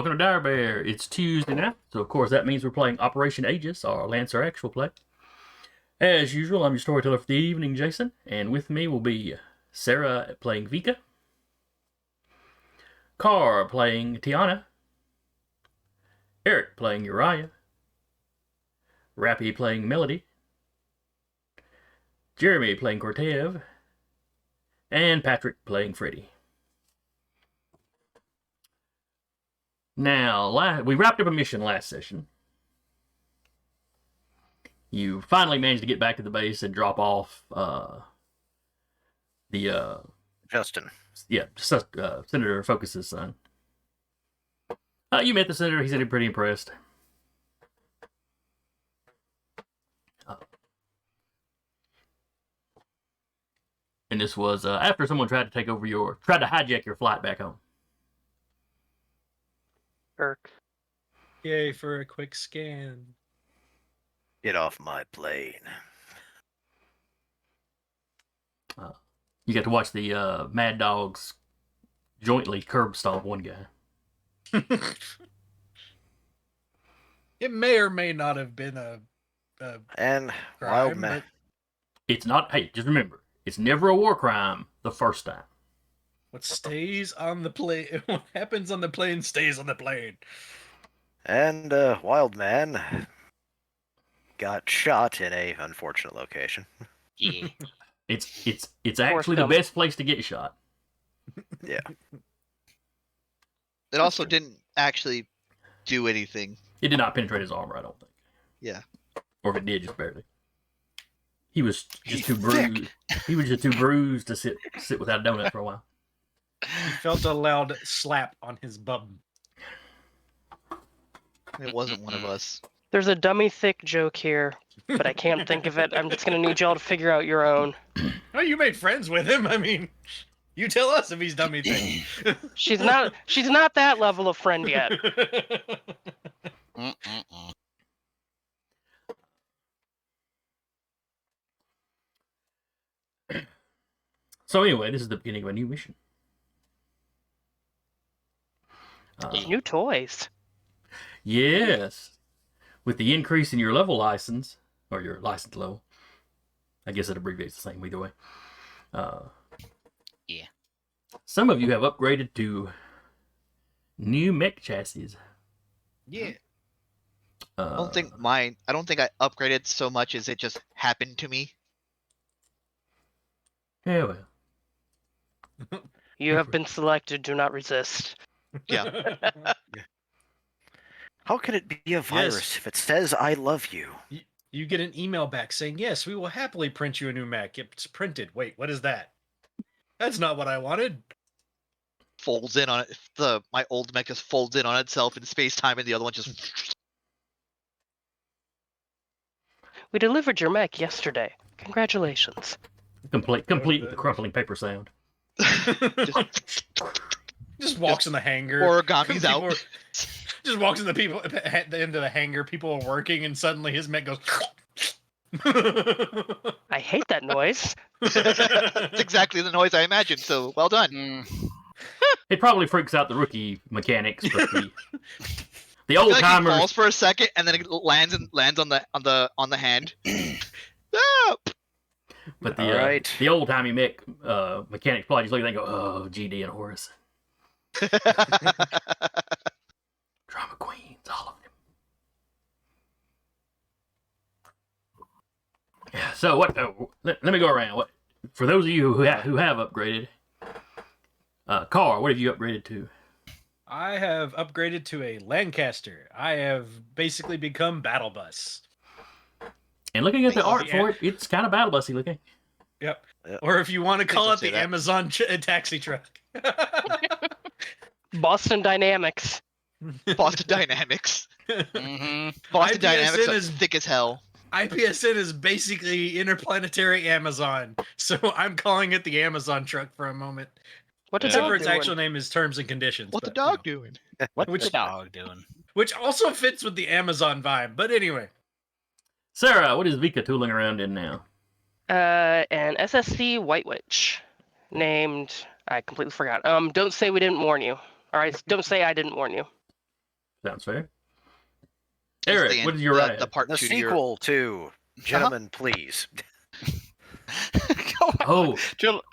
Welcome to Dire Bear. It's Tuesday night, so of course that means we're playing Operation Aegis, our Lancer actual play. As usual, I'm your storyteller for the evening, Jason, and with me will be Sarah playing Vika, Carr playing Tiana, Eric playing Uriah, Rappy playing Melody, Jeremy playing Cortev, and Patrick playing Freddy. Now, we wrapped up a mission last session. You finally managed to get back to the base and drop off Justin. Yeah, Senator Focus's son. You met the senator. He said he was pretty impressed. And this was after someone tried to hijack your flight back home. Irk. Yay for a quick scan. Get off my plane. You got to watch the Mad Dogs jointly curb stomp one guy. It may or may not have been a And crime, wild man. It's not. Hey, just remember, it's never a war crime the first time. what stays on the plane, what happens on the plane stays on the plane. And wild man got shot in a unfortunate location. Yeah. It's actually the best place to get shot. Yeah. It also didn't actually do anything. It did not penetrate his armor, I don't think. Yeah. Or if it did, just barely. He was just He's too bruised. He was just too bruised to sit without a donut for a while. He felt a loud slap on his bum. It wasn't one of us. There's a dummy thick joke here, but I can't think of it. I'm just gonna need y'all to figure out your own. Oh, you made friends with him. I mean, you tell us if he's dummy thing. She's not that level of friend yet. So anyway, this is the beginning of a new mission. New toys. Yes. With the increase in your level license, or your license level, I guess it abbreviates the same either way. Yeah. Some of you have upgraded to new mech chassis. Yeah. I don't think I upgraded so much as it just happened to me. Yeah, well. You have been selected. Do not resist. Yeah. How can it be a virus if it says I love you? You get an email back saying, yes, we will happily print you a new Mac. It's printed. Wait, what is that? That's not what I wanted. Folds in on it. My old mech just folds in on itself in space time, and the other one just. We delivered your mech yesterday. Congratulations. Complete with the crumpling paper sound. Just walks in the hangar. Origami's out. Just walks in into the hangar. People are working, and suddenly his mech goes. I hate that noise. That's exactly the noise I imagined. So well done. It probably freaks out the rookie mechanics, but the I old feel like he timers. falls for a second, and then it lands on the hand. Ah! But Alright. the old timey mech mechanics probably just look at it and go, "Oh, GD and Horace, drama queens, all of them." Yeah. So what? Let me go around. What for those of you who have upgraded? Carr, what have you upgraded to? I have upgraded to a Lancaster. I have basically become Battle Bus. And looking at the art for it, it's kind of battle bussy looking. Yep. Yep. Or if you want to call don't it say the that. Amazon taxi truck. Boston Dynamics. Boston Dynamics. Boston IPSN Dynamics are is- thick as hell. IPSN is basically interplanetary Amazon, so I'm calling it the Amazon truck for a moment. What the Except for dog its doing? actual name is Terms and Conditions. What the but, dog you know, doing? What's Which- the dog doing? which also fits with the Amazon vibe. But anyway, Sarah, what is Vika tooling around in now? An SSC White Witch named I completely forgot. Don't say we didn't warn you. All right, don't say I didn't warn you. Sounds fair. It's Eric, the- what did Uriah the have? part The 2 to your sequel to Gentlemen, Please. Go on. Oh, Gentlemen,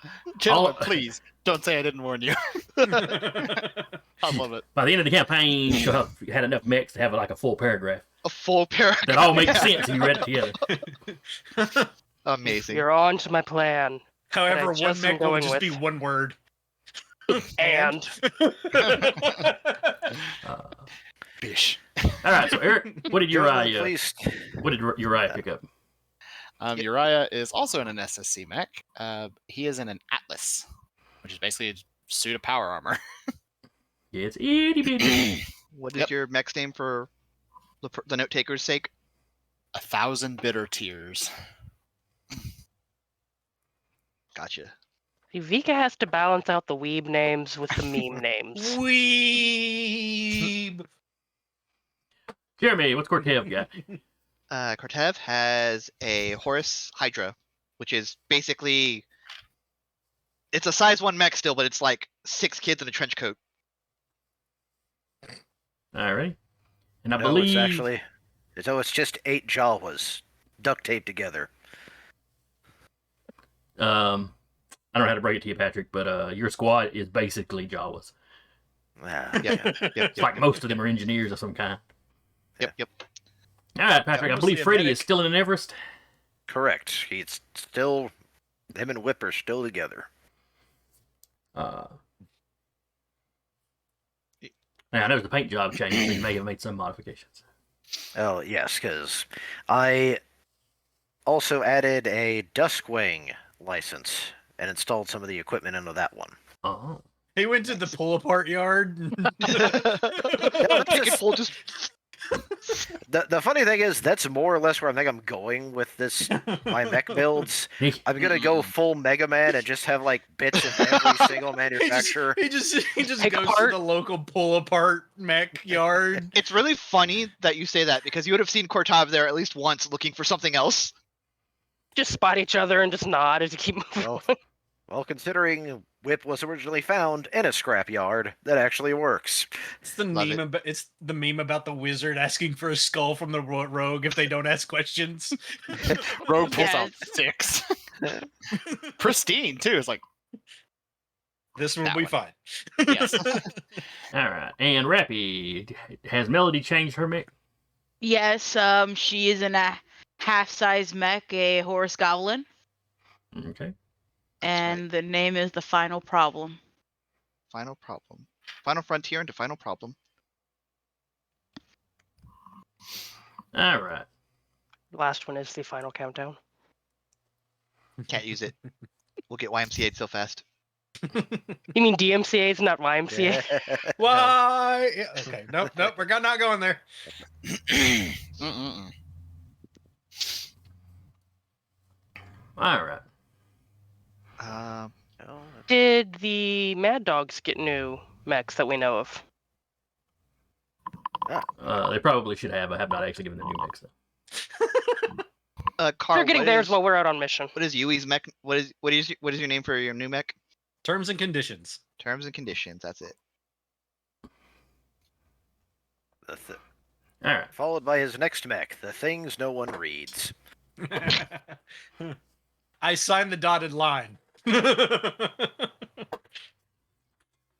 all- please don't say I didn't warn you. I love it. by the end of the campaign, she'll have had enough mechs to have like a full paragraph a full paragraph. that all makes sense if you read it together. Amazing. You're on to my plan. However, I one just am mech will going just be with- one word. And Uh, Bish. all right, so Eric, what did Gentlemen, Uriah? Please. What did Uriah pick up? Uriah is also in an SSC mech. He is in an Atlas, which is basically a suit of power armor. Yeah, it's itty bitty. What is Yep. your mech's name for the note taker's sake? 1,000 bitter tears. Gotcha. Vika has to balance out the weeb names with the meme names. Weeb. Jeremy, what's Cortev got? Kortev has a Horus Hydra, which is basically it's a size 1 mech still, but it's like 6 kids in a trench coat. All right, and I No, believe it's just 8 Jawas duct taped together. I don't know how to break it to you, Patrick, but your squad is basically Jawas. Ah, Yep. It's like most of them are engineers of some kind. Yep. All right, Patrick, I mostly believe a Freddy medic. is still in an Everest. Correct. He's still, him and Whipper still together. Now, I know the paint job changed, so you may have made some modifications. Oh, yes, because I also added a Duskwing license and installed some of the equipment into that one. Oh. He went to the pull apart yard. Pick and pull just The funny thing is, that's more or less where I think I'm going with this, my mech builds. I'm going to go full Mega Man and just have, like, bits of every single manufacturer. He just Take goes apart. to the local pull apart mech yard. It's really funny that you say that because you would have seen Kortov there at least once looking for something else. Just spot each other and just nod as you keep moving. Well, well, considering Whip was originally found in a scrap yard, that actually works. It's the Love meme. it. It's the meme about the wizard asking for a skull from the rogue if they don't ask questions. Rogue pulls out Yes. 6. Pristine, too. It's like, This will That be one. fine. yes. All right, and Rappy, has Melody changed her mech? Yes, she is in a half-size mech, a Horus Goblin, Okay. and the name is The Final Problem. Final problem. Final frontier into final problem. All right. Last one is the final countdown. Can't use it. We'll get YMCA'd so fast. You mean DMCA's, not YMCA? Why? Yeah, okay. Nope. We're not going there. Mm-mm-mm. All right. Well, Did the Mad Dogs get new mechs that we know of? They probably should have. I have not actually given them new mechs, though. Carl, They're getting what theirs is- while we're out on mission. What is Yui's mech? What is your name for your new mech? Terms and conditions. Terms and conditions. That's it. All right. followed by his next mech, the things no one reads. I signed the dotted line. All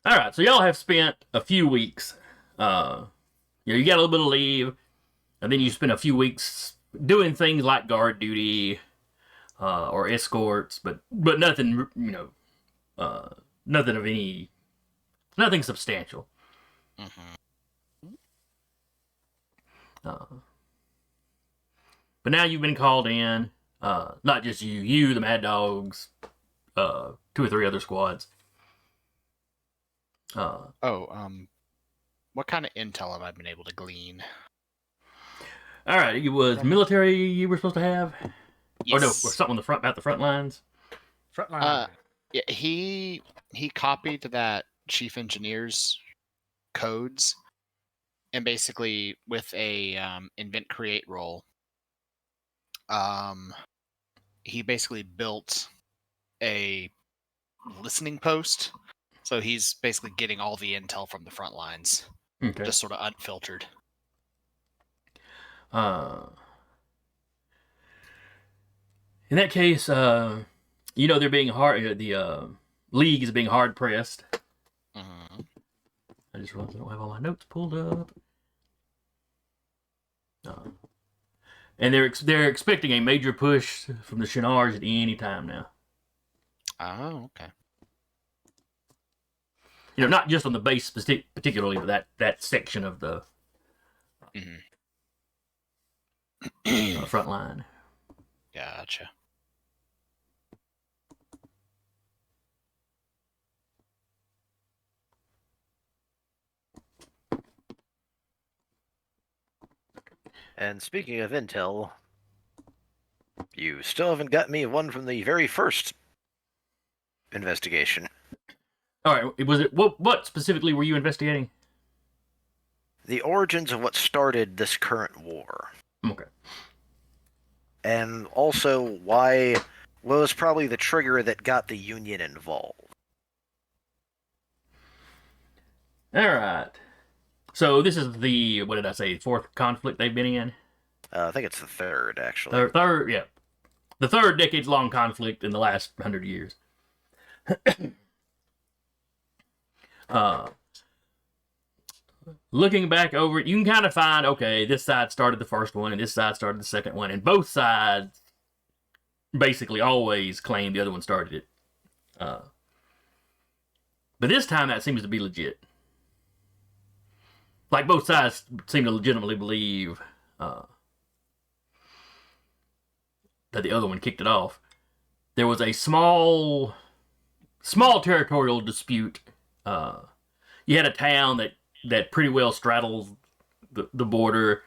right. So y'all have spent a few weeks. You got a little bit of leave, and then you spend a few weeks doing things like guard duty, or escorts, but nothing. Nothing of any. Nothing substantial. Mhm. But now you've been called in. Not just you, the Mad Dogs, 2 or 3 other squads. What kind of intel have I been able to glean? All right, it was military you were supposed to have, or no, or something on the front about the front lines. Frontline. Yeah, he copied that chief engineer's codes, and basically with a invent create role, he basically built a listening post. So he's basically getting all the intel from the front lines Okay. just sort of unfiltered. In that case, they're being hard. The league is being hard pressed. Mhm. I just realized I don't have all my notes pulled up. And they're expecting a major push from the Shinars at any time now. Oh, okay. Not just on the base particularly, but that section of the front line. Gotcha. And speaking of intel, you still haven't got me one from the very first investigation. All right, was it what specifically were you investigating? The origins of what started this current war. Okay. And also what was probably the trigger that got the Union involved. All right. So this is the, what did I say, fourth conflict they've been in? I think it's the third, actually. Third, yeah. The third decades-long conflict in the last 100 years. Looking back over it, you can kind of find, okay, this side started the first one, and this side started the second one, and both sides basically always claim the other one started it. But this time, that seems to be legit. Like, both sides seem to legitimately believe that the other one kicked it off. There was a small territorial dispute. You had a town that pretty well straddles the border.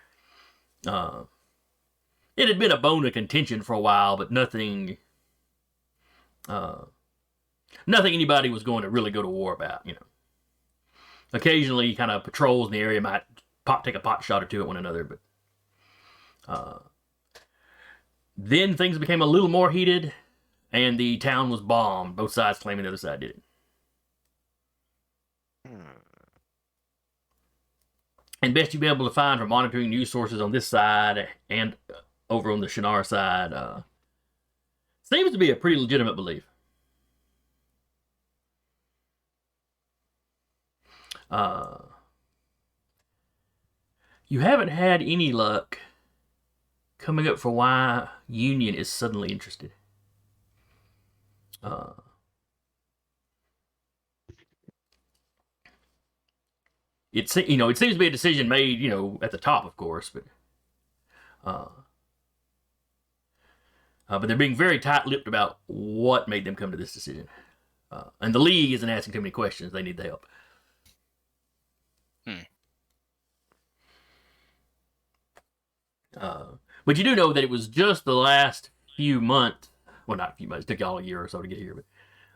It had been a bone of contention for a while, but nothing anybody was going to really go to war about, Occasionally, kind of patrols in the area might take a pot shot or two at one another, but then things became a little more heated, and the town was bombed. Both sides claiming the other side did it. And best you'd be able to find from monitoring news sources on this side and over on the Shinar side, seems to be a pretty legitimate belief. You haven't had any luck coming up for why Union is suddenly interested. It seems to be a decision made, at the top, of course, but they're being very tight-lipped about what made them come to this decision. And the League isn't asking too many questions. They need the help. But you do know that it was just the last few months. Well, not a few months. It took y'all a year or so to get here,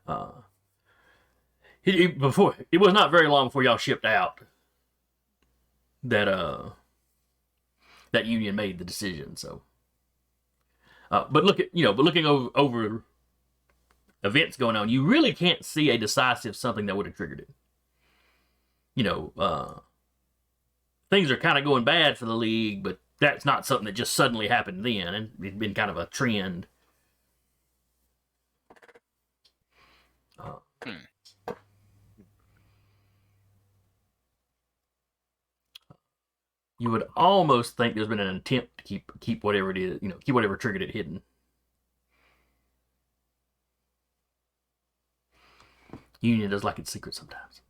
but it was not very long before y'all shipped out that Union made the decision. So, but looking over events going on, you really can't see a decisive something that would have triggered it. Things are kind of going bad for the League, but that's not something that just suddenly happened then, and it's been kind of a trend. You would almost think there's been an attempt to keep whatever it is, keep whatever triggered it hidden. Union does like its secret sometimes.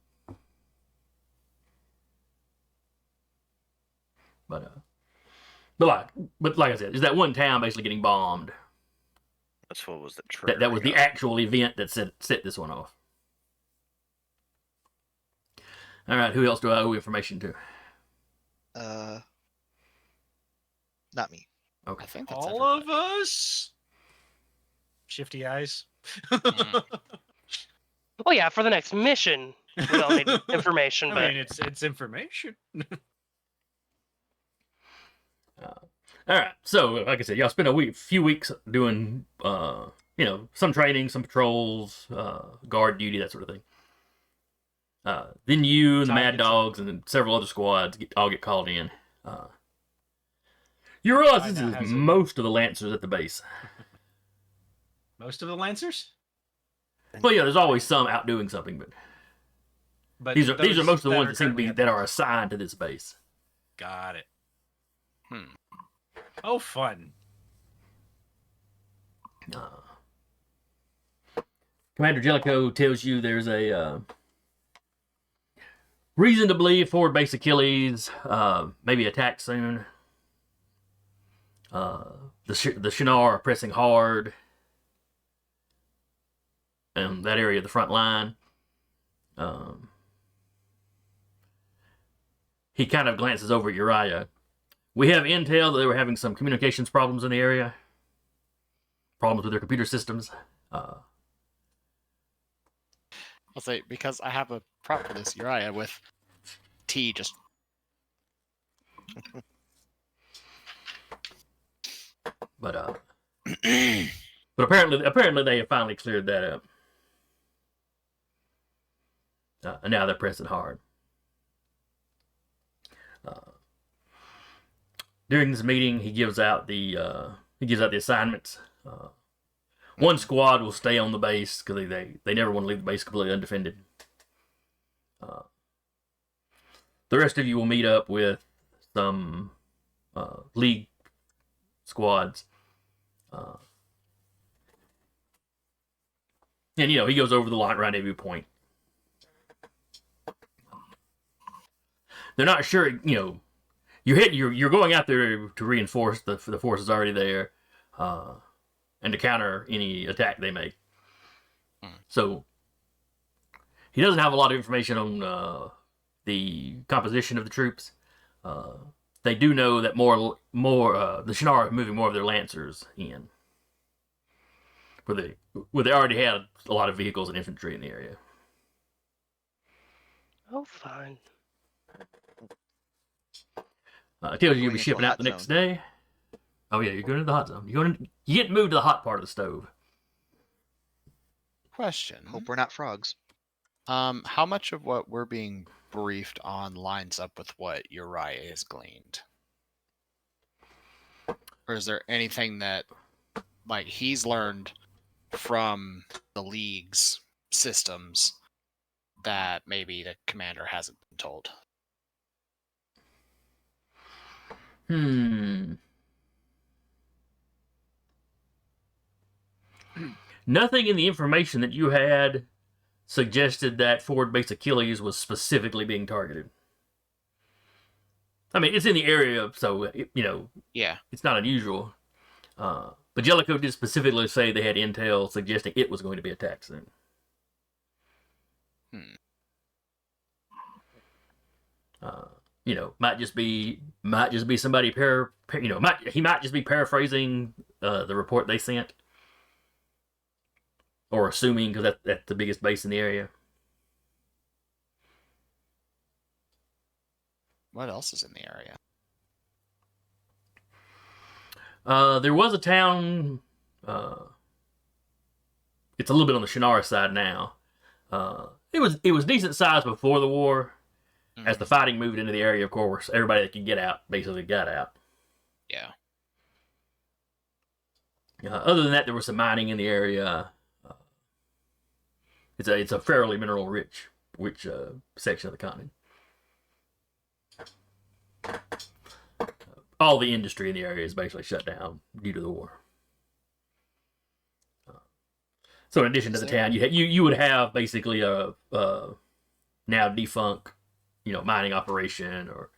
But like I said, is that one town basically getting bombed? That's what was the trigger. That was the actual event that set this one off. All right, who else do I owe information to? Not me. Okay. I think that's All of us. Shifty eyes. Well, yeah, for the next mission, we all need information. I mean, it's information. All right, so like I said, y'all spent a few weeks doing, some training, some patrols, guard duty, that sort of thing. Then you and the Mad Targets. Dogs and then several other squads all get called in. You realize I this now is has a- most of the Lancers at the base. Most of the Lancers? Well, yeah, there's always some out doing something, but these are those most of the ones that seem to currently be at that the are base. assigned to this base. Got it. Hmm. Oh, fun. Commander Jellicoe tells you there's a reason to believe forward base Achilles maybe attack soon. The Shinar are pressing hard in that area of the front line. He kind of glances over at Uriah. We have intel that they were having some communications problems in the area. Problems with their computer systems. I'll say, because I have a prop for this Uriah with T just. But apparently they have finally cleared that up. And now they're pressing hard. During this meeting, he gives out the assignments. One squad will stay on the base because they never want to leave the base completely undefended. The rest of you will meet up with some league squads. And he goes over the line rendezvous point. They're not sure, you're going out there to reinforce the forces already there, and to counter any attack they make. So he doesn't have a lot of information on the composition of the troops. They do know that more the Shinar are moving more of their Lancers in, where they already had a lot of vehicles and infantry in the area. Oh, fine. It tells you you'll Going be into shipping a out hot the next zone. day. Oh yeah, you're going to the hot zone. You get moved to the hot part of the stove. Question. Hope we're not frogs. How much of what we're being briefed on lines up with what Uriah has gleaned? Or is there anything that, like, he's learned from the League's systems that maybe the commander hasn't been told? Nothing in the information that you had suggested that forward base Achilles was specifically being targeted. I mean, it's in the area, so Yeah. it's not unusual. But Jellicoe did specifically say they had intel suggesting it was going to be attacked soon. Might just be somebody he might just be paraphrasing the report they sent, or assuming because that's the biggest base in the area. What else is in the area? There was a town. It's a little bit on the Shinar side now. It was decent size before the war. As the fighting moved into the area, of course, everybody that could get out basically got out. Yeah. Other than that, there was some mining in the area. It's a fairly mineral rich section of the continent. All the industry in the area is basically shut down due to the war. So in addition to the town, you would have basically a now defunct, mining operation or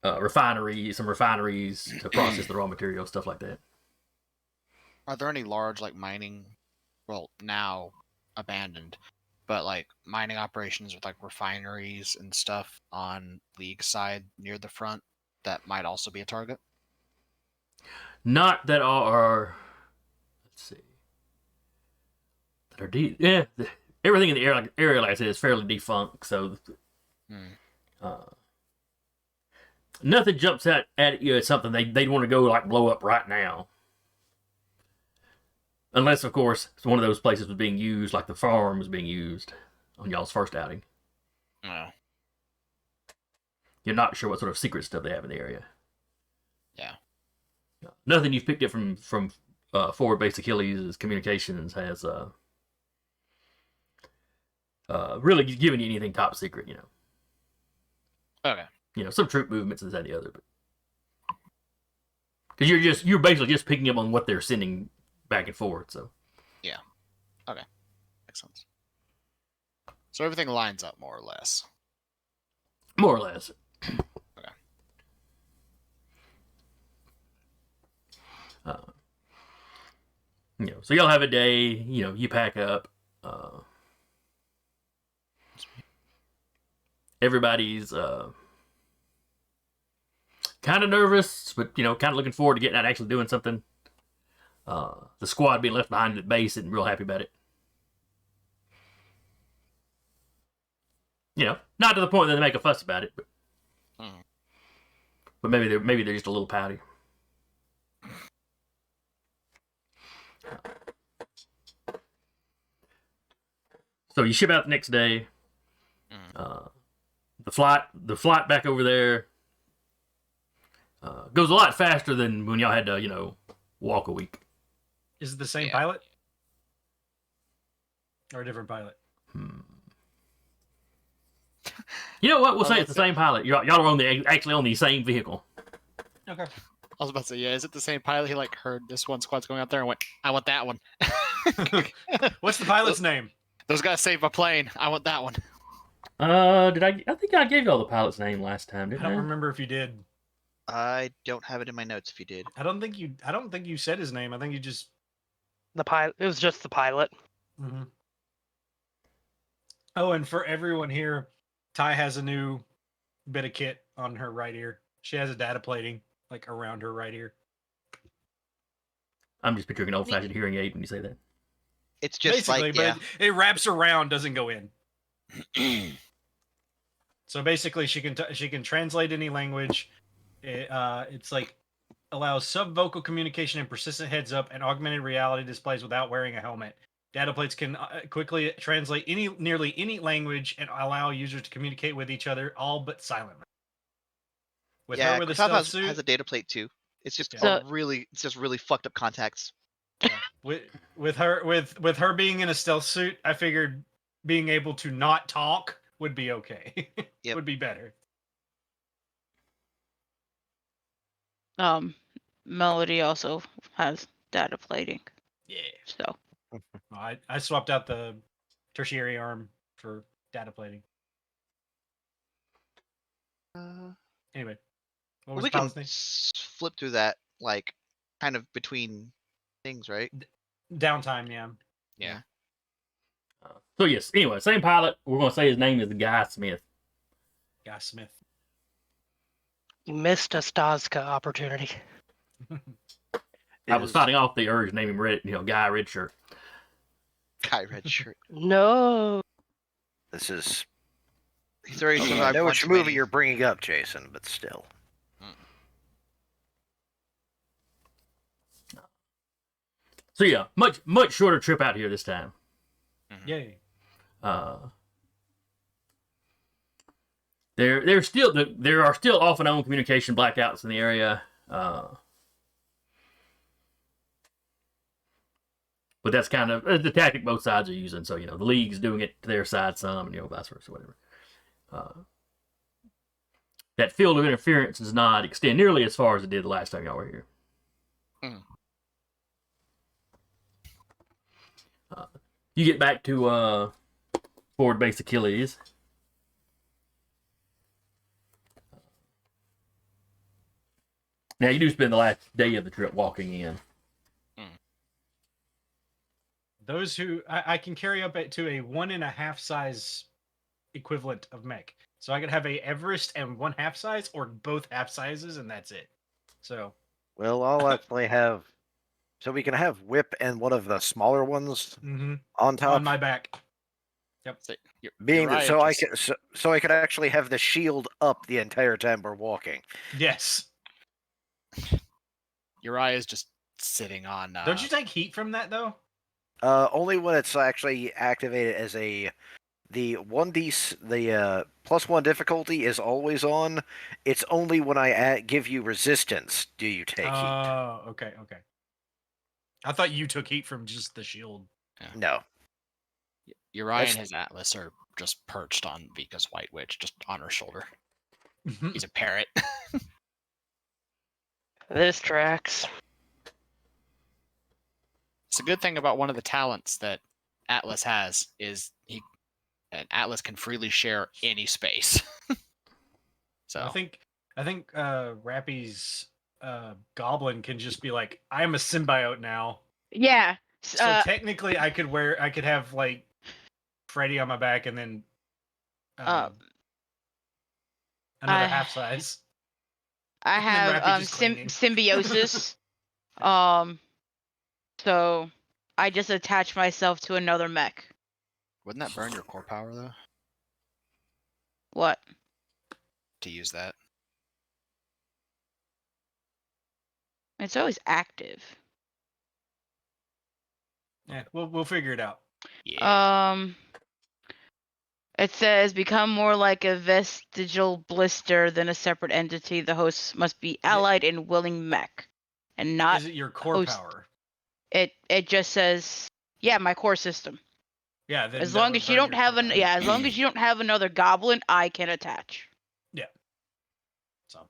some refineries to process the raw material, stuff like that. Are there any large, like, mining, well, now abandoned, but, like, mining operations with, like, refineries and stuff on League side near the front that might also be a target? Not that are, let's see, that are everything in the area, like I said, is fairly defunct, so nothing jumps out at you as something they'd want to go like blow up right now. Unless, of course, it's one of those places was being used, like the farm was being used on y'all's first outing. No. You're not sure what sort of secret stuff they have in the area. Yeah. Nothing you've picked up from forward base Achilles' communications has really given you anything top secret. Okay. Some troop movements is that the other, but because you're basically just picking up on what they're sending back and forward. So Makes sense. So everything lines up more or less. more or less. Okay. So y'all have a day. You pack up. Everybody's kind of nervous, but kind of looking forward to getting out and actually doing something. The squad being left behind at base isn't real happy about it. Not to the point that they make a fuss about it, but maybe they're just a little pouty. So you ship out the next day. The flight back over there goes a lot faster than when y'all had to walk a week. Is it the same Yeah. pilot? Or a different pilot? You know what? We'll say it's the same pilot. Y'all are actually on the same vehicle. Okay. I was about to say, yeah, is it the same pilot? He heard this one squad's going out there and went, I want that one. What's the pilot's name? Those guys saved my plane. I want that one. Did I? I think I gave y'all the pilot's name last time, I didn't don't I? remember if you did. I don't have it in my notes if you did. I don't think you said his name. I think you just. The pilot. It was just the pilot. Mm-hmm. Oh, and for everyone here, Ty has a new bit of kit on her right ear. She has a data plating around her right ear. I'm just picturing an old-fashioned hearing aid when you say that. It's just Basically, but it wraps around, doesn't go in. So basically, she can translate any language. It's allows sub-vocal communication and persistent heads up and augmented reality displays without wearing a helmet. Data plates can quickly translate nearly any language and allow users to communicate with each other, all but silently. With her with a stealth suit, has a data plate too. It's just So- really fucked up contacts. with her being in a stealth suit, I figured being able to not talk would be okay. Yep. Would be better. Melody also has data plating. Yeah. So I swapped out the tertiary arm for data plating. Anyway, what was We the can pilot's name? flip through that kind of between things, right? Downtime, yeah. Yeah. So yes. Anyway, same pilot. We're gonna say his name is Guy Smith. Guy Smith. You missed a Stazka opportunity. I was fighting off the urge to name him Guy Red Shirt. Guy red shirt. No. This is. He's already I survived know one which too movie many. you're bringing up, Jason, but still. So yeah, much shorter trip out here this time. Yay. There are still off and on communication blackouts in the area. But that's kind of the tactic both sides are using. So, the league's doing it to their side some, and, vice versa, whatever. That field of interference does not extend nearly as far as it did the last time y'all were here. You get back to forward base Achilles. Now, you do spend the last day of the trip walking in. Those who I can carry up to a 1.5 size equivalent of mech. So I could have a Everest and 1/2 size, or both half sizes, and that's it. So Well, I'll actually have. So we can have Whip and one of the smaller ones on top. on my back. Yep. So, Being that, Uriah so I could actually have the shield up the entire time we're walking. Yes. Uriah's just sitting on. Don't you take heat from that though? Only when it's actually activated as the +1 difficulty is always on. It's only when I give you resistance do you take heat. Oh, okay. I thought you took heat from just the shield. No. Uriah and his Atlas are just perched on Vika's White Witch, just on her shoulder. He's a parrot. This tracks. It's a good thing about one of the talents that Atlas has is an Atlas can freely share any space. So I think Rappy's goblin can just be like, I'm a symbiote now. Yeah. So technically, I could have like Freddy on my back and then another half size. I And then have Rappy just clinging. symbiosis. So I just attach myself to another mech. wouldn't that burn your core power though? What? To use that? It's always active. Yeah, we'll figure it out. Yeah. It says become more like a vestigial blister than a separate entity. The host must be allied and willing mech, and not. Is it your core host- power? It just says my core system. Yeah. Then As that long would as you burn don't your have core power. as long as you don't have another goblin, I can attach. Yeah. So.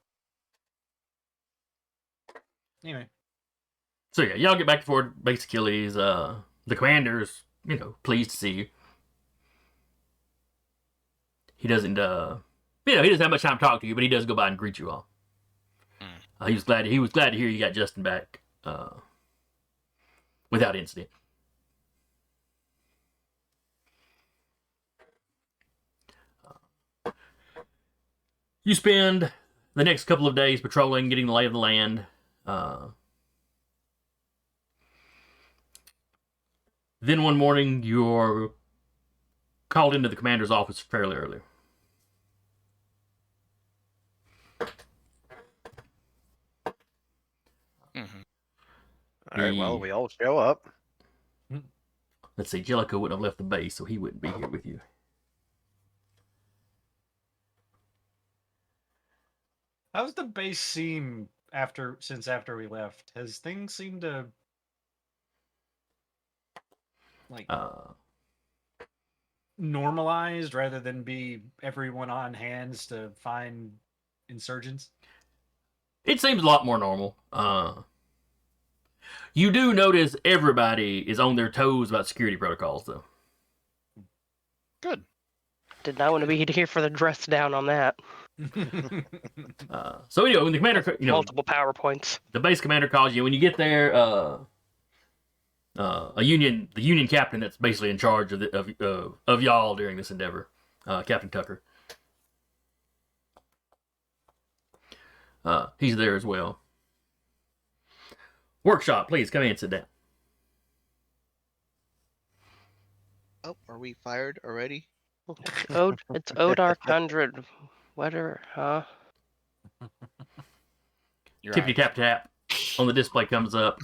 Anyway. So yeah, y'all get back to Fort Base Achilles. The commander's, pleased to see you. He doesn't, he doesn't have much time to talk to you, but he does go by and greet you all. He was glad to hear you got Justin back, without incident. You spend the next couple of days patrolling, getting the lay of the land. Then one morning, you're called into the commander's office fairly early. All right, well, we all show up. Let's see, Jellicoe wouldn't have left the base, so he wouldn't be here with you. How's the base seem since after we left? Has things seemed to like normalized rather than be everyone on hands to find insurgents? It seems a lot more normal. You do notice everybody is on their toes about security protocols, though. Good. Did not want to be here for the dress down on that. So when the commander, Multiple PowerPoints. the base commander calls you. When you get there, the Union captain that's basically in charge of y'all during this endeavor, Captain Tucker. He's there as well. Workshop, please come in and sit down. Oh, are we fired already? It's Odark 100. Whatever, huh? You're Tippity tap tap on the display comes up.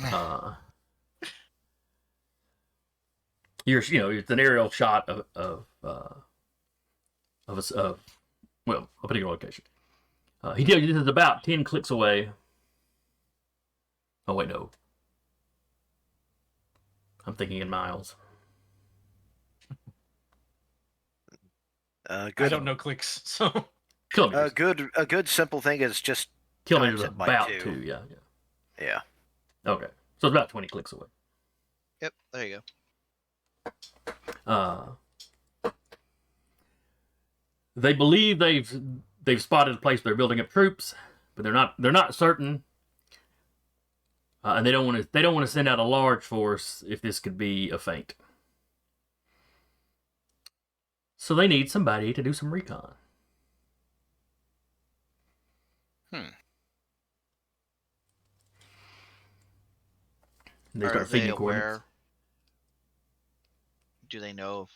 It's an aerial shot of a particular location. He tells you this is about 10 clicks away. Oh wait, no. I'm thinking in miles. Good. I don't know clicks, so Kilometers. A good simple thing is just Kilometers times it by about 2. 2. Yeah. Yeah. Okay, so it's about 20 clicks away. Yep, there you They believe they've spotted a place where they're building up troops, but they're not certain, and they don't want to send out a large force if this could be a feint. So they need somebody to do some recon. They Are start feeding they you coordinates. aware? Do they know?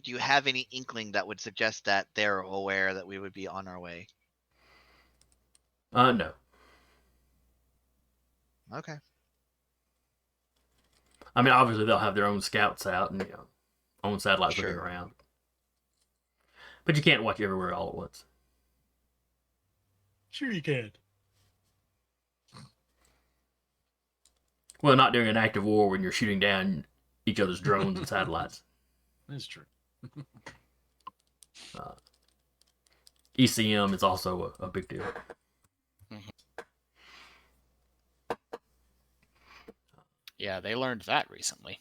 Do you have any inkling that would suggest that they're aware that we would be on our way? No. Okay. I mean, obviously they'll have their own scouts out and own satellites looking Sure. around. But you can't watch everywhere all at once. Sure you can. Well, not during an active war when you're shooting down each other's drones and satellites. That's true. ECM is also a big deal. Yeah, they learned that recently.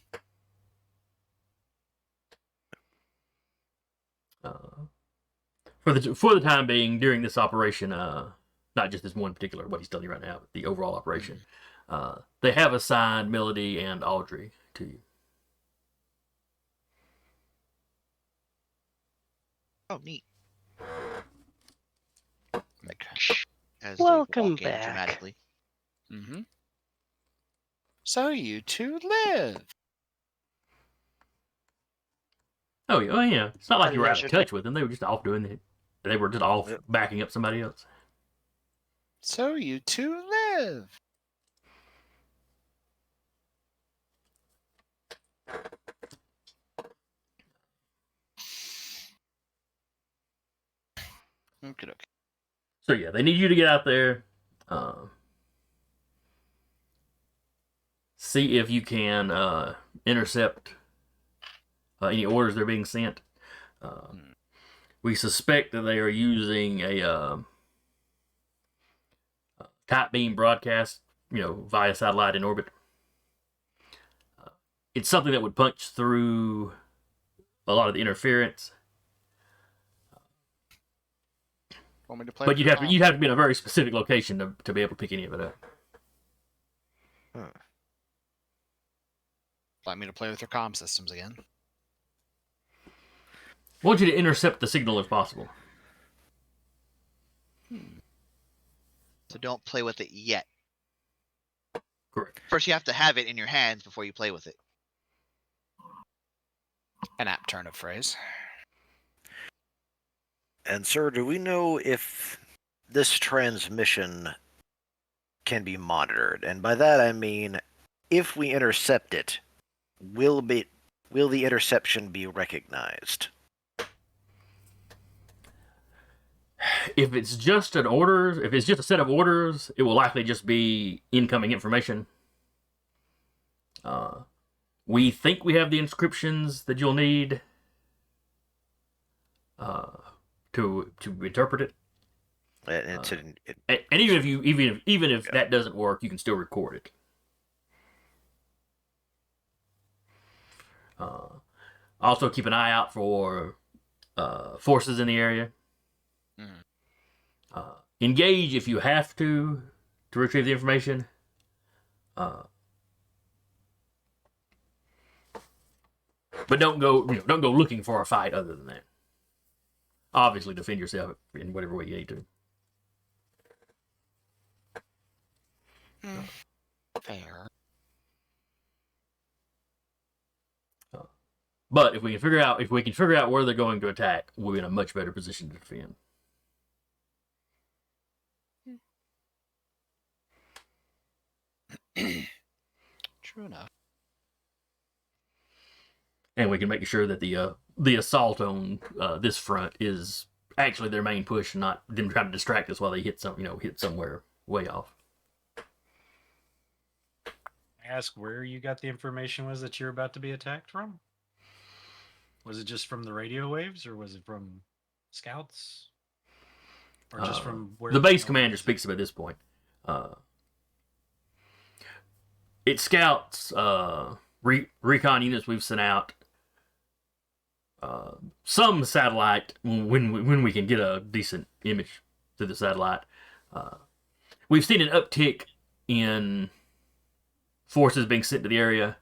For the time being, during this operation, not just this one particular, what he's telling you right now, but the overall operation, they have assigned Melody and Audrey to you. Oh, neat. Like, as they Welcome walk in back. dramatically. Mm-hmm. So you two live. Oh yeah, yeah. It's not like you were out of Allegedly. touch with them. They were just off doing it. They were just off backing up somebody else. So you two live. Okay. So yeah, they need you to get out there, see if you can intercept any orders that are being sent. We suspect that they are using a tight beam broadcast, via satellite in orbit. It's something that would punch through a lot of the interference. Want me to play But with you'd your have to comm? you'd have to be in a very specific location to be able to pick any of it up. Want me to play with your comm systems again? I want you to intercept the signal if possible. So don't play with it yet. Correct. First, you have to have it in your hands before you play with it. An apt turn of phrase. And sir, do we know if this transmission can be monitored? And by that I mean, if we intercept it, will the interception be recognized? If it's just if it's just a set of orders, it will likely just be incoming information. We think we have the inscriptions that you'll need to interpret it. And even if that doesn't work, you can still record it. Also, keep an eye out for forces in the area. Engage if you have to retrieve the information. But don't go looking for a fight other than that. Obviously, defend yourself in whatever way you need to. Fair. But if we can figure out where they're going to attack, we'll be in a much better position to defend. True enough. And we can make sure that the assault on this front is actually their main push, not them trying to distract us while they hit somewhere way off. Ask where you got the information was that you're about to be attacked from? Was it just from the radio waves, or was it from scouts? Or just from where the base commander speaks of at this point. It scouts recon units we've sent out. Some satellite when we can get a decent image through the satellite. We've seen an uptick in forces being sent to the area.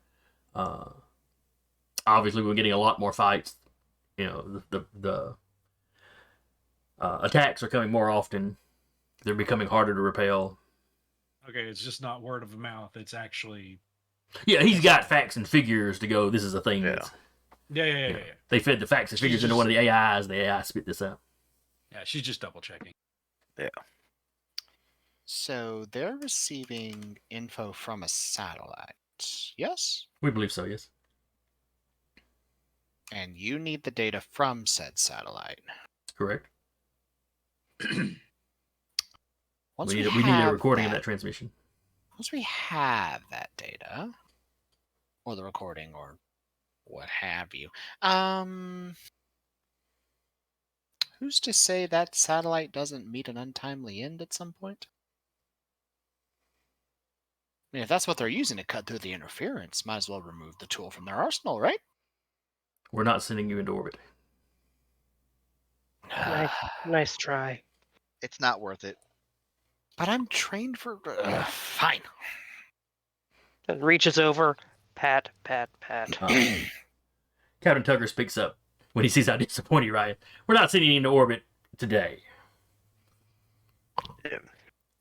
Obviously, we're getting a lot more fights. The attacks are coming more often. They're becoming harder to repel. Okay, it's just not word of mouth. It's actually... Yeah, he's got facts and figures to go, this is a thing. Yeah. Yeah. They fed the facts and figures into one of the AIs. The AI spit this out. Yeah, she's just double checking. Yeah. So they're receiving info from a satellite. Yes? We believe so, yes. And you need the data from said satellite. Correct. Once We need a have recording of that transmission. Once we have that data, or the recording, or what have you, who's to say that satellite doesn't meet an untimely end at some point? I mean, if that's what they're using to cut through the interference, might as well remove the tool from their arsenal, right? We're not sending you into orbit. Nice try. It's not worth it. But I'm trained for. Fine. And reaches over, pat, pat, pat. Captain Tucker speaks up when he sees how disappointed Ryan. We're not sending you into orbit today.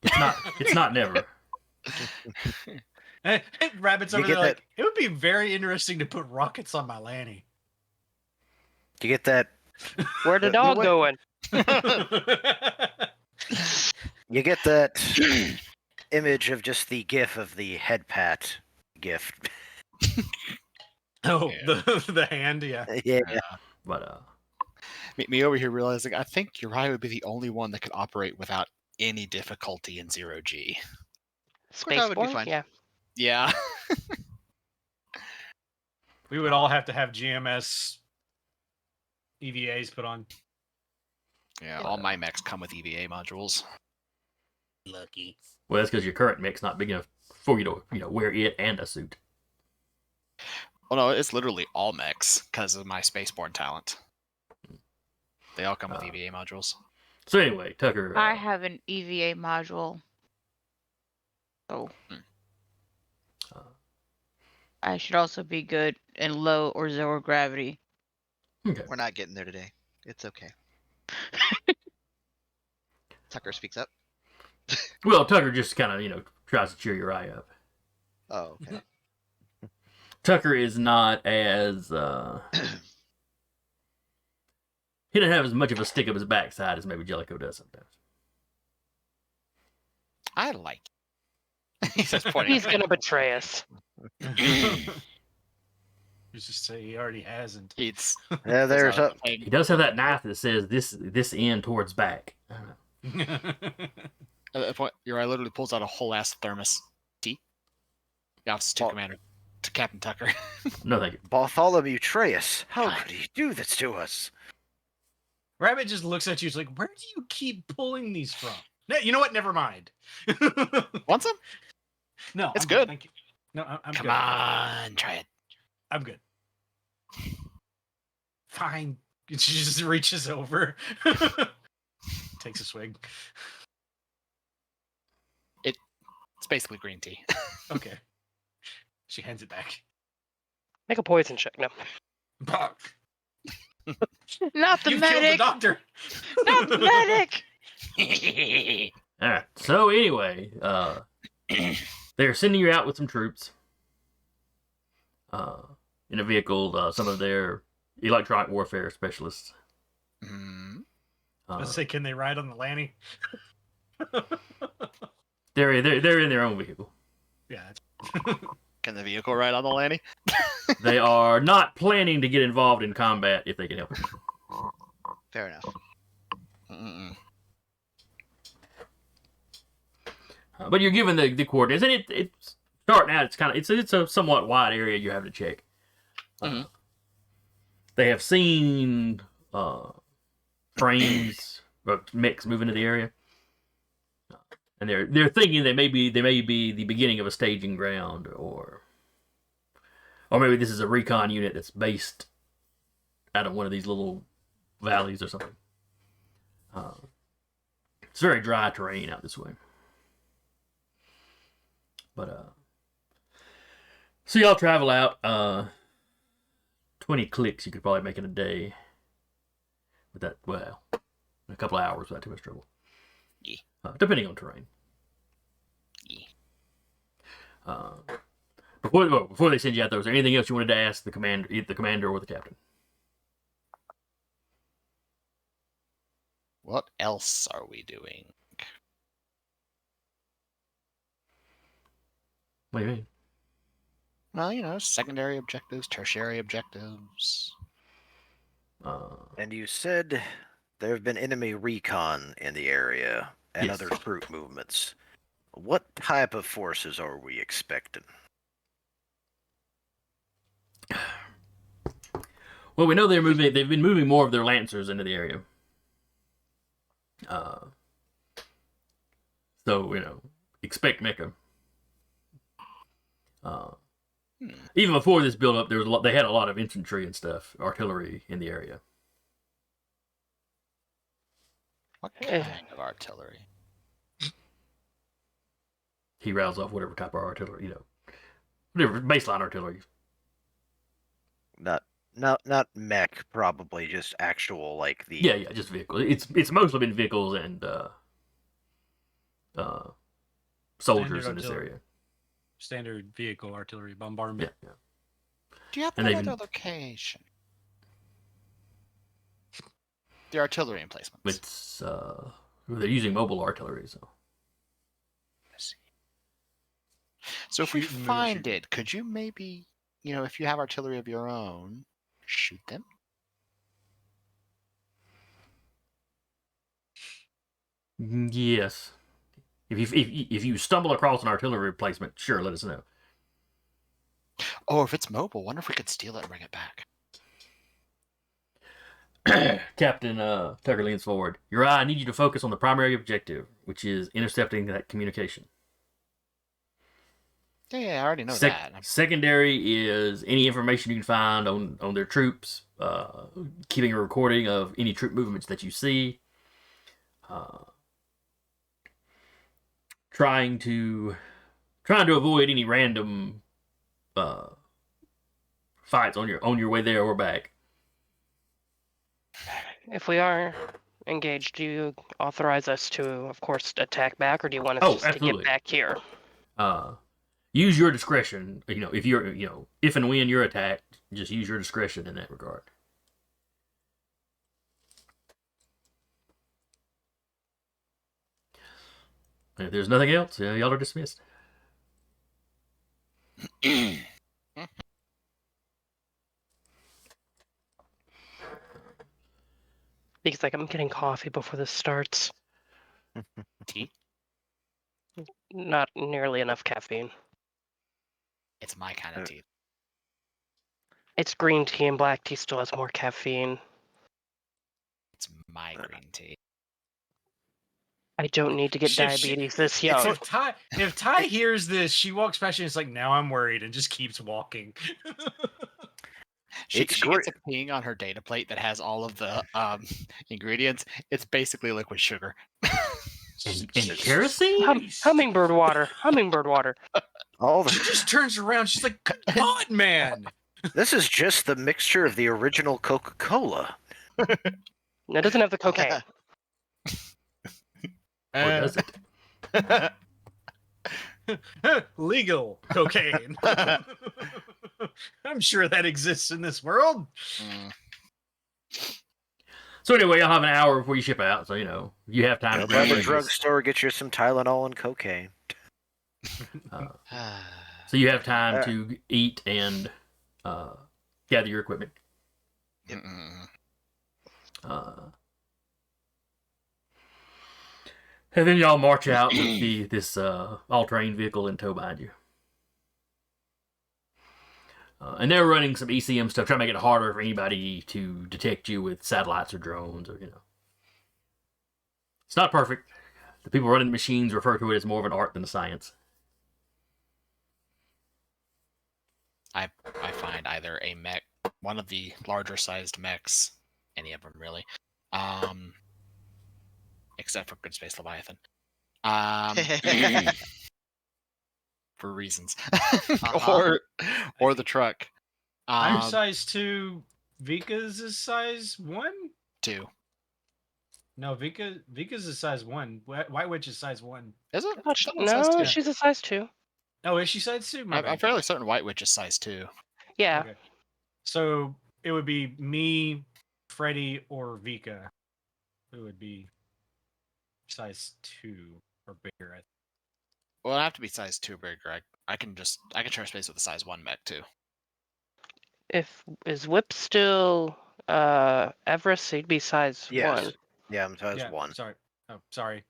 It's not never. Rabbit's You over get there like, that- it would be very interesting to put rockets on my Lanny. Do you get that? Where the You know dog what? going? You get that image of just the GIF of the head pat gift. Oh, Yeah. the hand, yeah. Yeah. But Me over here realizing I think Uriah would be the only one that could operate without any difficulty in 0G. that would be Spaceborne? fine. Yeah. Yeah. We would all have to have GMS EVAs put on. Yeah, all my mechs come with EVA modules. Lucky. well, that's because your current mech's not big enough for you to wear it and a suit. Well, no, it's literally all mechs because of my spaceborne talent. They all come with EVA modules. So anyway, Tucker. I have an EVA module. So I should also be good in low or zero gravity. Okay. We're not getting there today. It's okay. Tucker speaks up. Well, Tucker just kind of tries to cheer your eye up. Oh, okay. Tucker is not as he doesn't have as much of a stick up his backside as maybe Jellicoe does sometimes. I like it. He says, pointing He's at me. gonna betray us. You just say he already hasn't. It's Yeah, there's a. He does have that knife that says this end towards back. I don't know. At that point, Uriah literally pulls out a whole ass thermos. Tea. The officer to Well- Commander, to Captain Tucker. No, thank you. Bartholomew Treus. How could he do this to us? Rabbit just looks at you. He's like, "Where do you keep pulling these from?" No, you know what? Never mind. Want some? No, It's I'm good. Thank you. No, I'm Come good. on, try it. I'm good. Fine. She just reaches over, takes a swig. It's basically green tea. Okay. She hands it back. Make a poison check. No. Not the You've killed the medic! doctor. Not the medic! All right. So anyway, they're sending you out with some troops in a vehicle. Some of their electronic warfare specialists. Mm. Let's say, can they ride on the Lanny? They're in their own vehicle. Yeah. Can the vehicle ride on the Lanny? They are not planning to get involved in combat if they can help it. Fair enough. Mm-mm. But you're given the coordinates, and it's starting out. It's a somewhat wide area you have to check. Mhm. They have seen frames of mechs move into the area, and they're thinking they may be the beginning of a staging ground, or maybe this is a recon unit that's based out of one of these little valleys or something. It's very dry terrain out this way. But so y'all travel out 20 clicks you could probably make in a day with that, well, in a couple of hours without too much trouble. Yeah. Depending on terrain. Yeah. Before they send you out there, was there anything else you wanted to ask the commander or the captain? What else are we doing? What do you mean? Well, secondary objectives, tertiary objectives. And you said there have been enemy recon in the area and Yes. other troop movements. What type of forces are we expecting? Well, we know they're moving. They've been moving more of their lancers into the area. So expect mecha. Even before this build up, there was they had a lot of infantry and stuff, artillery in the area. What kind of artillery? He rattles off whatever type of artillery, whatever baseline artillery. Not mech, probably just actual like the. Yeah, just vehicles. It's mostly been vehicles and soldiers Standard in this artillery. area. Standard vehicle artillery bombardment. Yeah. Do you have And another they've location? The artillery emplacements. It's they're using mobile artillery, so. I see. So if we Shooting or find shooting? it, could you maybe, if you have artillery of your own, shoot them? Yes. If you stumble across an artillery replacement, sure, let us know. Oh, if it's mobile, wonder if we could steal it and bring it back. Captain Tucker leans forward. Uriah, I need you to focus on the primary objective, which is intercepting that communication. Yeah, I already know that. Secondary is any information you can find on their troops, keeping a recording of any troop movements that you see, trying to avoid any random fights on your way there or back. If we are engaged, do you authorize us to, of course, attack back, or do you want us just absolutely. to get back here? Use your discretion. If you're, if and when you're attacked, just use your discretion in that regard. And if there's nothing else, y'all are dismissed. Because I'm getting coffee before this starts. Tea? Not nearly enough caffeine. It's my kind of tea. It's green tea, and black tea still has more caffeine. It's my green tea. I don't need to get diabetes this young. If Ty hears this, she walks past you and it's like, now I'm worried, and just keeps walking. She It's gets a ping on her data plate that has all of the ingredients. It's basically liquid sugar. And kerosene? Hummingbird water. Hummingbird water. She just turns around. She's like, come on, man. This is just the mixture of the original Coca-Cola. It doesn't have the cocaine. Or does it? Legal cocaine. I'm sure that exists in this world. So anyway, you'll have an hour before you ship out, so you have time Go to by the grab drugstore, get you some Tylenol and cocaine. So you have time to eat and gather your equipment. And then y'all march out with this all-terrain vehicle in tow behind you. And they're running some ECM stuff, trying to make it harder for anybody to detect you with satellites or drones, or It's not perfect. The people running the machines refer to it as more of an art than a science. I find either a mech, one of the larger sized mechs, any of them really, except for Good Space Leviathan, for reasons, or the truck. I'm size 2. Vika's is size 1? 2. No, Vika's is size 1. White Witch is size 1. Is it? No, she's a size 2. Oh, is she size 2? I'm fairly certain White Witch is size 2. Yeah. Okay. So it would be me, Freddy, or Vika. Who would be size 2 or bigger? I think. Well, it'd have to be size 2 bigger. I can share space with a size 1 mech too. Is Whip still Everest? He'd be size 1. Yeah, so it's Yeah, one. sorry. Oh, sorry.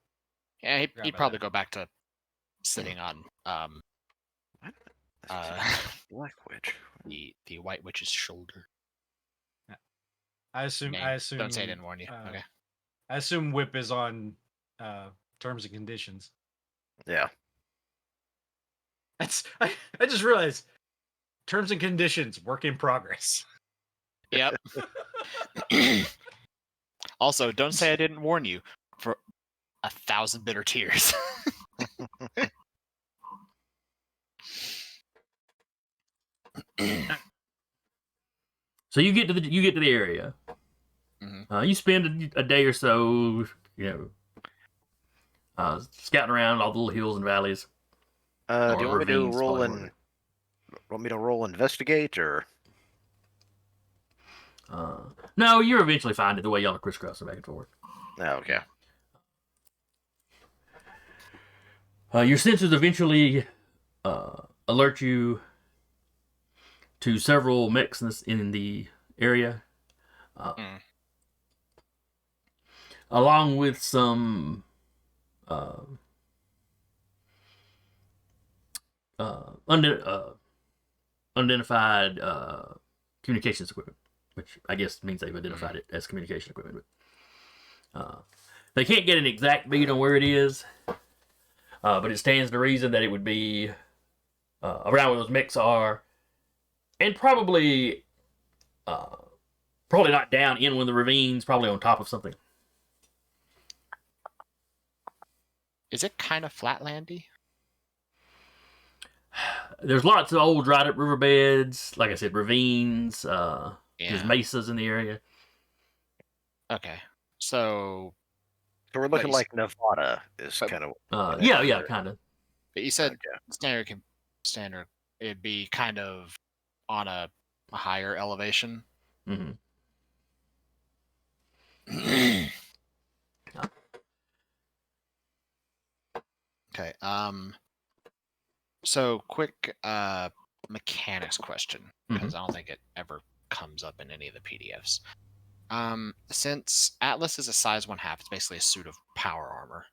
Yeah, Forgot he'd about probably that. go back to sitting on Black Witch. the White Witch's shoulder. I assume. Name. I assume. Don't say I didn't warn you. Okay. I assume Whip is on terms and conditions. Yeah. I just realized terms and conditions, work in progress. Yep. Also, don't say I didn't warn you for 1,000 bitter tears. So you get to the area. Mhm. You spend a day or so, scouting around all the little hills and valleys. Do Or you want me to ravines, roll probably in? Want me to roll investigate or? No, you'll eventually find it the way y'all are crisscrossing back and forth. Oh, okay. Your sensors eventually alert you to several mechs in the area, along with some unidentified communications equipment, which I guess means they've identified it as communication equipment. But they can't get an exact beat on where it is, but it stands to reason that it would be around where those mechs are, and probably not down in one of the ravines, probably on top of something. Is it kind of flatlandy? There's lots of old dried up riverbeds, like I said, ravines. There's mesas in the area. Okay. So we're looking you like Nevada is but- kind of. Yeah, kind of. But you said standard, it'd be kind of on a higher elevation. Mm-hmm. Okay. So quick mechanics question, because I don't think it ever comes up in any of the PDFs. Since Atlas is a size 1/2, it's basically a suit of power armor.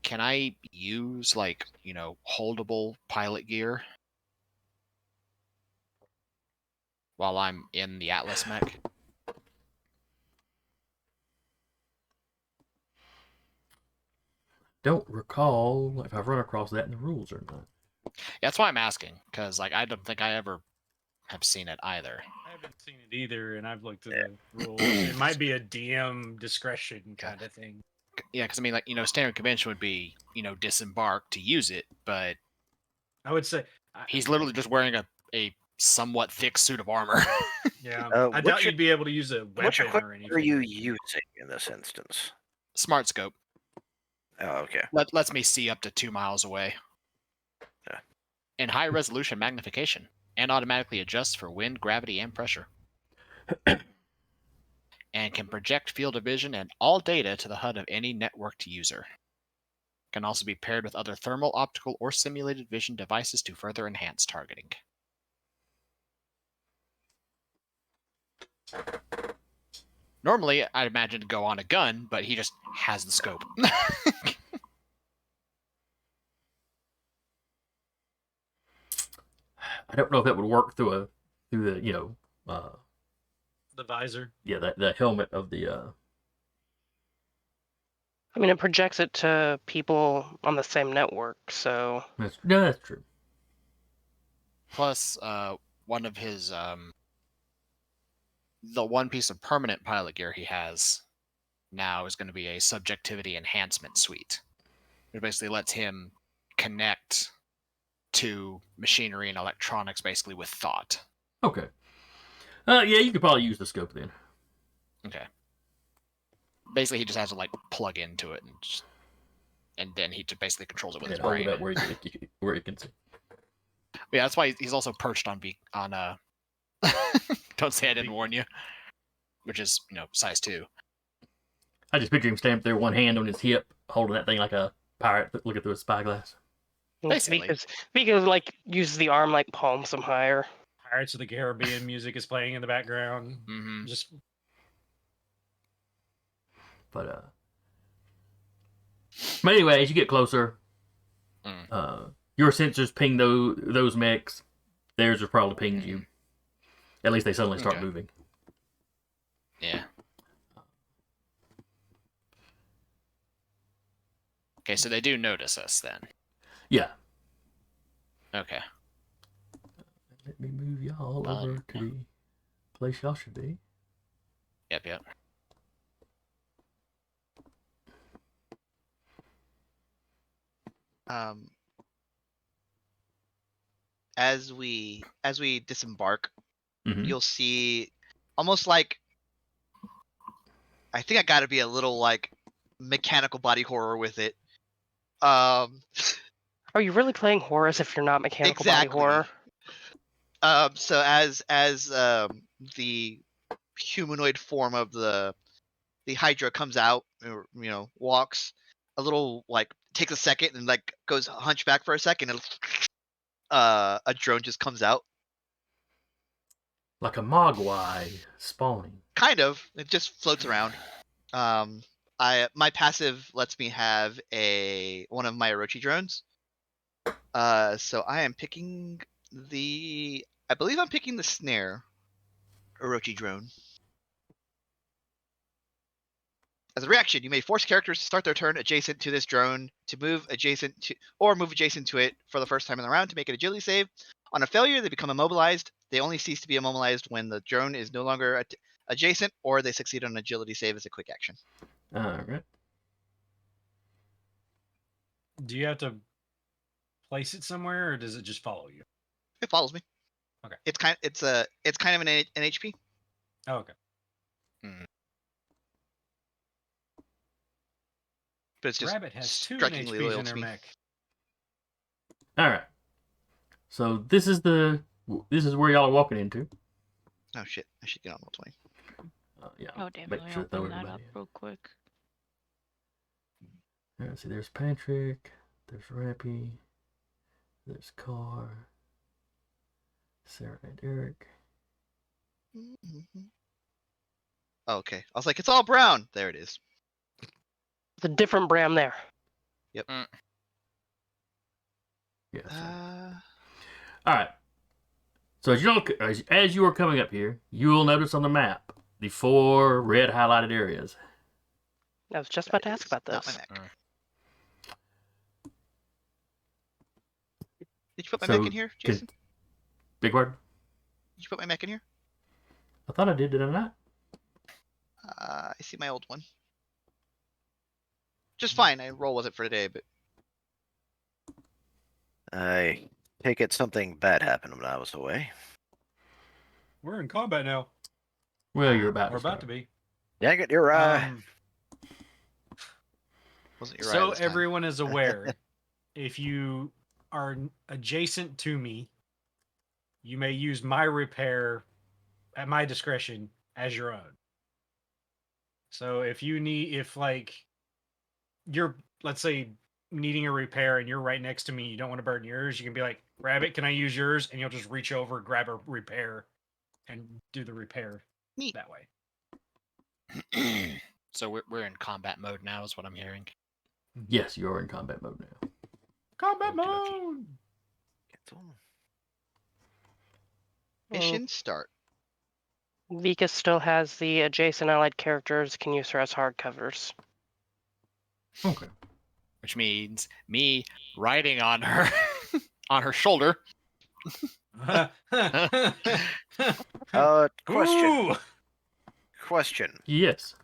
Can I use holdable pilot gear while I'm in the Atlas mech? Don't recall if I've run across that in the rules or not. Yeah, that's why I'm asking, because I don't think I ever have seen it either. I haven't seen it either, and I've looked at the rules. It might be a DM discretion kind of thing. Yeah, because standard convention would be disembark to use it, but I would say he's literally just wearing a somewhat thick suit of armor. Yeah, I doubt you'd be able to use a Which weapon or equipment anything. are you using in this instance? Smart scope. Oh, okay. Lets me see up to 2 miles away. Yeah. And high resolution magnification, and automatically adjusts for wind, gravity, and pressure. And can project field of vision and all data to the HUD of any networked user. Can also be paired with other thermal, optical, or simulated vision devices to further enhance targeting. Normally, I'd imagine to go on a gun, but he just has the scope. I don't know if that would work through the The visor. Yeah, the helmet of the. I mean, it projects it to people on the same network, so. That's true. Plus, one of his the one piece of permanent pilot gear he has now is going to be a subjectivity enhancement suite. It basically lets him connect to machinery and electronics basically with thought. Okay. Yeah, you could probably use the scope then. Okay. Basically, he just has to plug into it, and then he just basically controls it with his Hold brain. it up where you can see. Yeah, that's why he's also perched on Don't say I didn't warn you, which is size 2. I just picture him standing there, one hand on his hip, holding that thing like a pirate looking through a spyglass. Basically. Because uses the arm palms them higher. Pirates of the Caribbean music is playing in the background. Mm-hmm. Just But anyway, as you get closer, your sensors ping those mechs. Theirs are probably pinged you. At least they suddenly start moving. Yeah. Okay, so they do notice us then. Yeah. Okay. Let me move y'all over to the place y'all should be. Yep. As we disembark, Mhm. you'll see almost like, I think I got to be a little like mechanical body horror with it. Are you really playing horror as if you're not mechanical body Exactly. horror? So as the humanoid form of the Hydra comes out, or walks a little, like takes a second and like goes hunchback for a second, and a drone just comes out. Like a mogwai spawning. Kind of. It just floats around. My passive lets me have one of my Orochi drones. So I am picking I believe I'm picking the snare Orochi drone. As a reaction, you may force characters to start their turn adjacent to this drone to move adjacent to it for the first time in the round to make an agility save. On a failure, they become immobilized. They only cease to be immobilized when the drone is no longer adjacent, or they succeed on an agility save as a quick action. Alright. Do you have to place it somewhere, or does it just follow you? It follows me. Okay. It's kind of an HP. Oh, okay. But it's just Rabbit has 2 strikingly HPs loyal in to her me. mech. Alright. So this is where y'all are walking into. Oh shit! I should get on roll 20. Yeah. Oh damn! Make Let me sure to throw open that everybody up in. real quick. Alright, see, there's Patrick, there's Rappy, there's Carr, Sarah and Eric. Oh, okay. I was like, it's all brown. There it is. The different Bram there. Yep. Yeah. So. Uh, Alright. So as you are coming up here, you will notice on the map the 4 red highlighted areas. I was just about to ask about not my this. mech. Did you put my So, mech in here, Jason? Big word? Did you put my mech in here? I thought I did I not? I see my old one. Just fine. I roll with it for today, but I take it something bad happened when I was away. We're in combat now. Well, you're about We're to about start. to be. Dang it, you're right. wasn't your So this time. everyone is aware, if you are adjacent to me, you may use my repair at my discretion as your own. So if you're, let's say, needing a repair and you're right next to me, you don't want to burn yours, you can be like, Rabbit, can I use yours? And you'll just reach over, grab a repair, and do the repair Neat. that way. So we're in combat mode now, is what I'm hearing. Yes, you are in combat mode now. Combat Okey-dokey. mode! Mission start. Vika still has the adjacent allied characters can use her as hardcovers. Okay. Which means me riding on her on her shoulder. Question. Ooh! Question. Yes.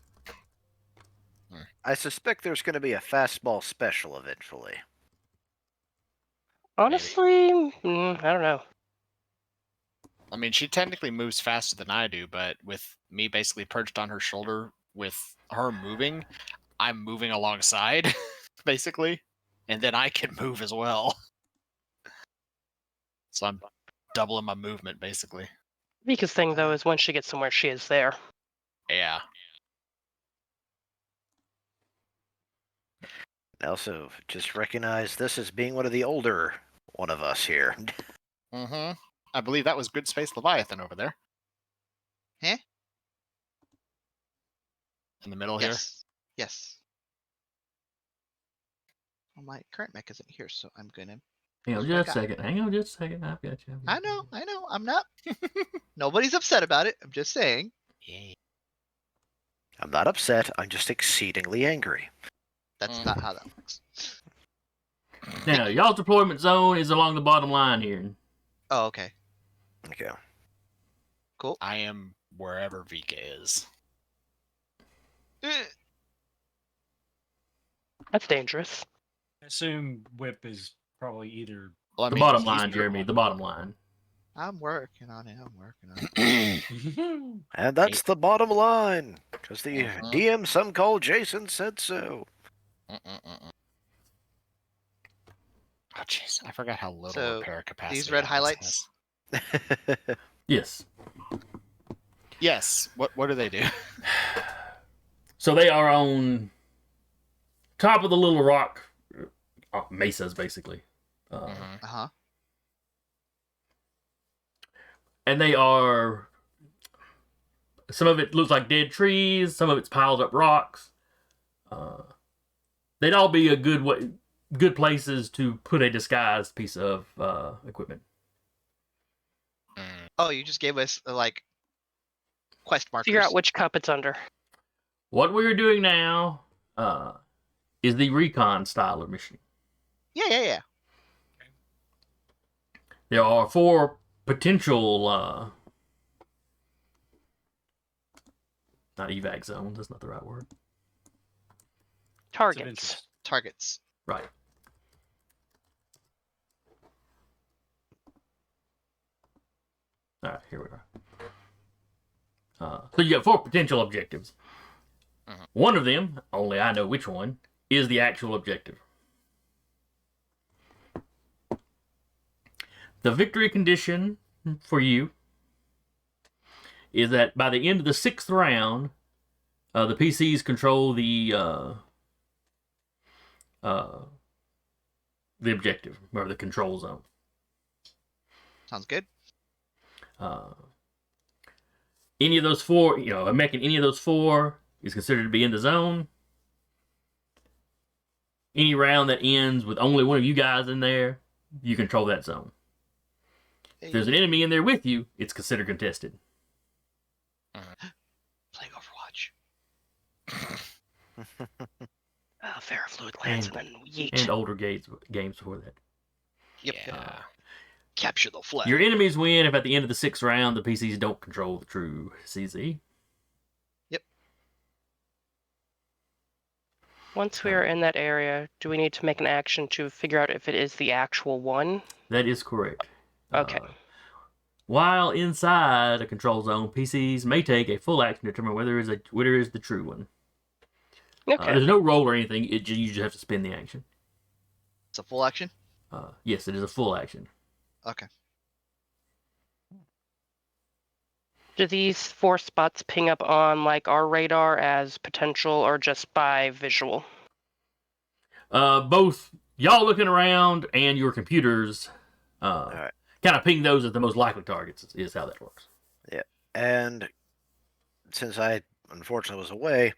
I suspect there's going to be a fastball special eventually. Honestly, I don't know. I mean, she technically moves faster than I do, but with me basically perched on her shoulder with her moving, I'm moving alongside, basically. And then I can move as well. So I'm doubling my movement, basically. Vika's thing, though, is when she gets somewhere, she is there. Yeah. Also, just recognize this as being one of the older one of us here. Mm-hmm. I believe that was Good Space Leviathan over there. Huh? In the middle Yes. Yes. Well, my current mech isn't here, so I'm gonna. Hang on That's what I just a got. second. Hang on just a second. I've got you. I know. I'm not. Nobody's upset about it. I'm just saying. Yeah. I'm not upset. I'm just exceedingly angry. That's not how that works. Now, y'all's deployment zone is along the bottom line here. Oh, okay. Okay. Cool. I am wherever Vika is. That's dangerous. I assume Whip is probably either. Well, I The mean, bottom he's line, where- Jeremy. The bottom line. I'm working on it. And that's the bottom line. Because the Mhm. DM some call Jason said so. Mm-mm-mm-mm. Oh, jeez. I forgot how little So, repair capacity these red Aegis highlights? has. Yes. Yes. What do they do? So they are on top of the little rock mesas, basically. Mhm. Uh-huh. And they are. Some of it looks like dead trees. Some of it's piled up rocks. They'd all be a good places to put a disguised piece of equipment. Mm. Oh, you just gave us like quest markers. Figure out which cup it's under. What we're doing now is the Recon style of mission. Yeah. There are 4 potential, not evac zones, that's not the right word. It's of Targets. interest. Targets. Right. All right, here we are. So you got 4 potential objectives. Mhm. One of them, only I know which one, is the actual objective. The victory condition for you is that by the end of the 6th round, the PCs control the objective or the control zone. Sounds good. Any of those 4, a mech in any of those 4 is considered to be in the zone. Any round that ends with only one of you guys in there, you control that zone. If there's an enemy in there with you, it's considered contested. Playing Overwatch. Ferrofluid lands and then yeet. And older games before that. Yep. Yeah. Capture the flag. Your enemies win if at the end of the 6th round the PCs don't control the true CZ. Once we are in that area, do we need to make an action to figure out if it is the actual one? That is correct. Okay. While inside a control zone, PCs may take a full action to determine whether it is the true one. Okay. There's no roll or anything. You just have to spin the action. It's a full action? Yes, it is a full action. Okay. Do these 4 spots ping up on like our radar as potential or just by visual? Both y'all looking around and your computers right. kind of ping those as the most likely targets, is how that works. Yeah. And since I unfortunately was away,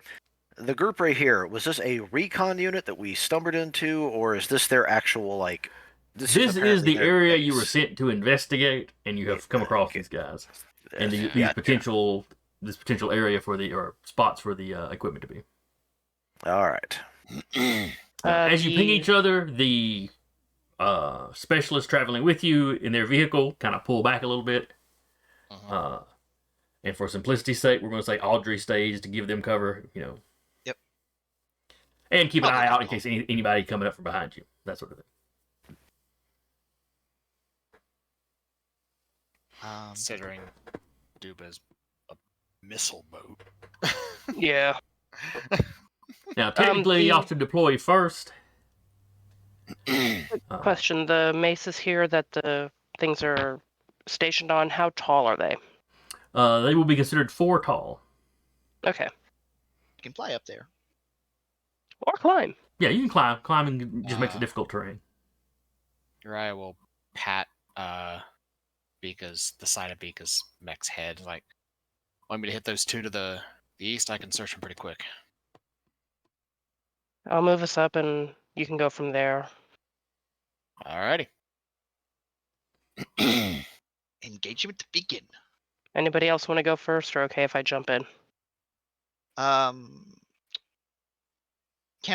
the group right here, was this a recon unit that we stumbled into, or is this their actual, like... This is apparently the their area base? you were sent to investigate, and you have come across these guys. And these potential area for or spots for the equipment to be. All right. As you ping each other, the specialists traveling with you in their vehicle kind of pull back a little bit. And for simplicity's sake, we're going to say Audrey stays to give them cover. Yep. And keep an Oh, eye good out in call. case anybody coming up from behind you. That sort of thing. Considering Duba's a missile boat. Yeah. Now, technically, y'all should deploy first. Question: the mesas here that the things are stationed on, how tall are they? They will be considered 4 tall. Okay. You can fly up there. Or climb. Yeah, you can climb. Climbing just makes it difficult terrain. Uriah will pat the side of Bika's mech's head. Like, want me to hit those 2 to the east? I can search them pretty quick. I'll move us up, and you can go from there. Alrighty. Engagement begin. Anybody else want to go first, or okay if I jump in? Can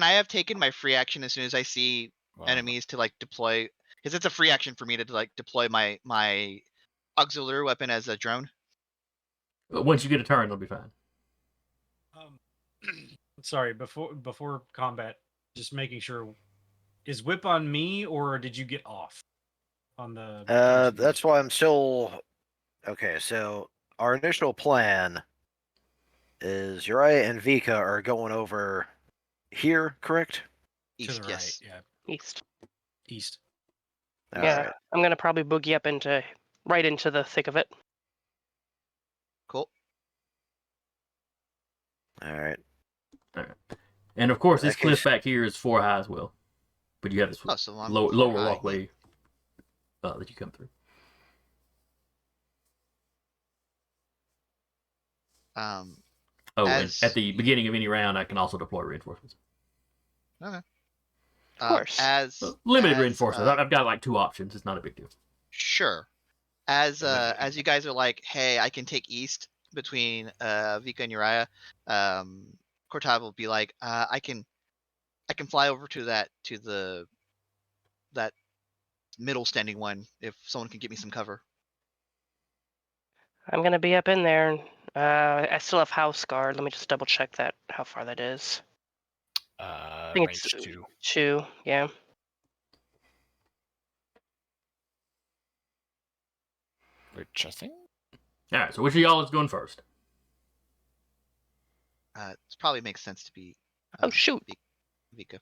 I have taken my free action as soon as I see Wow. enemies to like deploy? Because it's a free action for me to like deploy my auxiliary weapon as a drone. Once you get a turn, it'll be fine. Sorry, before combat, just making sure. Is whip on me, or did you get off on the? That's why I'm still. Okay, so our initial plan is Uriah and Vika are going over here, correct? to East, the yes. right. Yeah, East. east. All Yeah, right. I'm gonna probably boogie up right into the thick of it. Cool. All right. And of course, In this that cliff case- back here is 4 high as well. But you have this Oh, so I'm lower high. walkway that you come through. Oh, and As at the beginning of any round, I can also deploy reinforcements. okay. Of course. Limited reinforcements. I've got like 2 options. It's not a big deal. Sure. As you guys are like, hey, I can take east between Vika and Uriah. Cortave will be like, I can fly over to that middle standing one if someone can get me some cover. I'm gonna be up in there. I still have house guard. Let me just double check that. How far that is? I think Range it's 2. 2. Yeah. Which I think. All right. So which of y'all is going first? It probably makes sense to be. Oh shoot! Vika.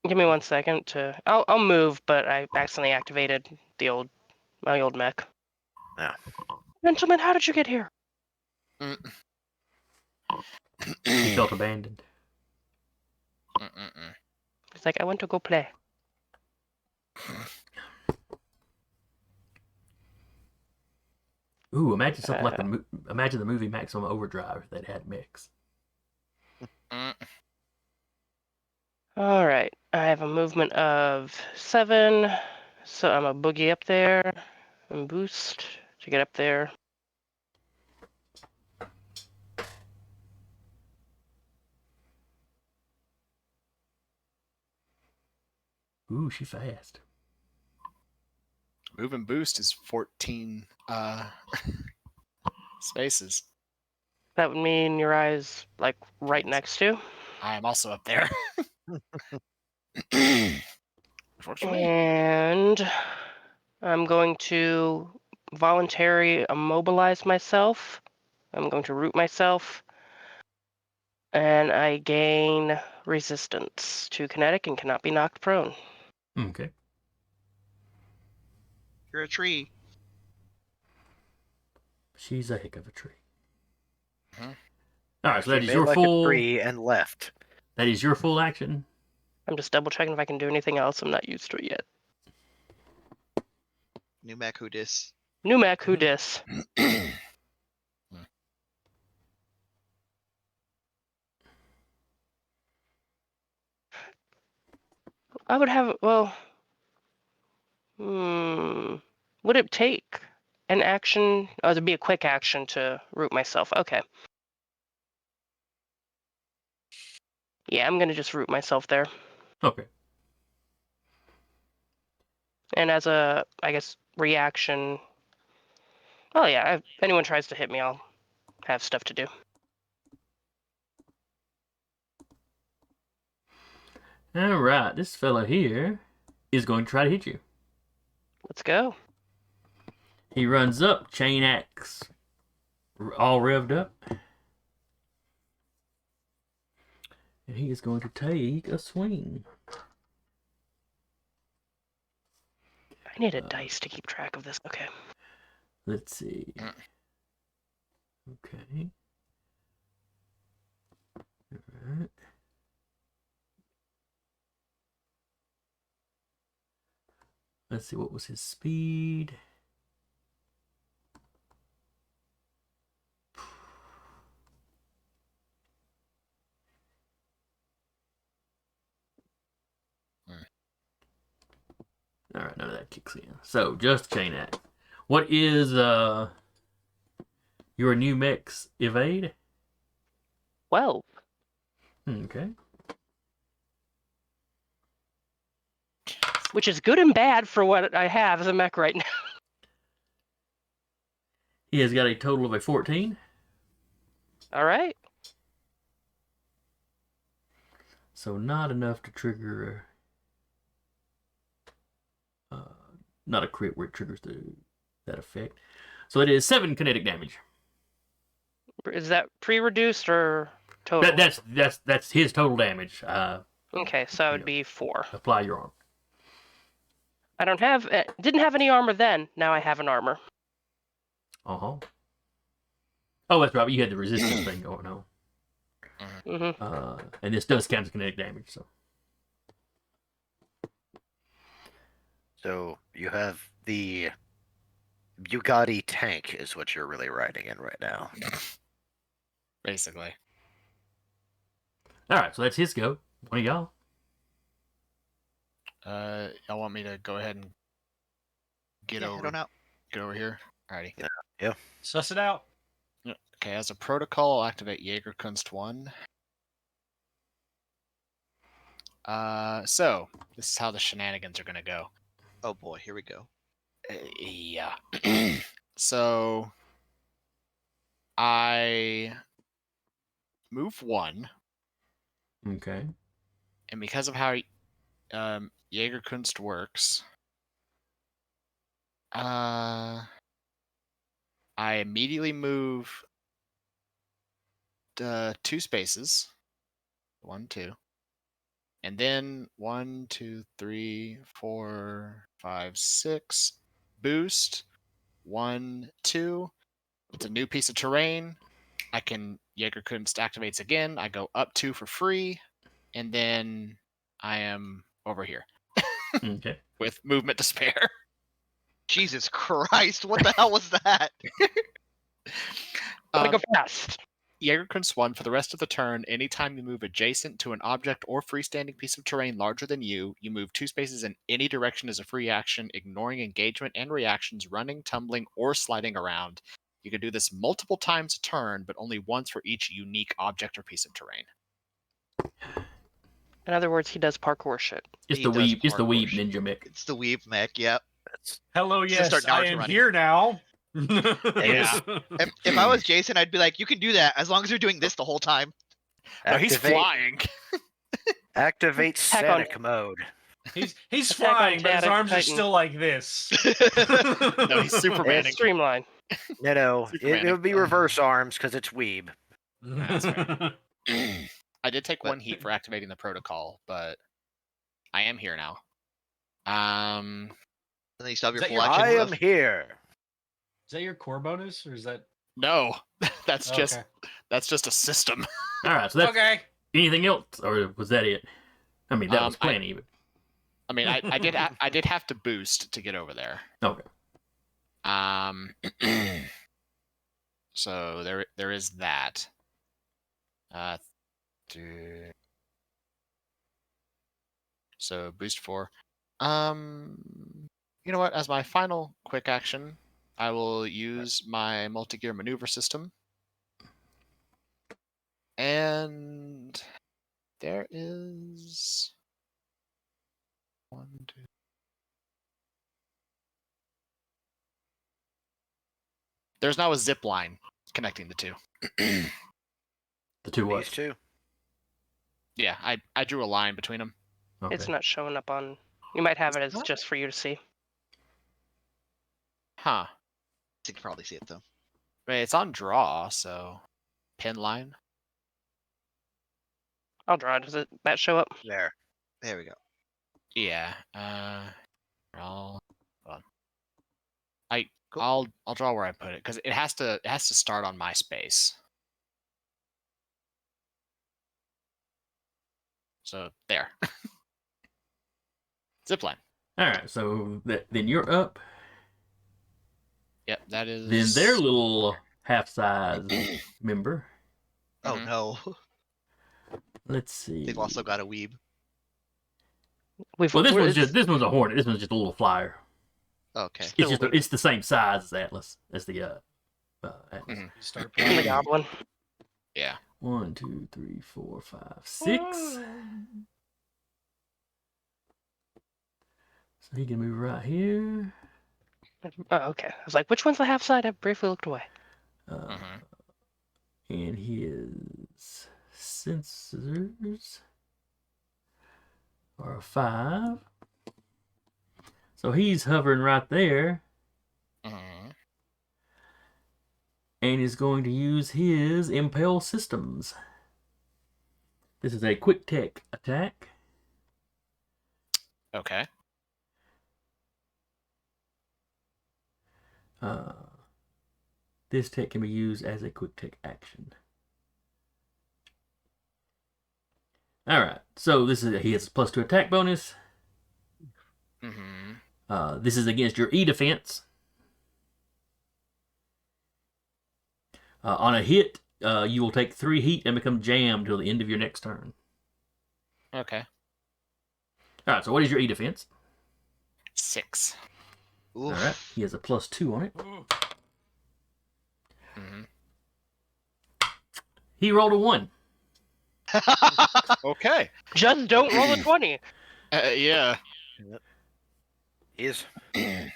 Give me 1 second to. I'll move, but I accidentally activated my old mech. Yeah. Gentlemen, how did you get here? He felt abandoned. It's like I went to go play. Ooh, imagine something like imagine the movie Maximum Overdrive that had mechs. All right, I have a movement of 7, so I'm a boogie up there and boost to get up there. Ooh, she fast. Move and boost is 14 spaces. That would mean your eyes like right next to. I am also up there. Works for me. And I'm going to voluntarily immobilize myself. I'm going to root myself. And I gain resistance to kinetic and cannot be knocked prone. Okay. You're a tree. She's a heck of a tree. Mhm. All right, so that She is made your like full. a tree and left. That is your full action. I'm just double checking if I can do anything else. I'm not used to it yet. New Mac who dis. New Mac, who dis? I would have, well, would it take an action? Oh, it'd be a quick action to root myself. Okay. Yeah, I'm going to just root myself there. Okay. And as a, I guess, reaction. Oh, yeah, if anyone tries to hit me, I'll have stuff to do. All right, this fella here is going to try to hit you. Let's go. He runs up, chain axe, all revved up. And he is going to take a swing. I need a dice to keep track of this. Okay. Let's see. Okay. All right. Let's see, what was his speed? All right, none of that kicks in. So just chain act. What is your new mech's evade? 12. Okay. Which is good and bad for what I have as a mech right now. He has got a total of a 14. All right. So not enough to trigger. Not a crit where it triggers that effect. So it is 7 kinetic damage. Is that pre-reduced or total? That's his total damage. Okay, so it would be 4. Apply your arm. I didn't have any armor then. Now I have an armor. Oh, that's right. You had the resistance thing going on. Mm-hmm. And this does count as kinetic damage. So you have the Bugatti tank is what you're really riding in right now. Basically. All right, so that's his go. One of y'all. Y'all want me to go ahead and get Yeah, head on out. over here? Alrighty. Yeah. Suss it out. Okay, as a protocol, I'll activate Jägerkunst 1. So this is how the shenanigans are gonna go. Oh boy, here we go. Yeah. So I move 1, Okay. and because of how Jägerkunst works, I immediately move 2 spaces. 1, 2. And then 1, 2, 3, 4, 5, 6. Boost. 1, 2. It's a new piece of terrain. I can Jägerkunst activates again. I go up 2 for free, and then I am over here Okay. with movement to spare. Jesus Christ, what the hell was that? Gotta go fast. Jägerkunst 1, for the rest of the turn, anytime you move adjacent to an object or freestanding piece of terrain larger than you move 2 spaces in any direction as a free action, ignoring engagement and reactions, running, tumbling, or sliding around. You can do this multiple times a turn, but only once for each unique object or piece of terrain. In other words, he does parkour shit. It's He the does weeb. It's the parkour weeb shit. ninja mech. It's the weave mech, yep. Hello, Just yes, start I Naruto am running. here now. Yeah. If I was Jason, I'd be like, you can do that as long as you're doing this the whole time. No, he's Activate- flying. Activate Attack on- static mode. He's Attack on flying, but his Titan. arms are still like this. No, he's Superman. It's streamline. No, Superman. it would be reverse arms because it's weeb. That's fair. I did take But- 1 heat for activating the protocol, but I am here now. And then you still have your Is that full your- action. I am stuff. here. Is that your core bonus, or is that No, that's okay? just a system. All right, so that's Okay. anything else, or was that it? I mean, that was I- plenty. But I mean, I did have to boost to get over there. okay. So there is that. So boost 4. You know what? As my final quick action, I will use my multi-gear maneuver system. And there is 1, 2. There's now a zip line connecting the two. The two what? These two. Yeah, I drew a line between them. Okay. It's not showing up on. You might have it as What? just for you to see. Huh. You can probably see it though. Wait, it's on draw, so pin line. I'll draw it. Does that show up? There. There we go. Yeah. Hold on. Cool. I'll draw where I put it because it has to start on my space. So there. Zipline. All right, so then you're up. Yep, that is. Then their little half-size member. Oh Mhm. no. Let's see. They've also got a weeb. Well, this one's a Hornet. This one's just a little flyer. Okay. It's the same size as Atlas, Atlas. You start the playing. goblin. Yeah. 1, 2, 3, 4, 5, 6. So he can move right here. Oh, okay. I was like, which one's the half side? I briefly looked away. And his sensors are 5. So he's hovering right there. And is going to use his Impel Systems. This is a quick tech attack. Okay. This tech can be used as a quick tech action. Alright, so he has a +2 attack bonus. This is against your E defense. On a hit, you will take 3 heat and become jammed till the end of your next turn. Okay. Alright, so what is your E defense? 6. Alright, he has a +2 on it. He rolled a 1. Okay. Just don't roll a 20. Yeah. Is and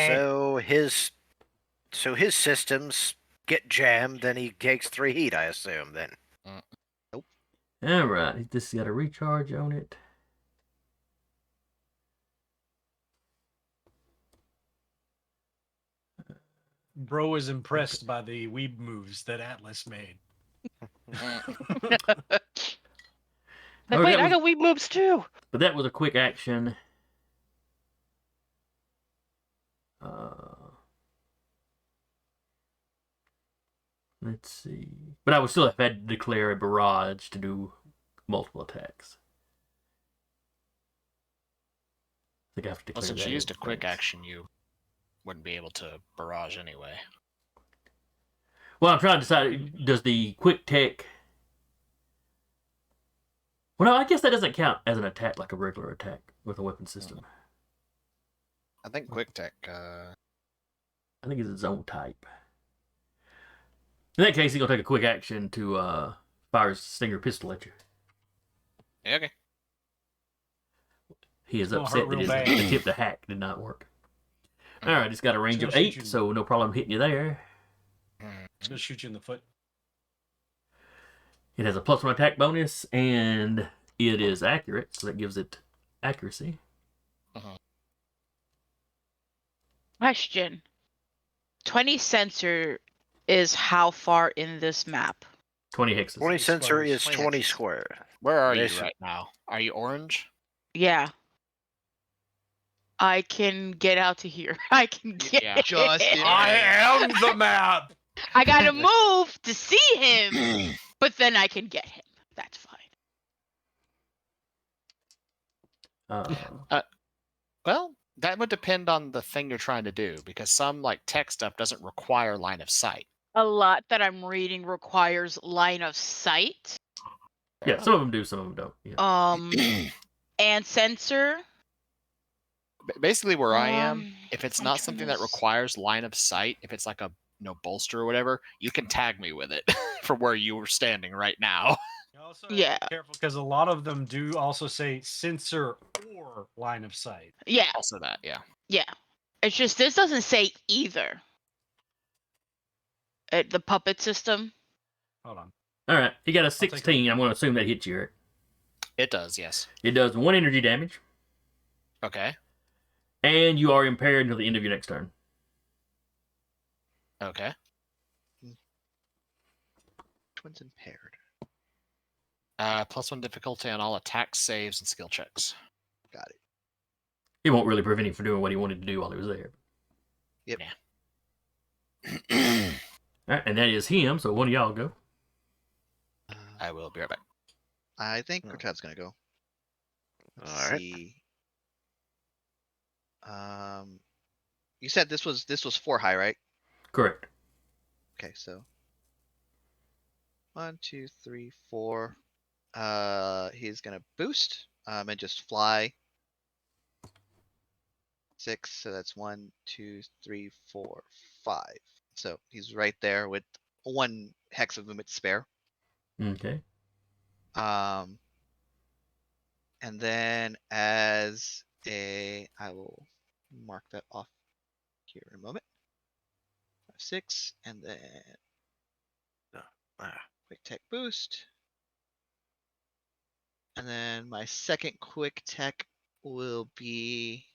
so his systems get jammed, then he takes 3 heat, I assume. Then. Nope. Alright, this has got a recharge on it. Bro is impressed by the weeb moves that Atlas made. Like, wait, I got weeb moves too. But that was a quick action. Let's see. But I would still have had to declare a barrage to do multiple attacks. I think I have to declare Since that you used a in quick advance. action, you wouldn't be able to barrage anyway. Well, I'm trying to decide, does the quick tech... Well, no, I guess that doesn't count as an attack like a regular attack with a weapon system. I think quick tech. I think it's its own type. In that case, he's going to take a quick action to fire his Stinger pistol at you. Yeah, okay. He is gonna upset hurt that real his bad. attempt to hack did not work. Alright, it's got a range It's of gonna shoot 8, you. so no problem hitting you there. It's gonna shoot you in the foot. It has a +1 attack bonus, and it is accurate, so that gives it accuracy. Question. 20 sensor is how far in this map? 20 hexes. 20 sensor is 20 20 hexes. square. Where are you Basic. right now? Are you orange? Yeah. I can get out to here. I can get Yeah. Just in I range. am the map. I gotta move to see him, but then I can get him. That's fine. Well, that would depend on the thing you're trying to do, because some like tech stuff doesn't require line of sight. A lot that I'm reading requires line of sight. Yeah, some of them do, some of them don't. Yeah. And sensor. Basically, where I am, if it's I'm not trying something to that requires line of sight, if it's like a bolster or whatever, you can tag me with it from where you were standing right now. You also have to Yeah. be careful because a lot of them do also say sensor or line of sight. Yeah, Also that, yeah. yeah. It's just this doesn't say either. The puppet system. Hold on. Alright, he got a take 16. I'm going to assume that hits you, Eric. It does, yes. It does 1 energy damage, Okay. and you are impaired until the end of your next turn. Okay. Twins impaired. +1 difficulty on all attack saves and skill checks. Got it. It won't really prevent him from doing what he wanted to do while he was there. Yep. Alright, and that is him, so one of y'all go. I will be right back. I think Cortad's gonna go. Let's Alright. see. You said this was 4 high, right? Correct. Okay, so 1, 2, 3, 4. He's gonna boost and just fly 6. So that's 1, 2, 3, 4, 5. So he's right there with 1 hex of movement to spare. Okay. And then as a, I will mark that off here in a moment. 6, and then quick tech boost. And then my second quick tech will be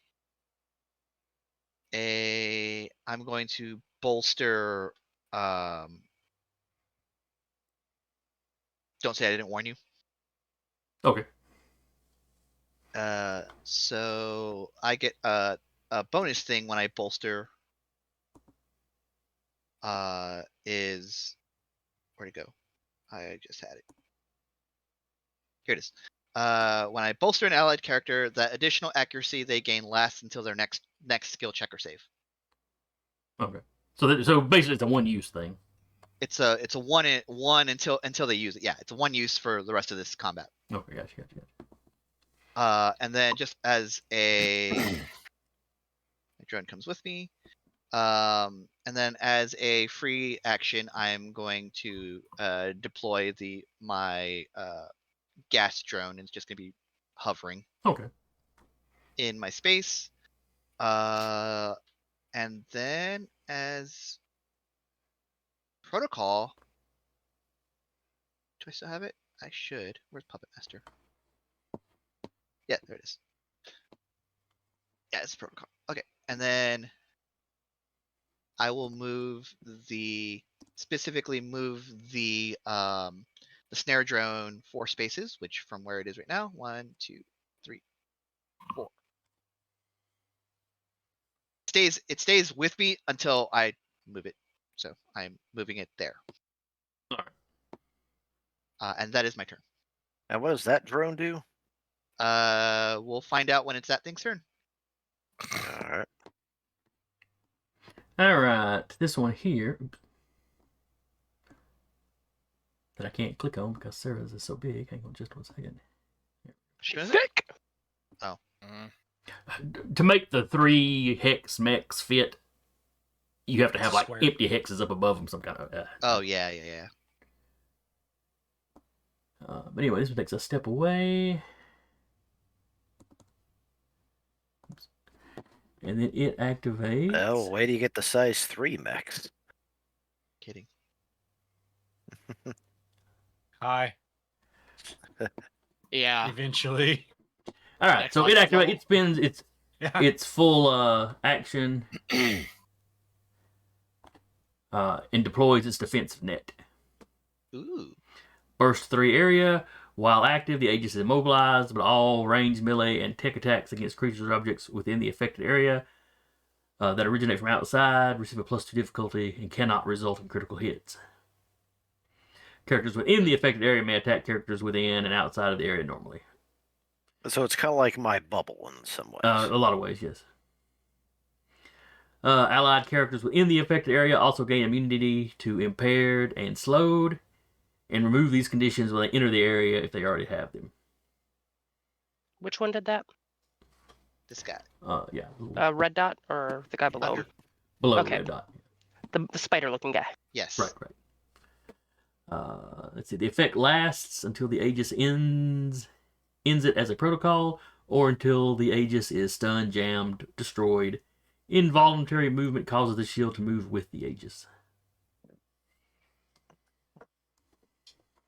I'm going to bolster, don't say I didn't warn you. Okay. So I get a bonus thing when I bolster, is, where'd it go? I just had it. Here it is. When I bolster an allied character, that additional accuracy they gain lasts until their next skill check or save. Okay. So basically, it's a one-use thing. It's a one until they use it. Yeah, it's a 1 use for the rest of this combat. Okay, gotcha. And then just as a my drone comes with me. And then as a free action, I'm going to deploy my gas drone. It's just gonna be hovering Okay. in my space. And then as protocol, do I still have it? I should. Where's Puppet Master? Yeah, there it is. Yeah, it's protocol. Okay, and then I will specifically move the snare drone 4 spaces, which from where it is right now, 1, 2, 3, 4. It stays with me until I move it. So I'm moving it there. All right. And that is my turn. And what does that drone do? We'll find out when it's that thing's turn. All right. All right. This one here that I can't click on because Sarah's is so big. Hang on just 1 second. Sick. To make the 3 hex mechs fit, you have to have like Square. empty hexes up above them, some kind of. Oh yeah. But anyway, this one takes a step away. Oops. And then it activates. Well, way to get the size 3 mechs. Kidding. Hi. Yeah. Eventually. All right, so it Next activates. level. It spends Yeah. its full action and deploys its defensive net. Ooh. Burst 3 area. While active, the Aegis is immobilized, but all ranged melee and tech attacks against creatures or objects within the affected area that originate from outside receive a +2 difficulty and cannot result in critical hits. Characters within the affected area may attack characters within and outside of the area normally. So it's kind of like my bubble in some ways. A lot of ways, yes. Allied characters within the affected area also gain immunity to impaired and slowed, and remove these conditions when they enter the area if they already have them. Which one did that? This guy. Yeah. Red dot or the guy below him? Below okay. the red dot. The spider-looking guy. Yes. Right. Let's see. The effect lasts until the Aegis ends it as a protocol, or until the Aegis is stunned, jammed, destroyed. Involuntary movement causes the shield to move with the Aegis.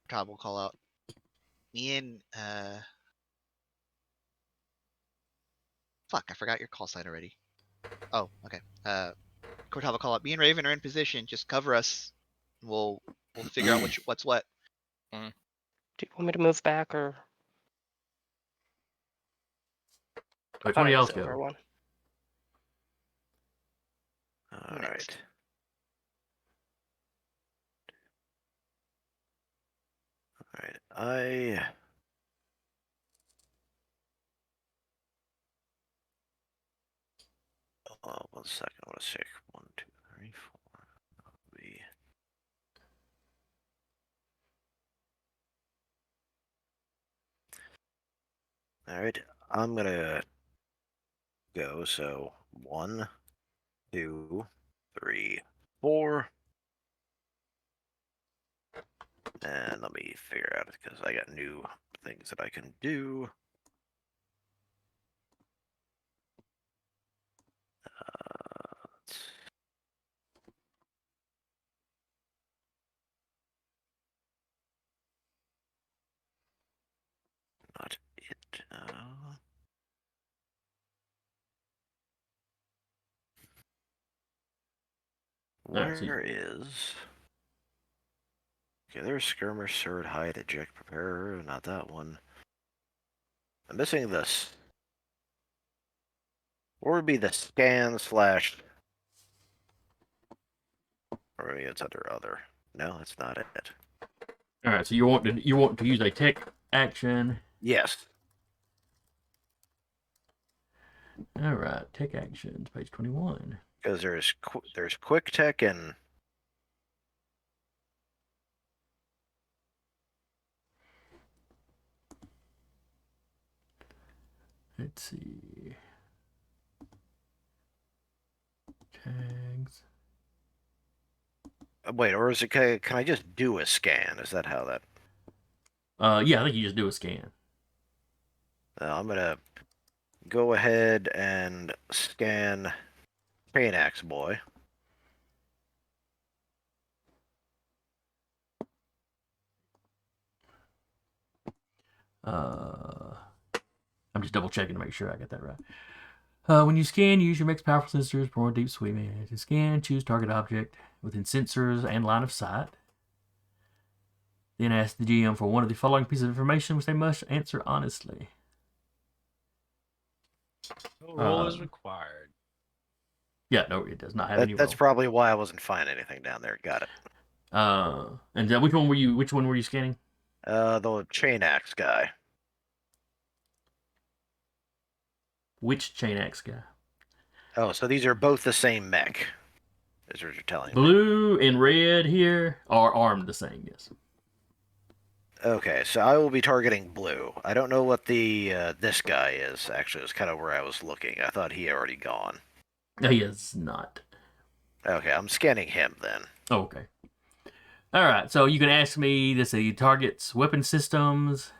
Todd will call out. Ian, fuck, I forgot your call sign already. Oh, okay. Cortava will call out. Me and Raven are in position. Just cover us. We'll figure out what's what. Do you want me to move back or? Which one of y'all Silver go? one. All Next. right. All right. Oh, 1 second. I want to check. 1, 2, 3, 4. B. All right, I'm gonna go. So 1, 2, 3, 4, and let me figure out because I got new things that I can do. Not it. Alright, so Where is? Okay, there's skirmish, sword, hide, eject, preparer. Not that one. I'm missing this. Or would be the scan slash. Or maybe it's under other. No, that's not it. alright, so you want to use a tech action. Yes. Alright, tech actions, page 21. Because there's quick tech and Let's see. Tags. wait, or is it can I just do a scan? Is that how that? Yeah, I think you just do a scan. I'm gonna go ahead and scan Pain Axe Boy. I'm just double checking to make sure I get that right. When you scan, use your mech's powerful sensors for more deep sweeping. To scan, choose target object within sensors and line of sight. Then ask the GM for one of the following pieces of information, which they must answer honestly. No roll is required. Yeah, no, it does not have any That's roll. probably why I wasn't finding anything down there. Got it. And which one were you scanning? The chain axe guy. Which chain axe guy? Oh, so these are both the same mech. Is what you're telling me. Blue and red here are armed the same, yes. Okay, so I will be targeting blue. I don't know what the this guy is. Actually, it's kind of where I was looking. I thought he had already gone. No, he is not. Okay, I'm scanning him then. Oh, okay. All right, so you can ask me to see targets, weapon systems,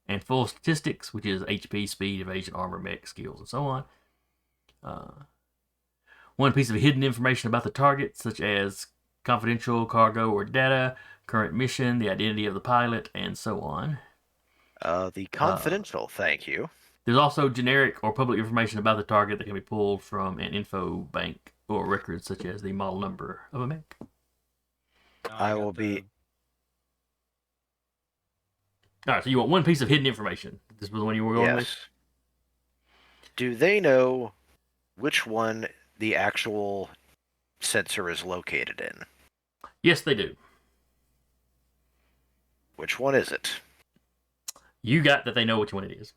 and full statistics, which is HP, speed, evasion, armor, mech, skills, and so on. One piece of hidden information about the target, such as confidential cargo or data, current mission, the identity of the pilot, and so on. The confidential, thank you. There's also generic or public information about the target that can be pulled from an info bank or records, such as the model number of a mech. I will be. All right, so you want one piece of hidden information. This was the one you were going with? Yes. Do they know which one the actual sensor is located in? Yes, they do. Which one is it? You got that they know which one it is.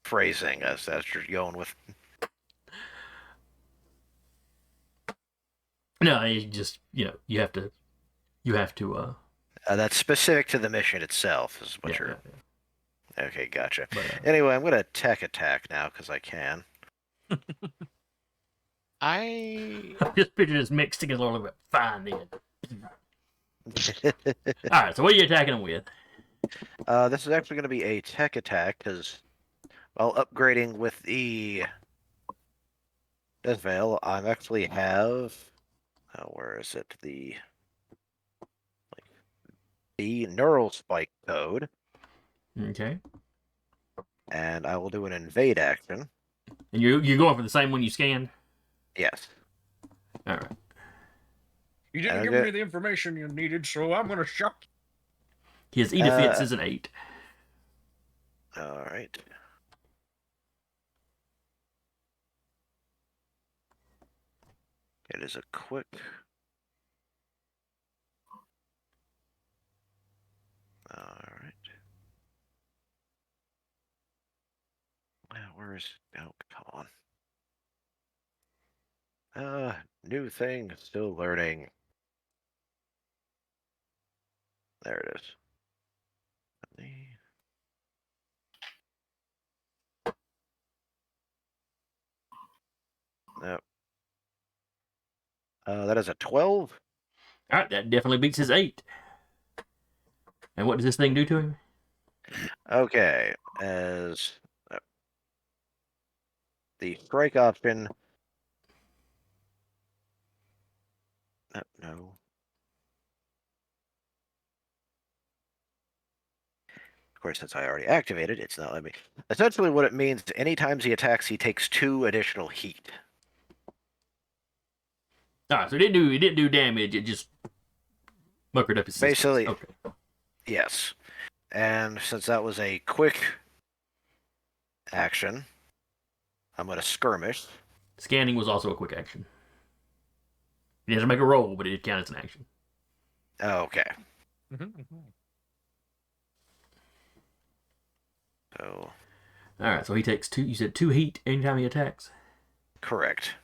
Phrasing, as you're going with. No, you just you have to. That's specific to the mission itself, is what Yeah, you're. yeah. Okay, gotcha. But, Anyway, I'm gonna tech attack now because I can. I I'm just picturing this mix sticking all over. Fine then. All right, so what are you attacking them with? This is actually going to be a tech attack because while upgrading with the Death Veil, I actually have. Where is it? The neural spike code, Okay. and I will do an invade action. And you're going for the same one you scanned? Yes. All right. You didn't give me the information you needed, so I'm gonna shock you. His E defense is an 8. All right. It is a quick. All right. Where is? Oh, come on. New thing. Still learning. There it is. No. That is a 12. All right, that definitely beats his 8. And what does this thing do to him? Okay, as the strike option. No. Of course, since I already activated, it's not letting me. Essentially, what it means is anytime he attacks, he takes 2 additional heat. All right, so it didn't do damage. It just muckered up his systems. Basically, Okay. yes. And since that was a quick action, I'm going to skirmish. Scanning was also a quick action. He doesn't make a roll, but it counts as an action. Okay. Mhm. So, All right, so he takes 2. You said 2 heat anytime he attacks. correct.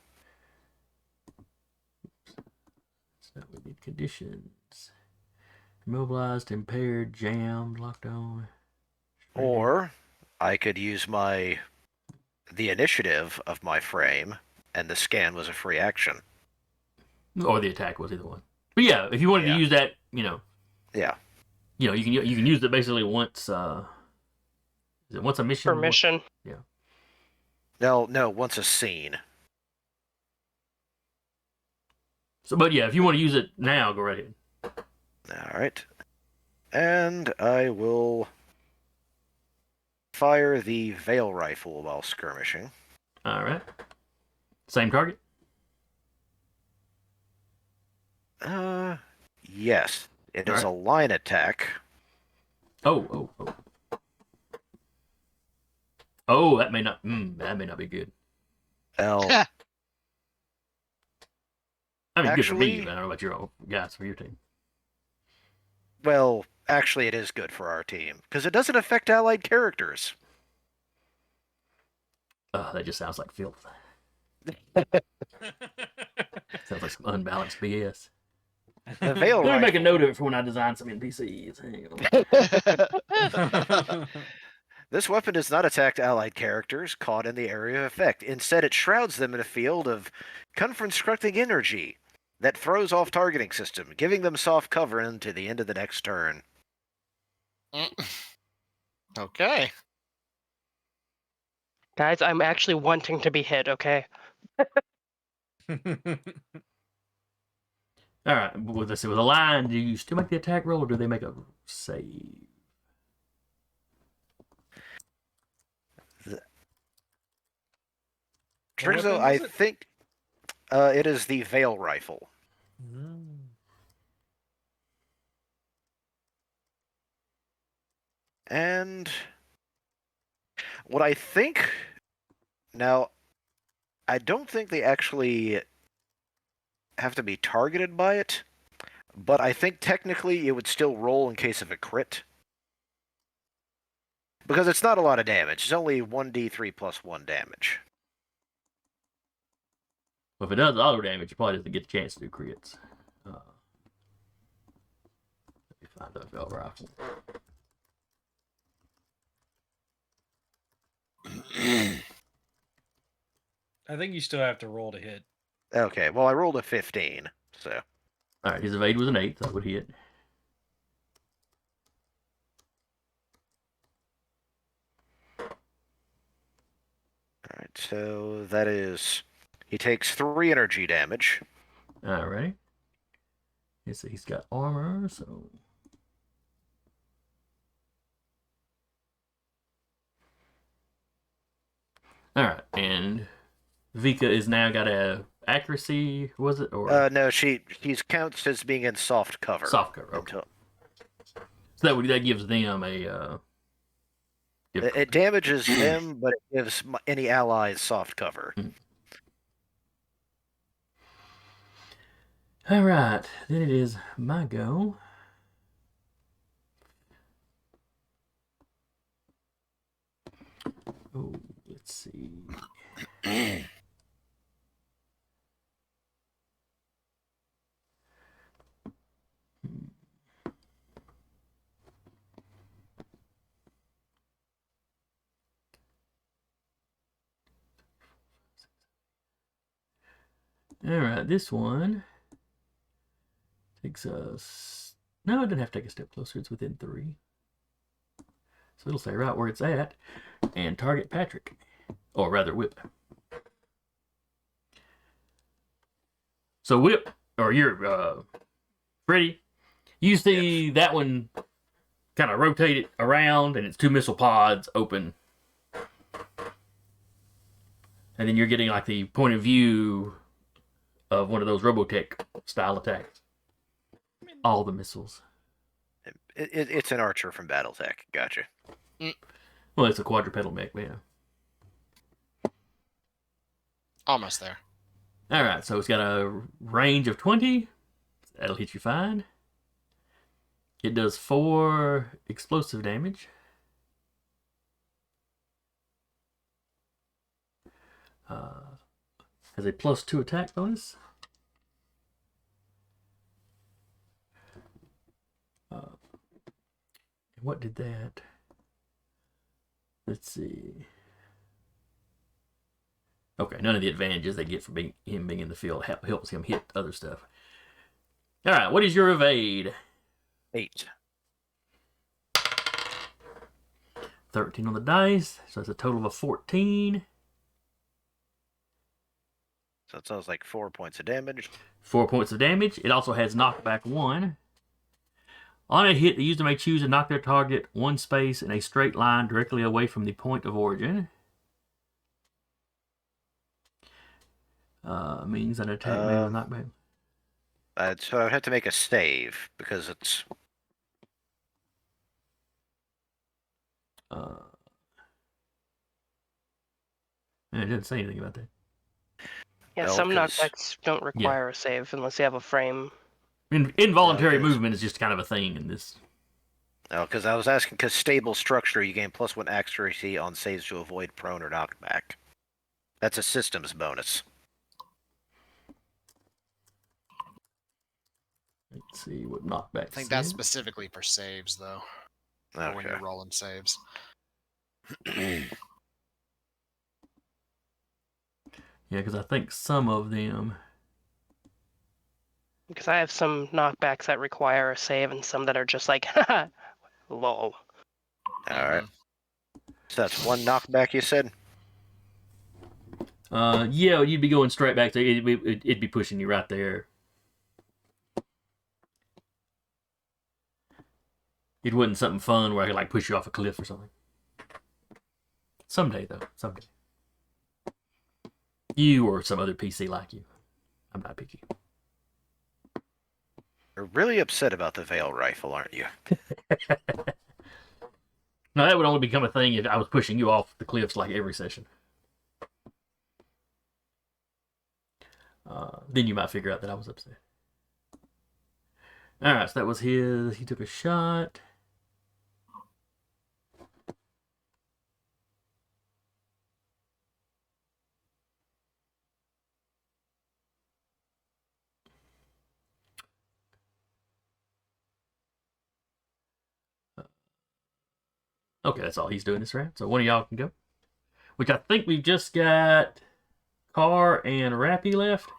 So we need conditions: immobilized, impaired, jammed, locked on. Or I could use the initiative of my frame, and the scan was a free action. Or the attack was either one. But yeah, if you wanted to use that, Yeah. you can use it basically once. Is it once a mission? Permission. No, once a scene. So, but yeah, if you want to use it now, go right ahead. All right. And I will fire the Veil Rifle while skirmishing. All right. Same target. Yes. It is All a line attack. Oh. Oh, that may not. That may not be good. Well, I mean, good for me, Actually- but I don't know about your guys for your team. well, actually, it is good for our team because it doesn't affect allied characters. That just sounds like filth. Sounds like some unbalanced BS. The Veil Let me make a Rifle. note of it for when I design some NPCs. Hang on. This weapon does not attack allied characters caught in the area of effect. Instead, it shrouds them in a field of constructing energy that throws off targeting system, giving them soft cover into the end of the next turn. Okay. Guys, I'm actually wanting to be hit, okay? All right. With a line, do you still make the attack roll, or do they make a save? Turns weapon out, I was it? think it is the Veil Rifle. And what I think now, I don't think they actually have to be targeted by it, but I think technically it would still roll in case of a crit. Because it's not a lot of damage. It's only 1d3 plus 1 damage. Well, if it does auto damage, it probably doesn't get a chance to do crits. Let me find the Veil Rifle. I think you still have to roll to hit. Okay, well, I rolled a 15, so. All right, his evade was an 8, so that would hit. Alright, so that is. He takes 3 energy damage. All right. He's got armor, so. All right, and Vika is now got a accuracy. Was it or No, he's counts as being in soft cover. soft cover? Okay. So that gives them a. It damages them, but it gives any allies soft cover. All right, then it is my go. Oh, let's see. All right, this one takes us. No, it doesn't have to take a step closer. It's within 3. So it'll say right where it's at, and target Patrick, or rather Whip. So Whip, or you're Freddy. You see that one kind of rotate it around, and its 2 missile pods open. And then you're getting like the point of view of one of those Robotech style attacks. All the missiles. It's an archer from BattleTech. Gotcha. Well, it's a quadrupedal mech, yeah. Almost there. All right, so it's got a range of 20. That'll hit you fine. It does 4 explosive damage. Has a +2 attack bonus. What did that? Let's see. Okay, none of the advantages they get from him being in the field helps him hit other stuff. All right, what is your evade? 8. 13 on the dice, so that's a total of 14. So it sounds like 4 points of damage. 4 points of damage. It also has knockback 1. On a hit, the user may choose to knock their target 1 space in a straight line directly away from the point of origin. Means an attack made with knockback. So I'd have to make a save because it's. It didn't say anything about that. Yeah, No, some 'cause- knockbacks don't require a save unless you have a frame. Involuntary Yeah, 'cause- movement is just kind of a thing in this. No, because I was asking because stable structure, you gain +1 accuracy on saves to avoid prone or knockback. That's a systems bonus. Let's see what knockback. I think that's specifically for saves, though. For when Okay. you're rolling saves. Yeah, because I think some of them. Because I have some knockbacks that require a save and some that are just like, lol. All right. So that's 1 knockback, you said? Yeah, you'd be going straight back to it'd be pushing you right there. It wasn't something fun where I could like push you off a cliff or something. Someday, though. Someday. You or some other PC like you. I'm not picky. You're really upset about the Veil Rifle, aren't you? No, that would only become a thing if I was pushing you off the cliffs like every session. Then you might figure out that I was upset. Alright, so that was his. He took a shot. Okay, that's all he's doing this round. So one of y'all can go. Which I think we've just got Carr and Rappy left.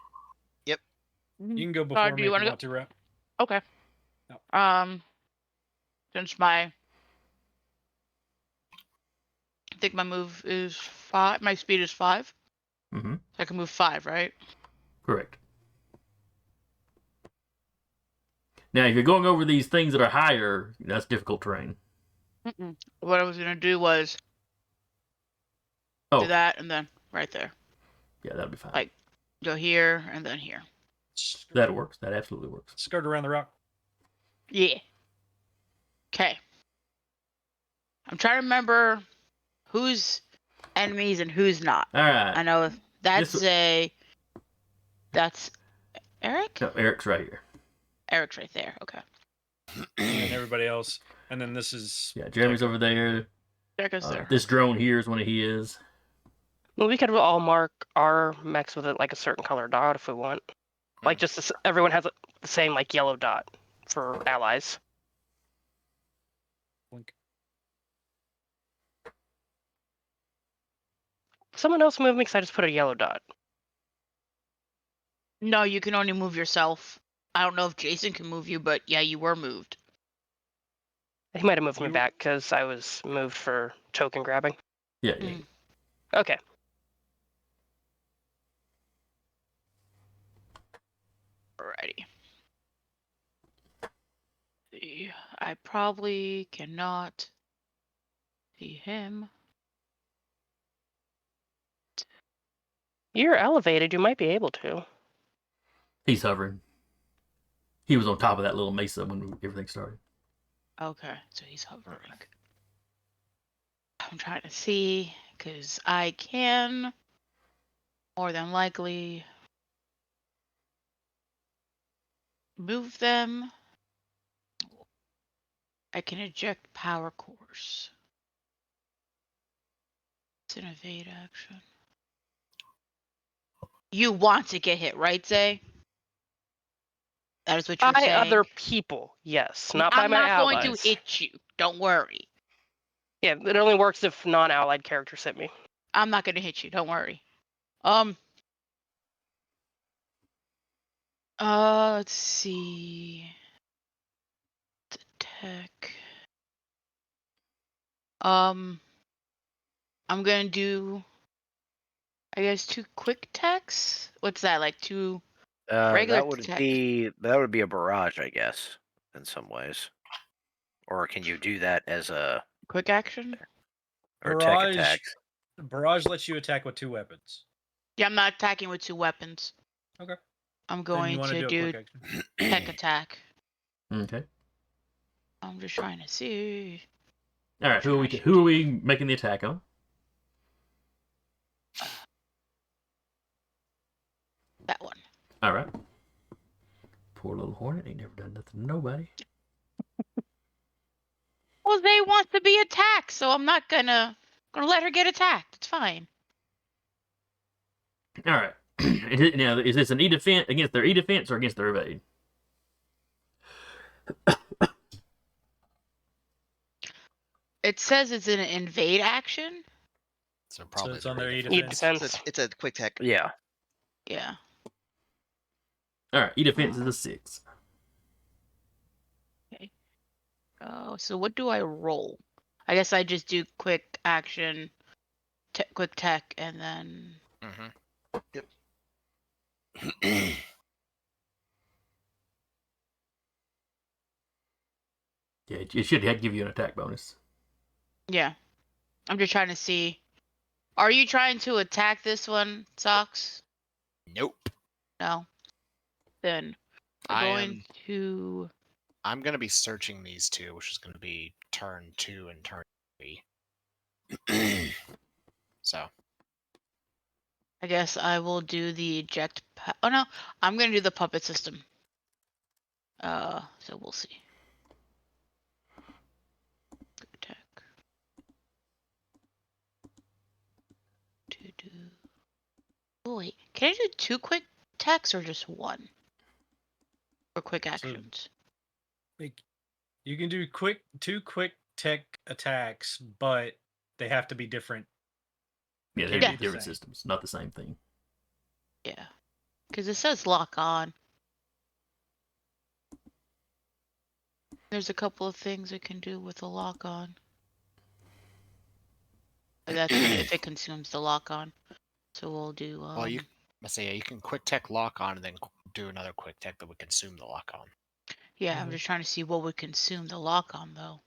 You can go before do me you if wanna you go? want to, Rap. Okay. No. Since I think my move is 5. My speed is 5. Mm-hmm. So I can move 5, right? Correct. Now, if you're going over these things that are higher, that's difficult terrain. What I was gonna do was Oh, do that and then right there. yeah, that'll be fine. Like, go here and then here. That works. That absolutely works. Skirt around the rock. Yeah. Okay. I'm trying to remember who's enemies and who's not. All right. I know that's that's Eric? No, Eric's right here. Eric's right there. Okay. And everybody else. And then this is. Yeah, Jeremy's over there. There goes there. This drone here is one of his. Well, we could all mark our mechs with it like a certain color dot if we want. Like just everyone has the same like yellow dot for allies. Blink. Someone else move me because I just put a yellow dot. No, you can only move yourself. I don't know if Jason can move you, but yeah, you were moved. He might have moved me You- back because I was moved for token grabbing. Yeah. Mm. Okay. Alrighty. See, I probably cannot see him. You're elevated. You might be able to. He's hovering. He was on top of that little mesa when everything started. Okay, so he's hovering. I'm trying to see, because I can, more than likely, move them. I can eject power cores. It's an evade action. You want to get hit, right, Zay? That is what you're By saying. other people, yes. Not by I'm my not allies. going to hit you. Don't worry. Yeah, it only works if non-allied characters hit me. I'm not going to hit you. Don't worry. Let's see. Tech. I'm gonna do, I guess, 2 quick techs. What's that, like 2 regular That would tech? be a barrage, I guess, in some ways. Or can you do that as a Quick action? or tech Barrage. attacks? Barrage lets you attack with 2 weapons. Yeah, I'm not attacking with 2 weapons. Okay. I'm Then going you want to to do a do quick action. tech attack. Okay. I'm just trying to see. All right. Who are we making the attack on? That one. All right. Poor little hornet ain't never done nothing to nobody. Well, Zay wants to be attacked, so I'm not gonna let her get attacked. It's fine. All right. Now, is this an E defense against their E defense or against their evade? It says it's an invade action. So probably it's on the their rate of E defense. defense. It's a quick tech. Yeah. Yeah. All right. E defense is a 6. Oh, so what do I roll? I guess I just do quick action, quick tech, and then. Mm-hmm. Yeah, it should give you an attack bonus. Yeah. I'm just trying to see. Are you trying to attack this one, Socks? Nope. No. Then we're I going am. to. I'm gonna be searching these 2, which is gonna be turn 2 and turn 3. So I guess I will do the eject. Oh no, I'm gonna do the puppet system. So we'll see. Attack. Oh wait, can I do 2 quick attacks or just 1? Or quick actions? You can do 2 quick tech attacks, but they have to be different. Yeah, they're Can't be the different same. systems, not the same thing. Yeah, because it says lock on. There's a couple of things it can do with a lock on. But that's if it consumes the lock on. So we'll do. well, let's say you can quick tech lock on and then do another quick tech that would consume the lock on. Yeah, I'm just trying to see what would consume the lock on though.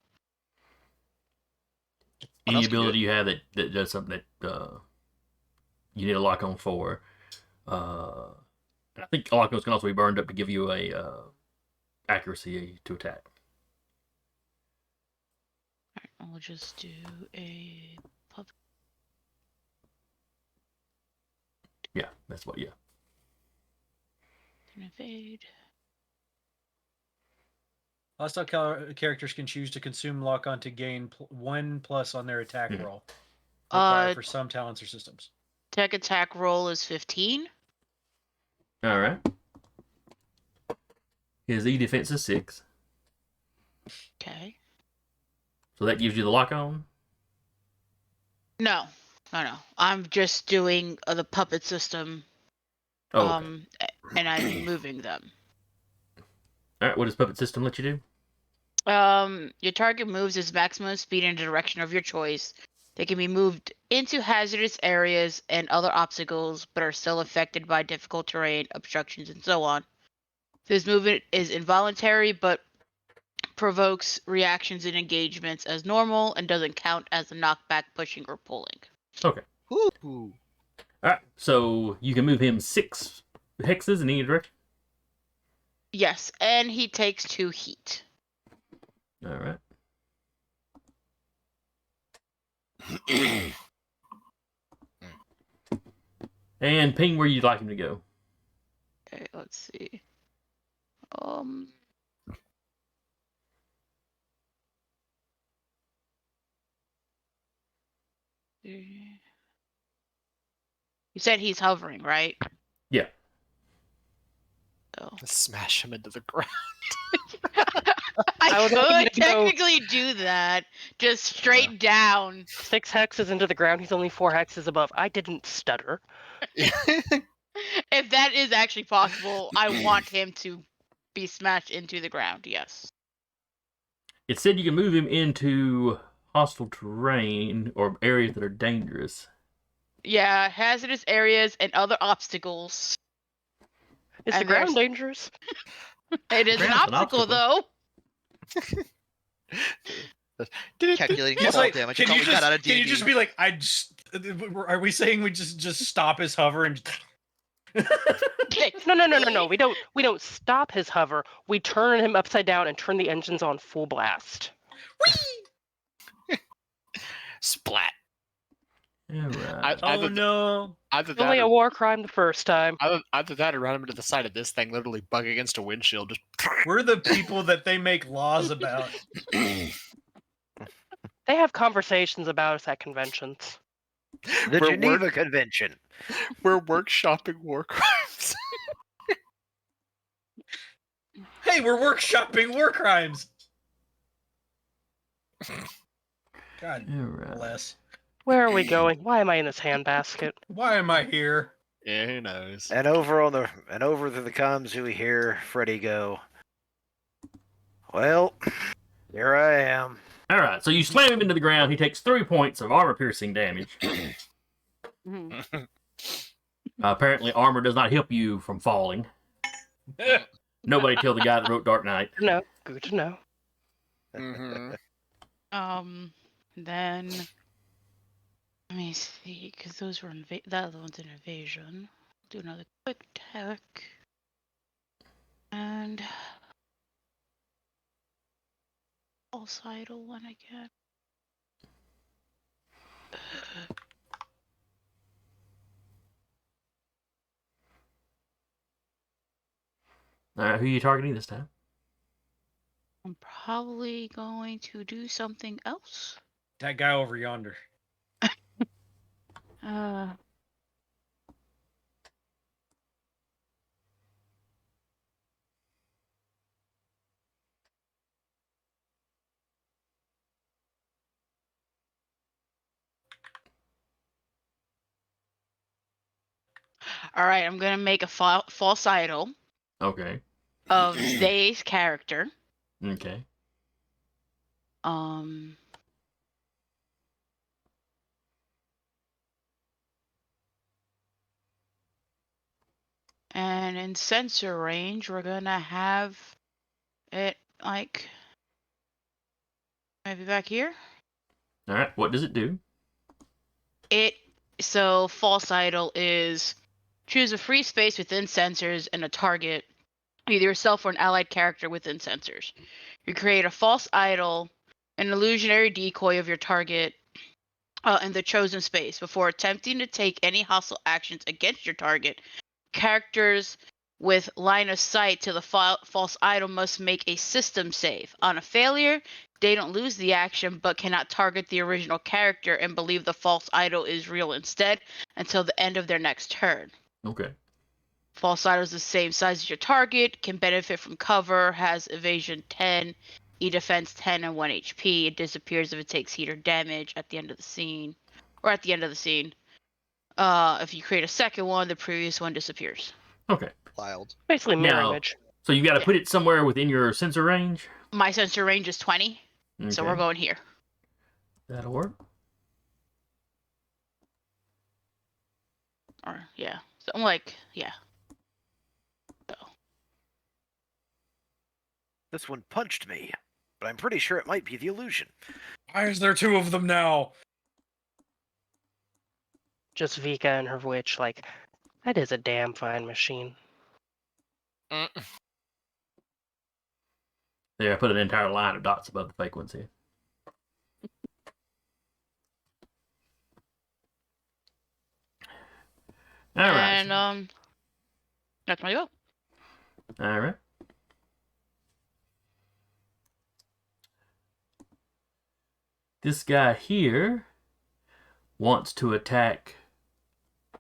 What Any else can do ability it? you have that does something that you need a lock on for. And I think lock ons can also be burned up to give you a accuracy to attack. Alright, we'll just do a pub. Yeah, that's what. Yeah. Evade. Hostile characters can choose to consume lock on to gain 1+ on their attack Mhm. roll. Required for some talents or systems. Tech attack roll is 15. All right. His E defense is 6, Okay. so that gives you the lock on. No. I'm just doing the puppet system. Oh, okay. and I'm moving them. All right, what does Puppet System let you do? Your target moves its maximum speed in the direction of your choice. They can be moved into hazardous areas and other obstacles, but are still affected by difficult terrain, obstructions, and so on. This movement is involuntary, but provokes reactions and engagements as normal and doesn't count as a knockback, pushing, or pulling. Okay. Ooh. All right, so you can move him 6 hexes in any direction. Yes, and he takes 2 heat. All right. And ping where you'd like him to go. Okay, let's see. You said he's hovering, right? Yeah. Oh. Smash him into the ground. I I would like him could to go- technically do that. Just straight down. 6 hexes into the ground. He's only 4 hexes above. I didn't stutter. If that is actually possible, I want him to be smashed into the ground, yes. It said you can move him into hostile terrain or areas that are dangerous. Yeah, hazardous areas and other obstacles. Is the And ground there's- dangerous? It is an Ground's an obstacle, obstacle. though. Calculating It's fall like, damage. can That's all you we got out of just can you D&D. just be like, are we saying we just stop his hover and? No. We don't stop his hover. We turn him upside down and turn the engines on full blast. Splat. All right. Oh no! Either It's only that, a or, war crime the first time. either that, or run him into the side of this thing, literally bug against a windshield. Just We're the people that they make laws about. They have conversations about us at conventions. The We're Geneva Convention. we're workshopping war crimes. Hey, we're workshopping war crimes. God All right. bless. Where are we going? Why am I in this handbasket? Why am I here? Yeah, who knows? And over through the comms, we hear Freddy go, "Well, here I am." All right. So you slam him into the ground. He takes 3 points of armor-piercing damage. Apparently, armor does not help you from falling. Nobody killed the guy that wrote Dark Knight. No, good to know. Mhm. Then let me see, because those were that other one's an evasion. Do another quick attack. And false idol one again. All right. Who are you targeting this time? I'm probably going to do something else. That guy over yonder. All right, I'm gonna make a false idol Okay. of Zay's character. Okay. And in sensor range, we're gonna have it like maybe back here. All right. What does it do? So false idol is choose a free space within sensors and a target, either yourself or an allied character within sensors. You create a false idol, an illusionary decoy of your target, in the chosen space. Before attempting to take any hostile actions against your target, characters with line of sight to the false idol must make a system save. On a failure, they don't lose the action but cannot target the original character and believe the false idol is real instead until the end of their next turn. Okay. False idol is the same size as your target, can benefit from cover, has evasion 10, e-defense 10, and 1 HP. It disappears if it takes heat or damage at the end of the scene. Or at the end of the scene. If you create a second one, the previous one disappears. Okay. Wild. Basically mirror Now- image. So you got to Yeah. put it somewhere within your sensor range. My sensor range is 20, so we're Okay, going here. that'll work. Or yeah, something like yeah. So This one punched me, but I'm pretty sure it might be the illusion. Why is there 2 of them now? Just Vika and her witch, like, that is a damn fine machine. Mm. There, I put an entire line of dots above the fake ones here. All right. and that's my go. All right. This guy here wants to attack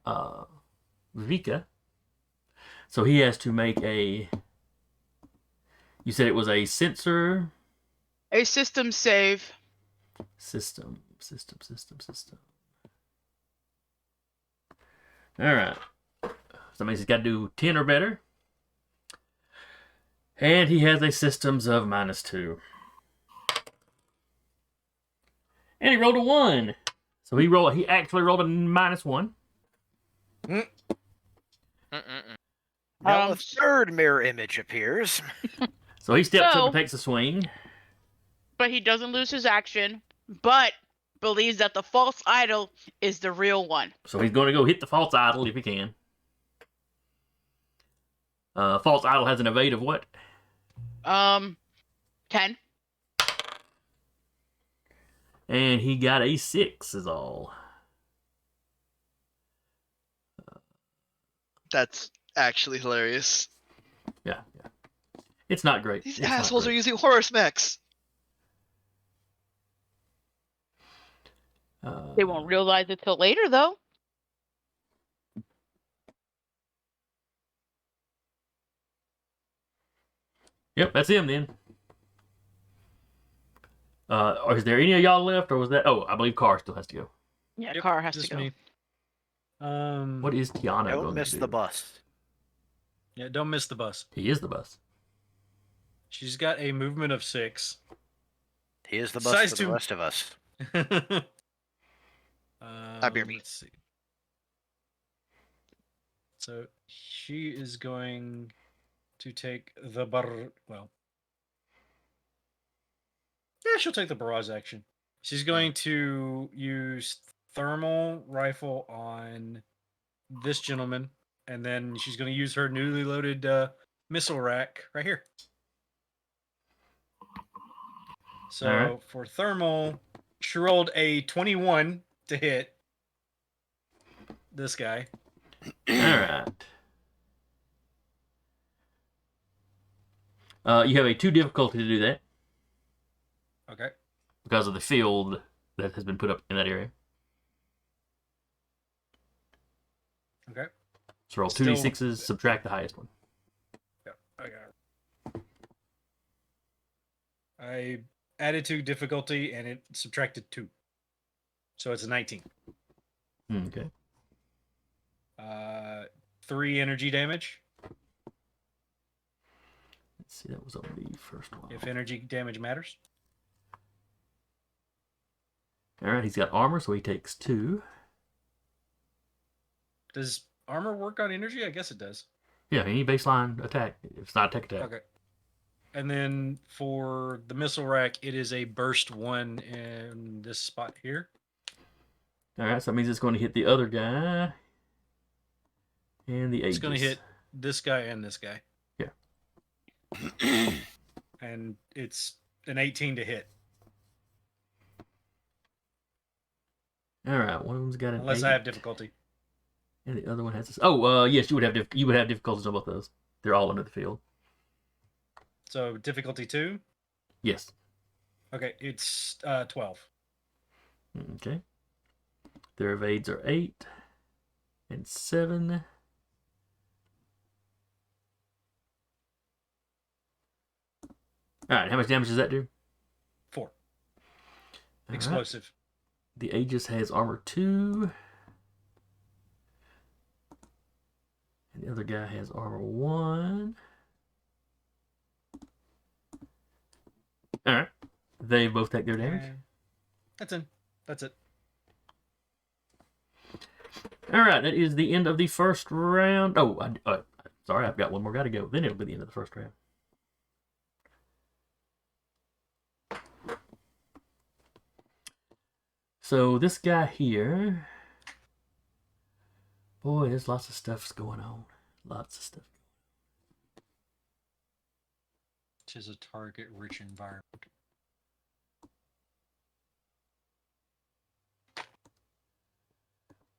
Vika. So he has to make a... You said it was a sensor... A system save. System. All right. So that means he's got to do 10 or better. And he has a systems of -2. And he rolled a 1. So he actually rolled a -1. Now Um, a third mirror image appears. So he steps up So- and takes a swing. But he doesn't lose his action, but believes that the false idol is the real one. So he's going to go hit the false idol if he can. False idol has an evade of what? 10. And he got a 6 is all. That's actually hilarious. Yeah. It's not great. These It's not assholes are great. using horror mechs. They won't realize it till later, though. Yep, that's him then. Or is there any of y'all left, or was that? Oh, I believe Carr still has to go. Yeah, Yep, Carr has just to go. me. What is Tiana going Don't miss to do? the bus. Yeah, don't miss the bus. He is the bus. She's got a movement of 6. He is the bus Size for the 2. rest of us. That'd be me. Let's see. So she is going to take the well. Yeah, she'll take the barrage action. She's going to use thermal rifle on this gentleman, and then she's going to use her newly loaded missile rack right here. So Alright. for thermal, she rolled a 21 to hit this guy. All right. You have a 2 difficulty to do that Okay. because of the field that has been put up in that area. Okay. So roll Still- 2d6s, subtract the highest one. Yeah, I got it. I added 2 difficulty and it subtracted 2. So it's a 19. Okay. 3 energy damage. Let's see, that was on the first one. If energy damage matters. All right, he's got armor, so he takes 2. Does armor work on energy? I guess it does. Yeah, any baseline attack. If it's not attack. Okay. And then for the missile rack, it is a burst 1 in this spot here. All right, so that means it's going to hit the other guy and the Aegis. It's going to hit this guy and this guy. Yeah. And it's an 18 to hit. All right, one of them's got an Unless 8, I have difficulty. and the other one has this. Oh, yes, you would have difficulties on both those. They're all under the field. So difficulty 2. Yes. Okay, it's 12. Okay. Their evades are 8 and 7. All right, how much damage does that do? 4. All right. Explosive. The Aegis has armor 2. And the The other guy has armor 1. All right. They both take their damage. That's it. That's it. All right. That is the end of the first round. Oh, sorry. I've got one more guy to go. Then it'll be the end of the first round. So this guy here. Boy, there's lots of stuff going on. Lots of stuff. Which is a target-rich environment.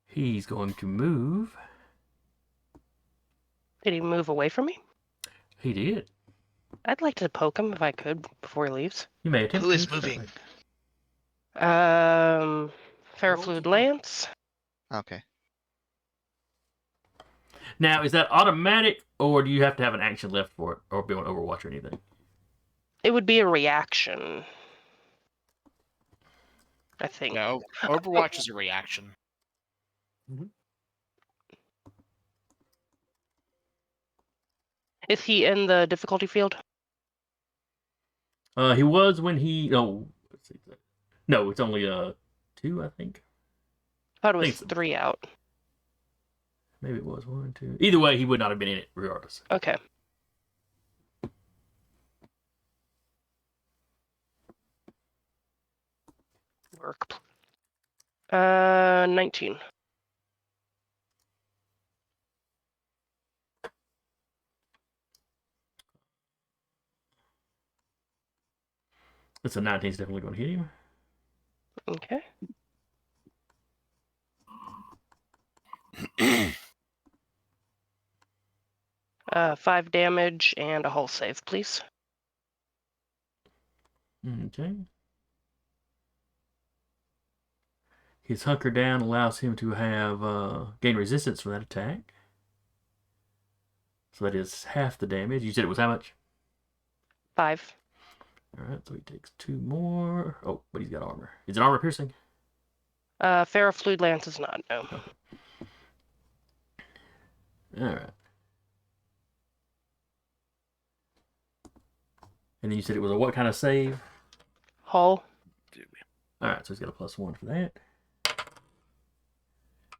He's going to move. Did he move away from me? He did. I'd like to poke him if I could before he leaves. You may attempt Who is to, moving? certainly. Ferrofluid Lance. Okay. Now, is that automatic, or do you have to have an action left for it, or be on Overwatch or anything? It would be a reaction. I think. No, Overwatch is a reaction. Is he in the difficulty field? He was when he. Oh, let's see. No, it's only 2, I think. I thought it was Think so. 3 out. Maybe it was 1, 2. Either way, he would not have been in it, regardless. Okay. Work. 19. It's a 19 is definitely going to hit him. Okay. Uh, 5 damage and a hull save, please. Okay. His hunker down allows him to have gain resistance for that attack. So that is half the damage. You said it was how much? 5. Alright, so he takes 2 more. Oh, but he's got armor. Is it armor piercing? Ferrofluid Lance is not, no. Alright. And then you said it was a what kind of save? Hull. Alright, so he's got a +1 for that.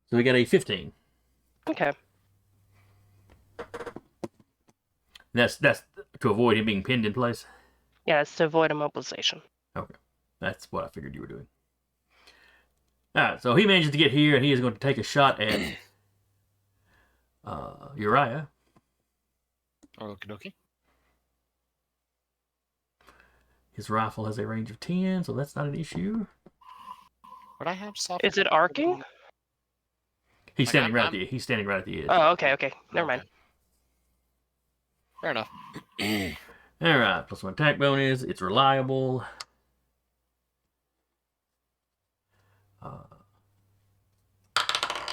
So we got a 15. Okay. That's to avoid him being pinned in place. Yeah, it's to avoid immobilization. Okay. That's what I figured you were doing. Alright, so he manages to get here and he is going to take a shot at Uriah. Okie dokie. His rifle has a range of 10, so that's not an issue. Would I have soft? Is it arcing? He's Like, standing right I'm- at the he's standing right at the edge. Oh, okay. Never mind. Fair enough. Alright, +1 attack bonus. It's reliable.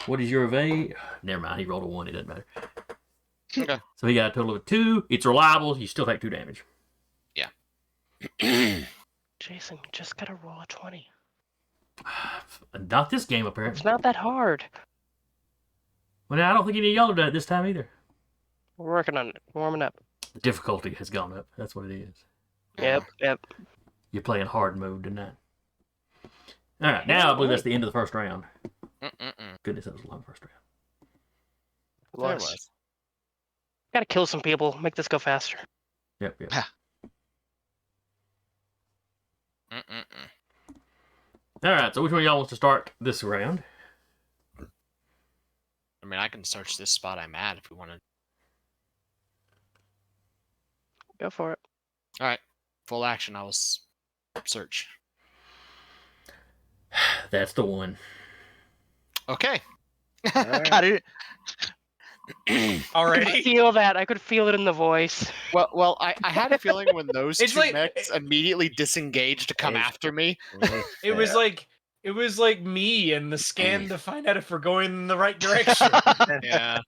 What is your evade? Never mind, he rolled a 1, it doesn't matter. Okay. So he got a total of 2. It's reliable, you still take 2 damage. Jason, you just gotta roll a 20. Not this game, It's apparently. not that hard. Well, now, I don't think any of y'all have done it this time either. We're working on it. Warming up. The difficulty has gone up. That's what it is. Yep. You're playing hard mode tonight. Alright, now I believe that's the end of the first round. Goodness, that was a long first round. There Was. was. Gotta kill some people. Make this go faster. Yep. Alright, so which one of y'all wants to start this round? I mean, I can search this spot I'm at if we want to. Go for it. All right, full action. I will search. That's the one. Okay. Got it. I could Already? feel that. I could feel it in the voice. Well, I had a feeling when those It's two like- mechs immediately disengaged to come after me. It was like me and the scan to find out if we're going in the right direction. Yeah.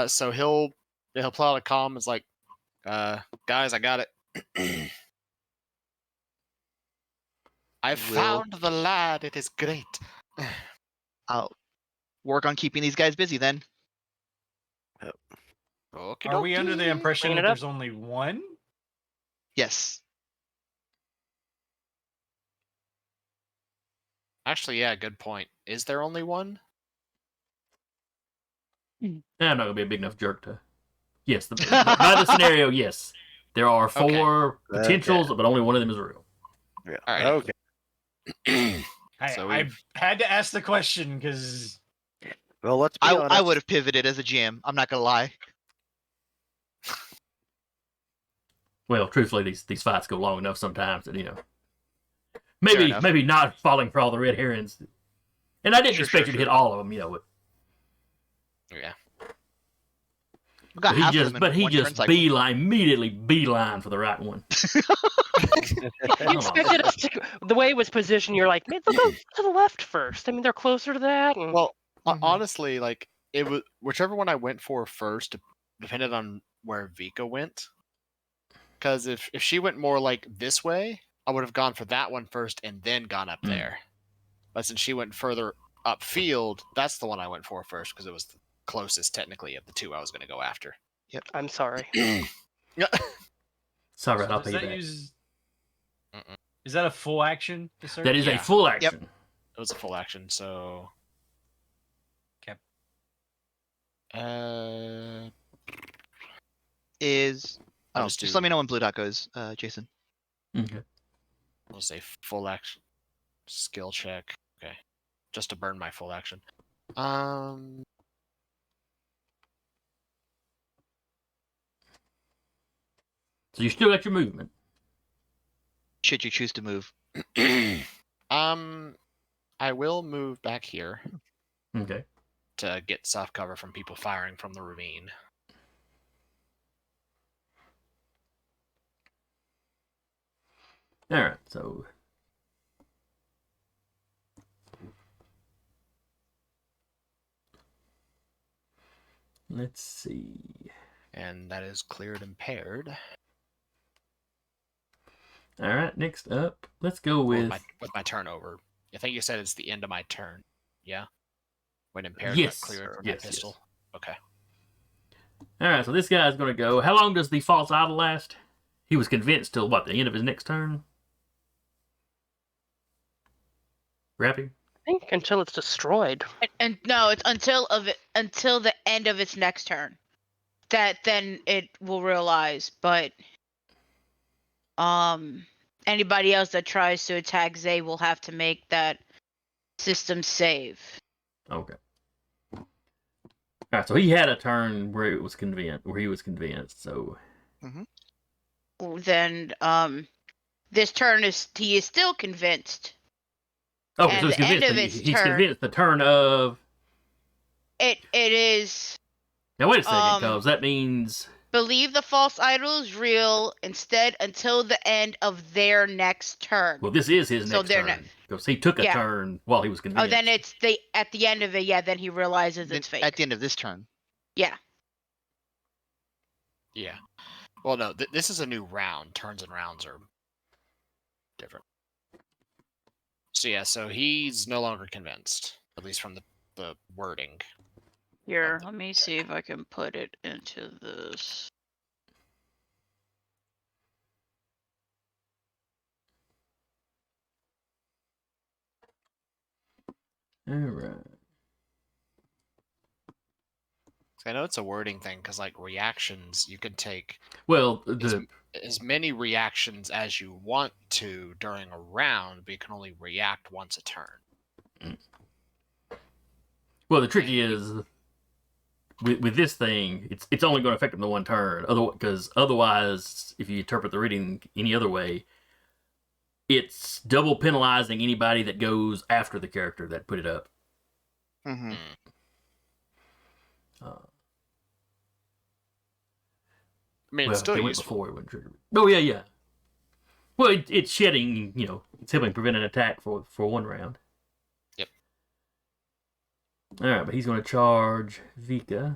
So he'll pull out a comm. It's like, guys, I got it. I found the lad. It is great. I'll work on keeping these guys busy then. Are we under the impression Bringing that it up. there's only one? Yes. Actually, yeah, good point. Is there only one? I'm not gonna be a big enough jerk to. Yes, by the scenario, yes, there are 4 potentials, but only one of them is real. Yeah. All right. Okay. So I we've- had to ask the question because Well, let's be I honest. would have pivoted as a GM. I'm not gonna lie. Well, truthfully, these fights go long enough sometimes that Fair maybe enough. maybe not falling for all the red herrings. And I didn't Sure, expect sure, you to hit sure. all of them, But, yeah. We got half of them in he one turn just cycle. immediately beeline for the right one. You expected us to, the way it was positioned, you're like, man, they'll go to the left first. I mean, they're closer to that. And... Well, Mhm. honestly, like it was whichever one I went for first depended on where Vika went. Because if she went more like this way, I would have gone for that one first and then gone up there. But since she went further upfield, that's the one I went for first because it was the closest technically of the 2 I was going to go after. I'm sorry. Sorry, I'll does pay you that back. use? Mm-mm. Is that a full action? To search? That is a Yeah. full action. It was a full action, so. Okay. I'll Oh, just just do- let me know when blue dot goes, Jason. Okay. I'll say full action skill check. Okay. Just to burn my full action. So you still got your movement. Should you choose to move? I will move back here Okay. to get soft cover from people firing from the ravine. All right. So. Let's see. And that is cleared and paired. All right. Next up, let's go with. With my turnover. I think you said it's the end of my turn. Yeah? When impaired, Yes. but cleared from Yes, my pistol. Okay. All right. So this guy's going to go. How long does the false idol last? He was convinced till what? The end of his next turn. Rappy? I think until it's destroyed. And no, it's until the end of its next turn. That then it will realize, but anybody else that tries to attack Zay will have to make that system save. Okay. All right. So he had a turn where he was convinced. So. Then this turn he is still convinced. Okay. And So he's the end convinced. of That its he's turn- convinced the turn of. It is Now wait a second, because that means. believe the false idol is real instead until the end of their next turn. Well, this is his So next they're turn because he took a Yeah. turn while he was convinced. Oh, then it's at the end of it. Yeah, then he realizes it's fake. At the end of this turn. Yeah. Yeah. Well, no, this is a new round. Turns and rounds are different. So yeah, so he's no longer convinced, at least from the wording. Here, let me see if I can put it into this. All right. I know it's a wording thing because, like, reactions, you can take Well, as many reactions as you want to during a round, but you can only react once a turn. the trick is with this thing, it's only going to affect him the one turn. Because otherwise, if you interpret the reading any other way, it's double penalizing anybody that goes after the character that put it up. Mm-hmm. I mean, Well, it's still they went useful. before it went trigger. Oh yeah. Well, it's shedding. It's helping prevent an attack for one round. Yep. All right, but he's going to charge Vika,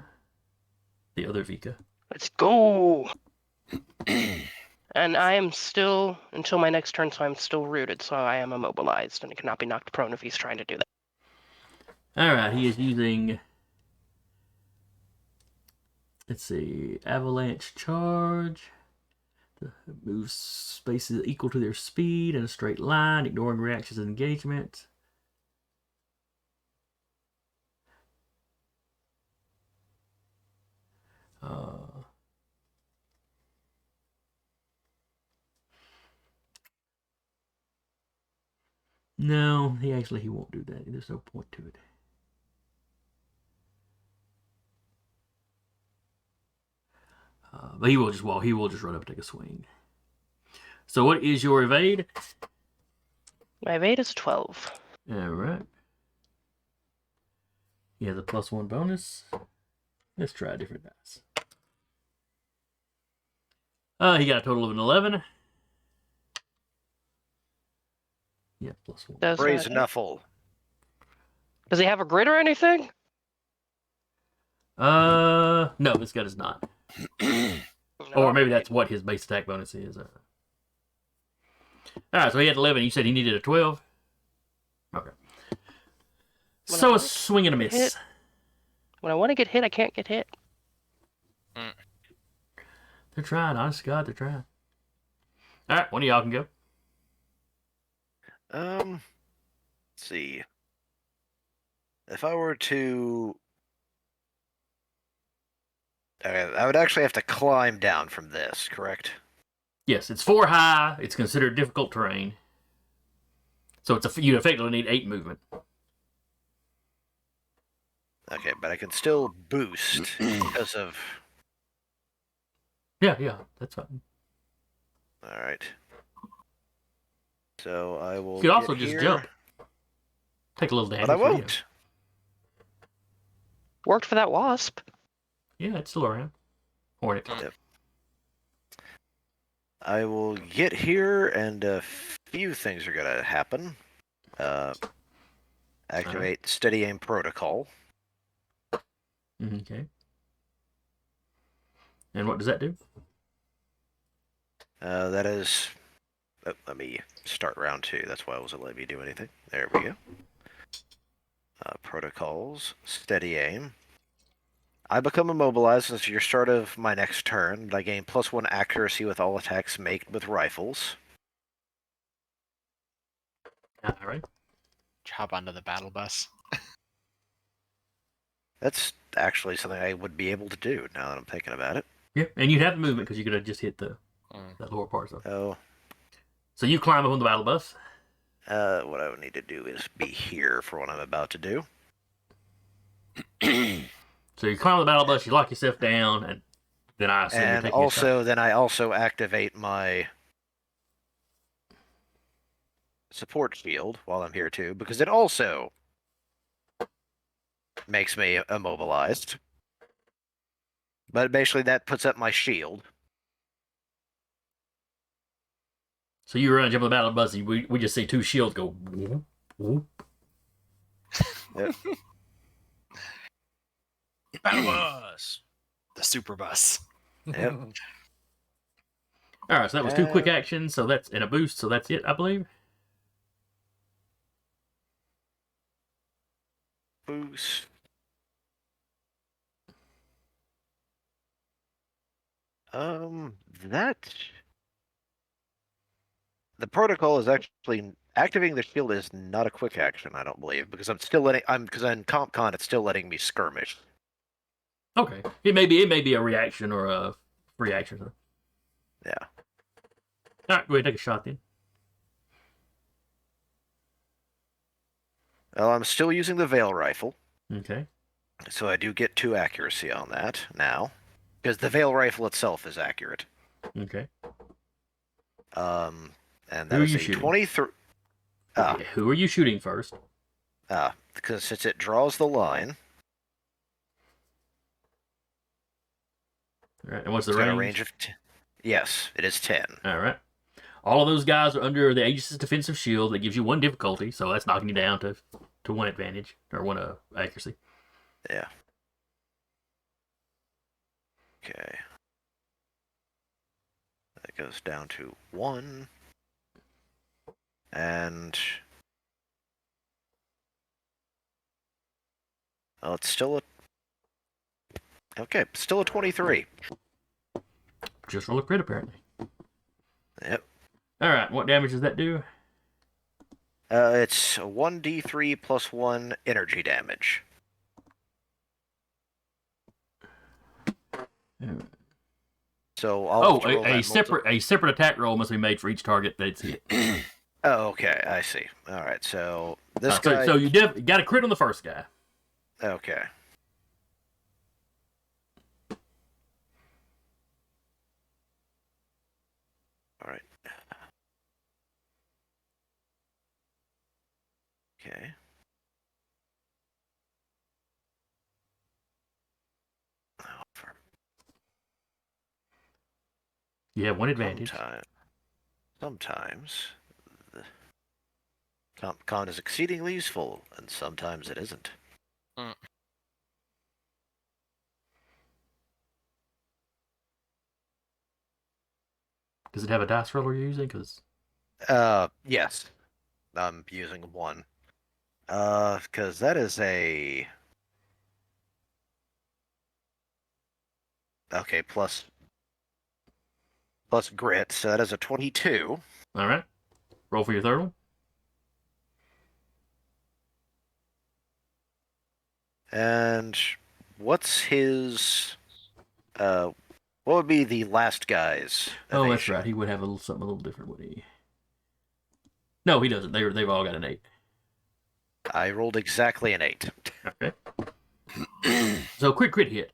the other Vika. Let's go. And I am still, until my next turn, so I'm still rooted, so I am immobilized, and it cannot be knocked prone if he's trying to do that. All right, he is using Let's see. Avalanche charge. Move spaces equal to their speed in a straight line, ignoring reactions and engagement. No, he won't do that. There's no point to it. But he will just run up and take a swing. So what is your evade? My evade is 12. All right. He has a +1 bonus. Let's try different dice. He got a total of an 11. Yeah, +1. Does Praise not- Nuffle. Does he have a grid or anything? No, this guy does not. Or maybe that's what his base attack bonus is. All right, so he had 11. You said he needed a 12? Okay. When So I a swing and a miss. hit- When I want to get hit, I can't get hit. They're trying. Honest to God, they're trying. All right, one of y'all can go. Let's see. If I were to... I would actually have to climb down from this, correct? Yes, it's 4 high. It's considered difficult terrain. So you effectively need 8 movement. Okay, but I can still boost because of... Yeah, that's fine. Alright. So I will You could also get just here, jump. Take a little damage. but I for you. won't. Worked for that wasp. Yeah, it's still around. Hornet. Yep. I will get here, and a few things are going to happen. Activate Steady Aim Protocol. Okay. And what does that do? That is... Oh, let me start round 2. That's why I wasn't letting me do anything. There we go. Protocols. Steady Aim. I become immobilized since your start of my next turn, but I gain +1 accuracy with all attacks made with rifles. All right. Hop onto the battle bus. That's actually something I would be able to do now that I'm thinking about it. Yeah, and you'd have the movement because you could have just hit that lower part. Oh, So you climb up on the battle bus. what I would need to do is be here for what I'm about to do. So you climb on the battle bus, you lock yourself down, and then I assume you're And taking a shot. also, then I also activate my support shield while I'm here too, because it also makes me immobilized. But basically that puts up my shield. So you run, jump on the battle bus, and we just see 2 shields go whoop, whoop. Yep. Battle bus. The super bus. Yep. All right, so that was 2 quick actions, so that's in a boost, so that's it, I believe. Boost. That... The protocol is actually... Activating the shield is not a quick action, I don't believe, because because in CompCon it's still letting me skirmish. Okay, it may be a reaction or a free action. So. Yeah. All right, go ahead, take a shot then. Well, I'm still using the Veil Rifle, Okay. so I do get 2 accuracy on that now, because the Veil Rifle itself is accurate. Okay. And Who that are is you a shooting? 23. Okay, who are you shooting first? Because since it draws the line, All right, and what's the it's got range? a range of... Yes, it is 10. All right. All of those guys are under the Aegis' defensive shield that gives you 1 difficulty, so that's knocking you down to 1 advantage or 1 accuracy. Yeah. Okay. That goes down to 1. And... Well, it's still a Okay, still a 23. Just roll a crit, apparently. Yep. All right, what damage does that do? It's 1d3 plus 1 energy damage. So I'll have to roll that a separate attack roll must be made for each target that it's hit. Oh, okay, I see. All right, so this guy. So you got a crit on the first guy. Okay. All right. Okay. You have one advantage. Sometimes the con is exceedingly useful, and sometimes it isn't. Does it have a dice roller you're using? Yes. I'm using one. Because that is a... Okay, plus grit, so that is a 22. All right. Roll for your third one. And what's his... what would be the last guy's Oh, that's evasion? right. He would have something a little different, would he? No, he doesn't. They've all got an 8. I rolled exactly an 8. Okay. So crit hit.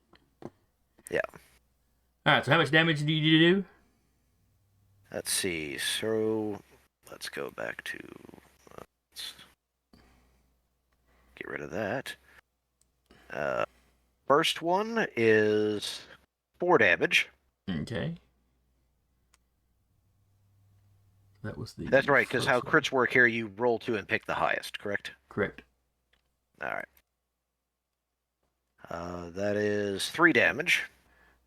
Yeah. All right. So how much damage do you do? Let's see. So let's go back to... Let's get rid of that. First one is 4 damage. Okay. That was the. That's right, because how first one. crits work here, you roll 2 and pick the highest, correct? Correct. All right. That is 3 damage.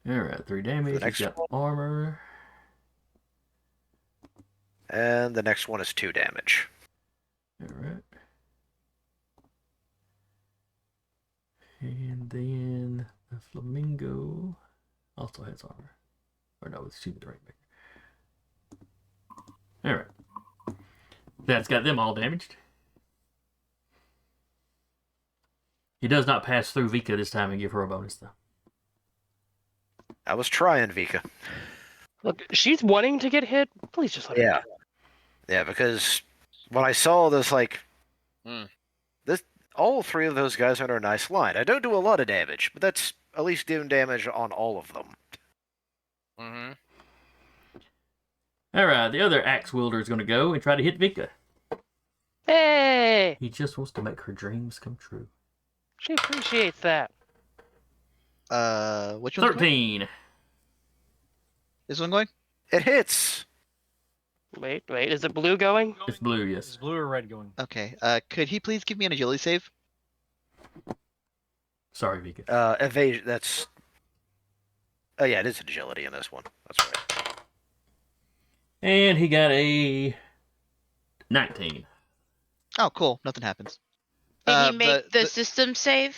All right, 3 damage. next He's got one. armor. And the next one is 2 damage. All right. And then the flamingo also has armor. Or no, it's the right back. All right. That's got them all damaged. He does not pass through Vika this time and give her a bonus, though. I was trying, Vika. Look, she's wanting to get hit. Please just let her. Yeah. Yeah, because when I saw this, like, all 3 of those guys are under a nice line. I don't do a lot of damage, but that's at least doing damage on all of them. Mm-hmm. All right, the other axe wielder is going to go and try to hit Vika. Hey! He just wants to make her dreams come true. She appreciates that. Which one's going? 13. This one going? It hits! Wait, is it blue going? It's blue, Is yes. blue or red going? Okay. Could he please give me an agility save? Sorry, Vika. Evasion, that's... Oh yeah, it is agility in this one. That's right. And he got a 19. Oh, cool. Nothing happens. Did he make the system save?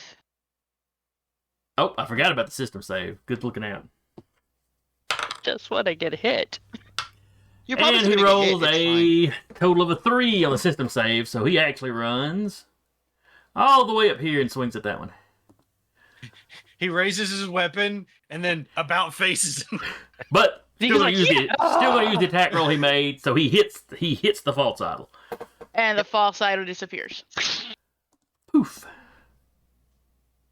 Oh, I forgot about the system save. Good looking out. Just want to get hit. You're probably And he still gonna get rolls hit, it's fine. a total of a 3 on the system save, so he actually runs all the way up here and swings at that one. He raises his weapon and then about faces him. But still Vika's going like, to use the attack roll he made, so he hits the false idol. And the false idol disappears. Poof.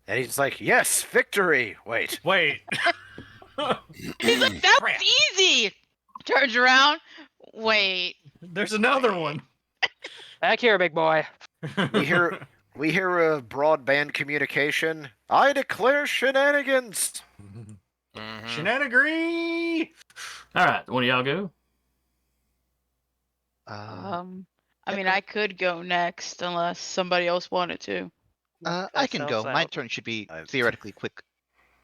And he's like, yes, victory! Wait. He's like, that's easy! Turns around. Wait. There's another one. Back here, big boy. We hear a broadband communication. I declare shenanigans! Mm-hmm. Shenanigree! All right, one of y'all go. I mean, I could go next unless somebody else wanted to. I can go. My out. turn should be theoretically quick.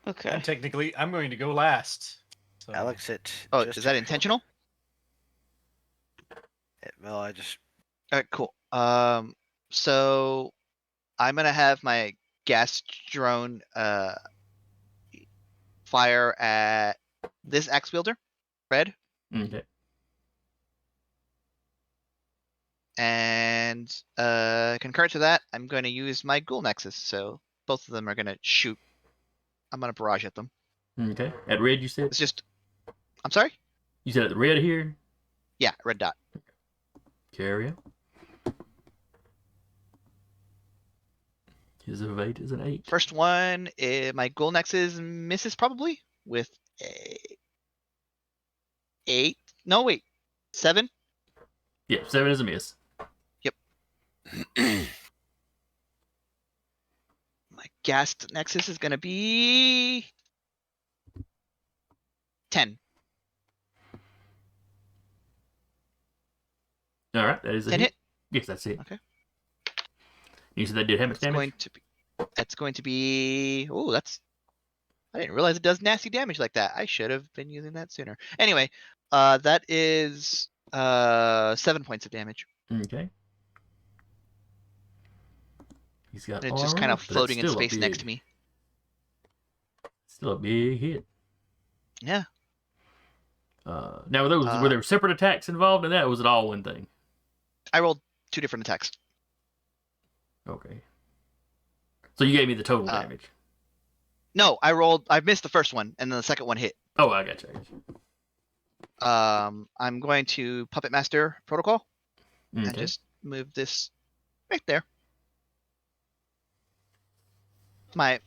Okay. And technically, I'm going to go last. So. Alex, it... Oh, just- is that intentional? Well, I just... All right, cool. So I'm gonna have my gas drone fire at this axe wielder, red, Okay. and concurrent to that, I'm going to use my ghoul nexus. So both of them are going to shoot. I'm going to barrage at them. Okay. At red, you said? It's just, I'm sorry. You said at the red here? Yeah, red dot. Carry on. His evade is an 8. First one, my ghoul nexus misses probably with a 8. No, wait, 7. Yeah, 7 is a miss. My ghast nexus is going to be 10. All right, that is a 10 hit. Yes, that's it. Okay. You said that did how much damage? That's going to be. Oh, that's. I didn't realize it does nasty damage like that. I should have been using that sooner. Anyway, that is 7 points of damage. Okay. He's got And it's armor, just kind of but that's floating in still a space next big- to me. Still a big hit. Yeah. Now, were there separate attacks involved in that, or was it all one thing? I rolled 2 different attacks. Okay. So you gave me the total damage. No, I missed the first one, and then the second one hit. Oh, I got you. I'm going to Puppet Master Protocol and Okay. just move this right there.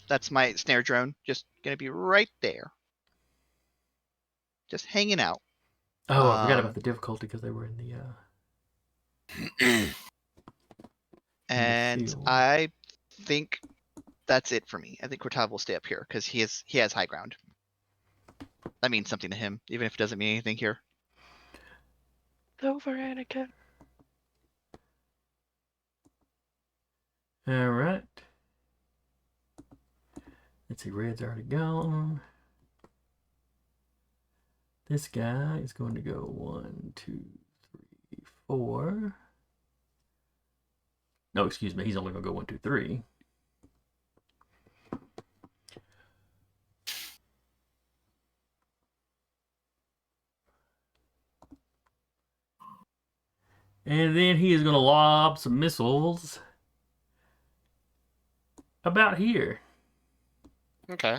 That's my snare drone, just gonna be right there. Just hanging out. Oh, I forgot about the difficulty because they were in the And field. I think that's it for me. I think Cortave will stay up here because he has high ground. That means something to him, even if it doesn't mean anything here. Over, Anakin. All right. Let's see, red's already gone. This guy is going to go 1, 2, 3, 4. No, excuse me. He's only going to go 1, 2, 3. And then he is going to lob some missiles about here. Okay.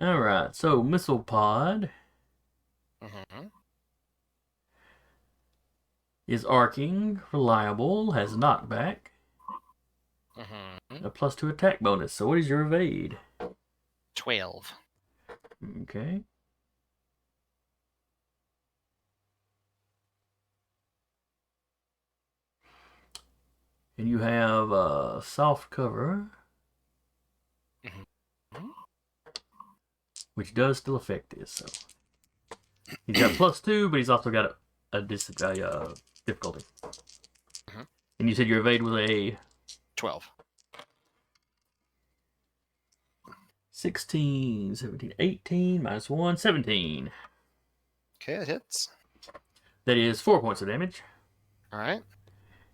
All right. So missile pod Mm-hmm. is arcing, reliable, has knockback, Mm-hmm. a +2 attack bonus. So what is your evade? 12. Okay. And you have soft cover, Mhm. which does still affect this. So he's got +2, but he's also got a difficulty. Mhm. And you said your evade was a 12. 16, 17, 18, -1, 17. Okay, it hits. That is 4 points of damage. All right.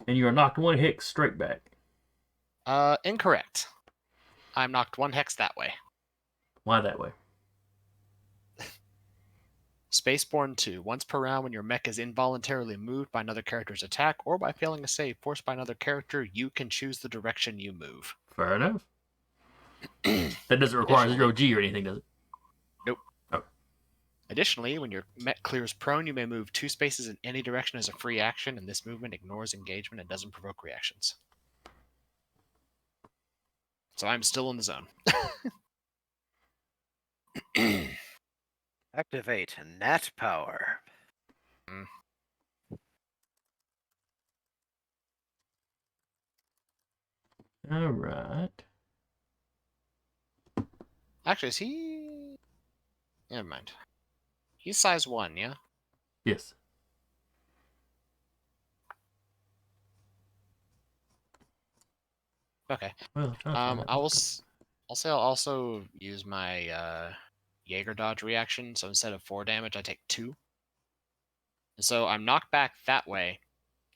And you are knocked 1 hex straight back. Incorrect. I'm knocked 1 hex that way. Why that way? Spaceborne 2. Once per round, when your mech is involuntarily moved by another character's attack or by failing a save forced by another character, you can choose the direction you move. Fair enough. That doesn't require 0G or anything, does it? Nope. Oh. Additionally, when your mech clears prone, you may move 2 spaces in any direction as a free action, and this movement ignores engagement and doesn't provoke reactions. So I'm still in the zone. Activate Nat Power. All right. Actually, is he... Never mind. He's size 1, yeah? Yes. Okay. Well, I'll say I'll also use my Jaeger dodge reaction. So instead of 4 damage, I take 2. And so I'm knocked back that way,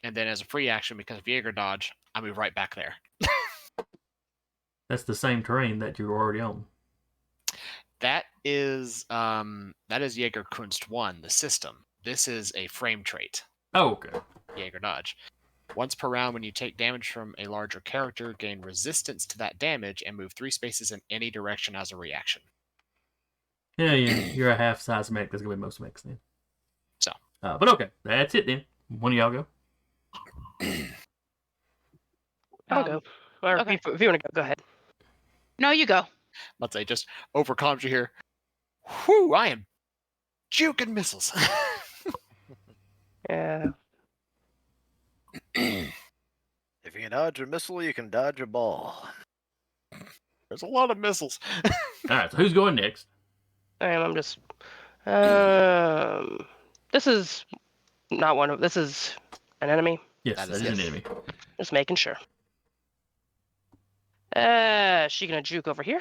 and then as a free action because of Jaeger dodge, I move right back there. That's the same terrain that you're already on. That is Jaeger Kunst 1, the system. This is a frame trait, Oh, okay. Jaeger Dodge. Once per round, when you take damage from a larger character, gain resistance to that damage and move 3 spaces in any direction as a reaction. Yeah, you're a half-size mech. That's going to be most mechs then. So. But okay, that's it then. One of y'all go. I'll go. Or okay. if you want to go ahead. No, you go. Let's say just overcomes you here. Whew, I am juking missiles. Yeah. If you can dodge a missile, you can dodge a ball. There's a lot of missiles. All right, so who's going next? I'm just. This is not one of. This is an enemy. Yes, That that is is an yes. enemy. Just making sure. She gonna juke over here.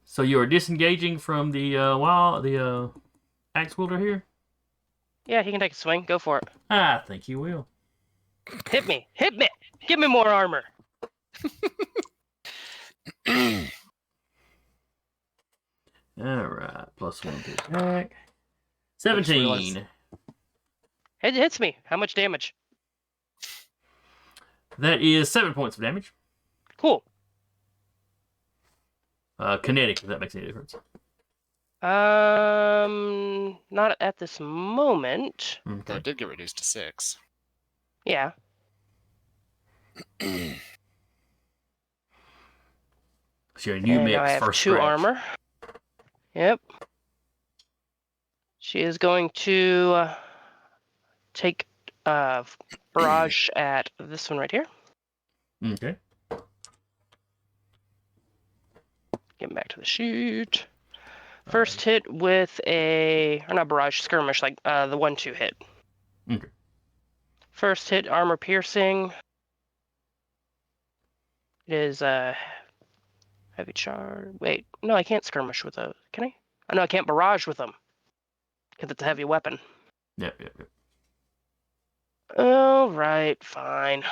So you are disengaging from the axe wielder here? Yeah, he can take a swing. Go for it. I think you will. Hit me. Hit me. Give me more armor. All right, +1 to attack. 17. It hits me. How much damage? That is 7 points of damage. Cool. Kinetic, if that makes any difference. Not at this moment. Though Okay. it did get reduced to 6. Yeah. So your new And now I mix have first 2 scratch. armor. Yep. She is going to take barrage at this one right here. Okay. Getting back to the shoot. First hit with or not barrage, skirmish, like the 1-2 hit. Okay. First hit, armor piercing. It is heavy charge. Wait, no, I can't skirmish with those. Can I? Oh, no, I can't barrage with them because it's a heavy weapon. Yep. All right, fine.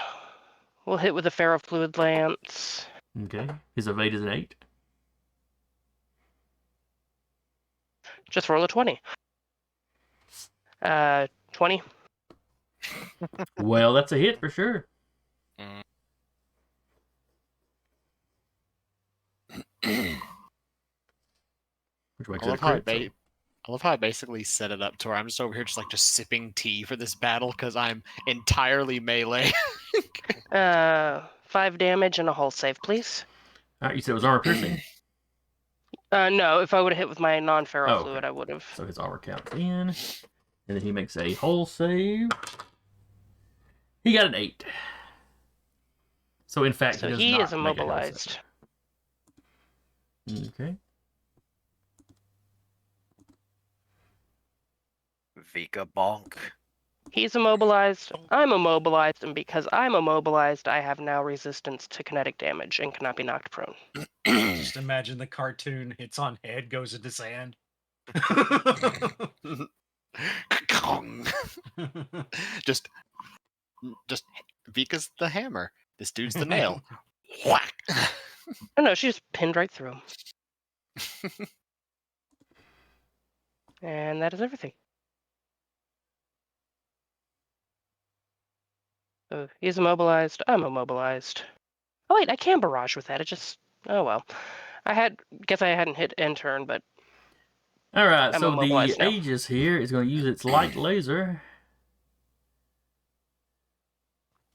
We'll hit with a ferrofluid lance. Okay. His evade is an 8. Just roll a 20. 20. Well, that's a hit for sure. Which makes I it a love, how I, crit. I love how I basically set it up to where I'm just over here just sipping tea for this battle because I'm entirely melee. 5 damage and a hull save, please. All right, you said it was armor piercing? No, if I would have hit with my non-ferrofluid, Oh, okay. I would have. So his armor counts in. And then he makes a hull save. He got an 8. So in fact, So he does he not is make a hull immobilized. save. Okay. Vika bonk. He's immobilized. I'm immobilized, and because I'm immobilized, I have now resistance to kinetic damage and cannot be knocked prone. Just imagine the cartoon hits on head, goes into sand. just Vika's the hammer. This dude's the nail. Whack. Oh no, she just pinned right through him. And that is everything. So he's immobilized. I'm immobilized. Oh wait, I can barrage with that. It just. Oh well. Guess I hadn't hit end turn, but. All right, I'm so the immobilized now. Aegis here is going to use its light laser,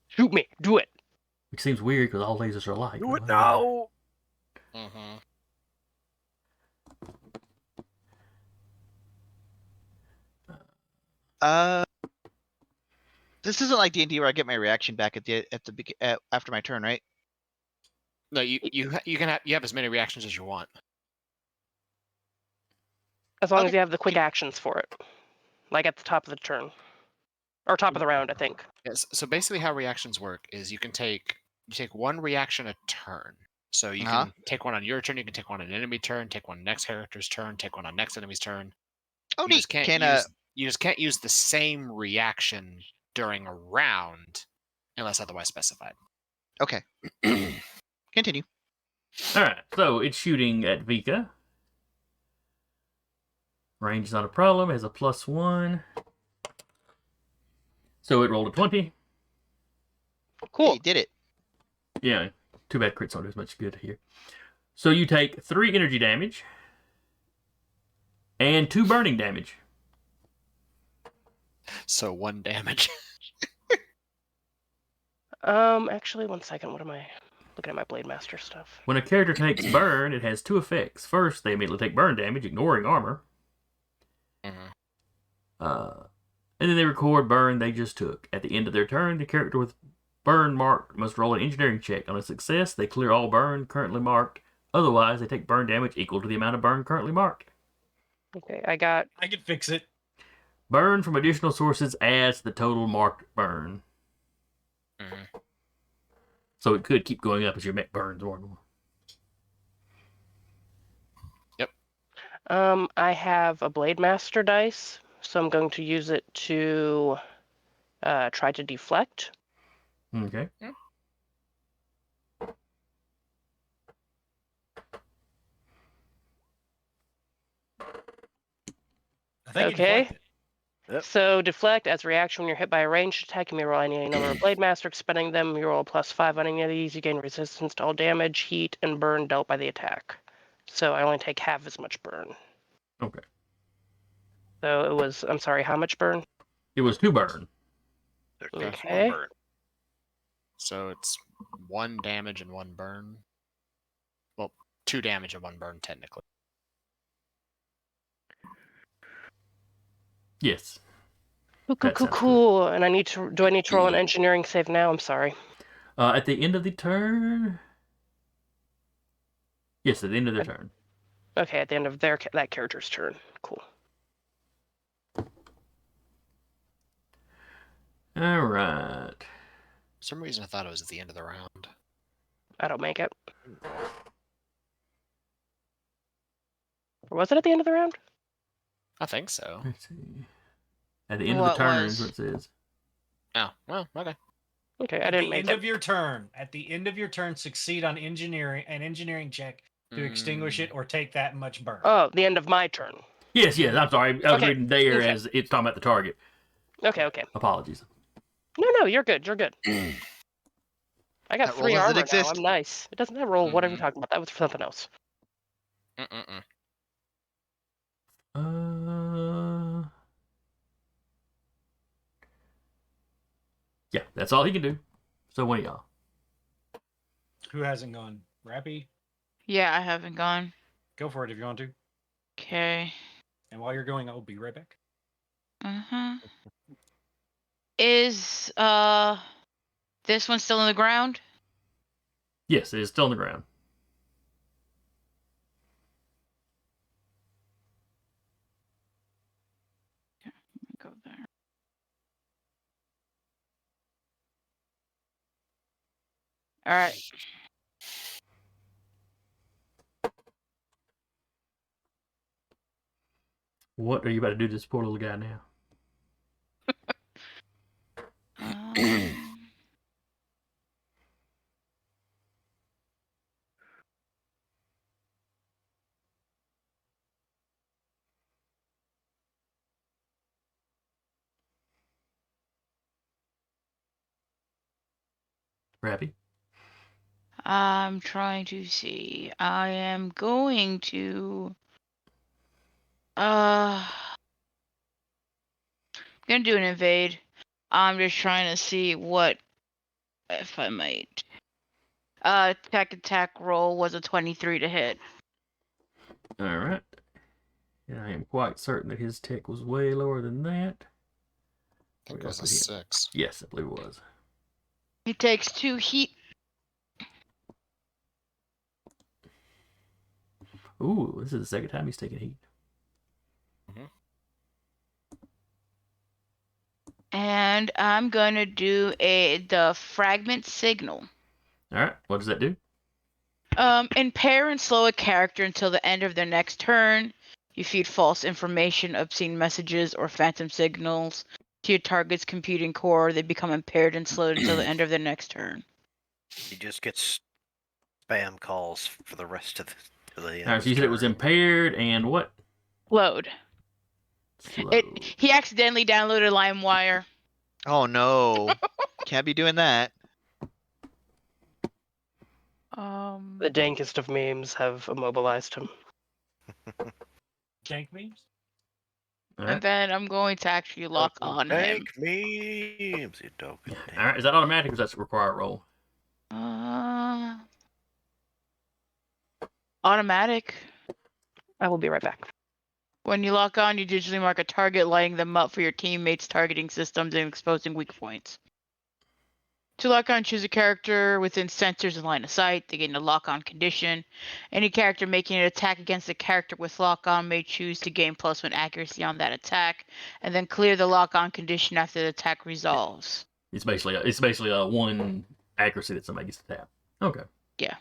Shoot me. Do it. which seems weird because all lasers are light. Do it now. Mm-hmm. This isn't like D&D where I get my reaction back after my turn, right? No, you have as many reactions as you want. As long as Okay. you have the quick actions for it. Like at the top of the turn. Or top of the round, I think. Yes. So basically, how reactions work is you take 1 reaction a turn. So you can take one on your turn. You can take one on an enemy turn. Take one next character's turn. Take one on next enemy's turn. Oh, You neat. just can't use the same reaction during a round unless otherwise specified. Okay. Continue. Alright, so it's shooting at Vika. Range is not a problem, it has a +1. So it rolled a 20. Cool. Hey, did it. Yeah, too bad crits don't do as much good here. So you take 3 energy damage and 2 burning damage. So 1 damage. Actually, one second. What am I looking at? My Blade Master stuff. When a character takes burn, it has 2 effects. First, they immediately take burn damage, ignoring armor. Mhm. And then they record burn they just took. At the end of their turn, the character with burn marked must roll an engineering check. On a success, they clear all burn currently marked. Otherwise, they take burn damage equal to the amount of burn currently marked. Okay, I got. I can fix it. Burn from additional sources adds the total marked burn. Mhm. So it could keep going up as your mech burns more and more. I have a Blade Master dice, so I'm going to use it to try to deflect. Okay. I think you Okay. deflected. Yep. So deflect as a reaction when you're hit by a ranged attack. You may roll any number of Blade Master, expending them. You roll a +5 on any of these. You gain resistance to all damage, heat, and burn dealt by the attack. So I only take half as much burn. Okay. So it was. I'm sorry. How much burn? It was 2 burn. Okay. Okay. Burn. So it's 1 damage and 1 burn. Well, 2 damage and 1 burn, technically. Yes. Cool, That sounds cool. And I need to. Do I need to roll an engineering save now? I'm sorry. At the end of the turn. Yes, at the end of their turn. Okay, at the end of that character's turn. Cool. All right. For some reason, I thought it was at the end of the round. I don't make it. Or was it at the end of the round? I think so. Let's see. At the end of What the turn was? is what it says. Oh, well, okay. Okay, I At didn't the make end it. of your turn. At the end of your turn, succeed on engineering check to extinguish it or take that much burn. Oh, the end of my turn. Yes, I'm sorry. I was Okay, reading there okay. as it's talking about the target. Okay. Apologies. No, you're good. You're good. I got That 3 roll doesn't armor now. exist. I'm nice. It doesn't have roll. What are we Mhm. talking about? That was for something else. Mm-mm-mm. Yeah, that's all he can do. So one of y'all. Who hasn't gone? Rappy? Yeah, I haven't gone. Go for it if you want to. Okay. And while you're going, I'll be right back. Is this one still in the ground? Yes, it is still on the ground. Go there. All right. What are you about to do to this poor little guy now? Rappy? I'm trying to see. I am going to I'm gonna do an invade. I'm just trying to see what if I might. Attack roll was a 23 to hit. All right. And I am quite certain that his tech was way lower than that. I think it was a 6. Yes, I believe it was. He takes 2 heat. Ooh, this is the second time he's taken heat. And I'm gonna do the fragment signal. All right, what does that do? Impair and slow a character until the end of their next turn. You feed false information, obscene messages, or phantom signals to your target's computing core. They become impaired and slowed until the end of their next turn. He just gets spam calls for the rest of the end. All right, so you said it was impaired and what? Load. Slow. He accidentally downloaded LimeWire. Oh no. Can't be doing that. The dankest of memes have immobilized him. Dank memes? All And right. then I'm going to actually lock on him. Dank memes, you dog. All right. Is that automatic or does that require a roll? Automatic. I will be right back. When you lock on, you digitally mark a target, lighting them up for your teammates' targeting systems and exposing weak points. To lock on, choose a character within sensors and line of sight. They gain a lock-on condition. Any character making an attack against a character with lock-on may choose to gain +1 accuracy on that attack, and then clear the lock-on condition after the attack resolves. It's basically a 1 accuracy that somebody gets to tap. Okay. Yeah.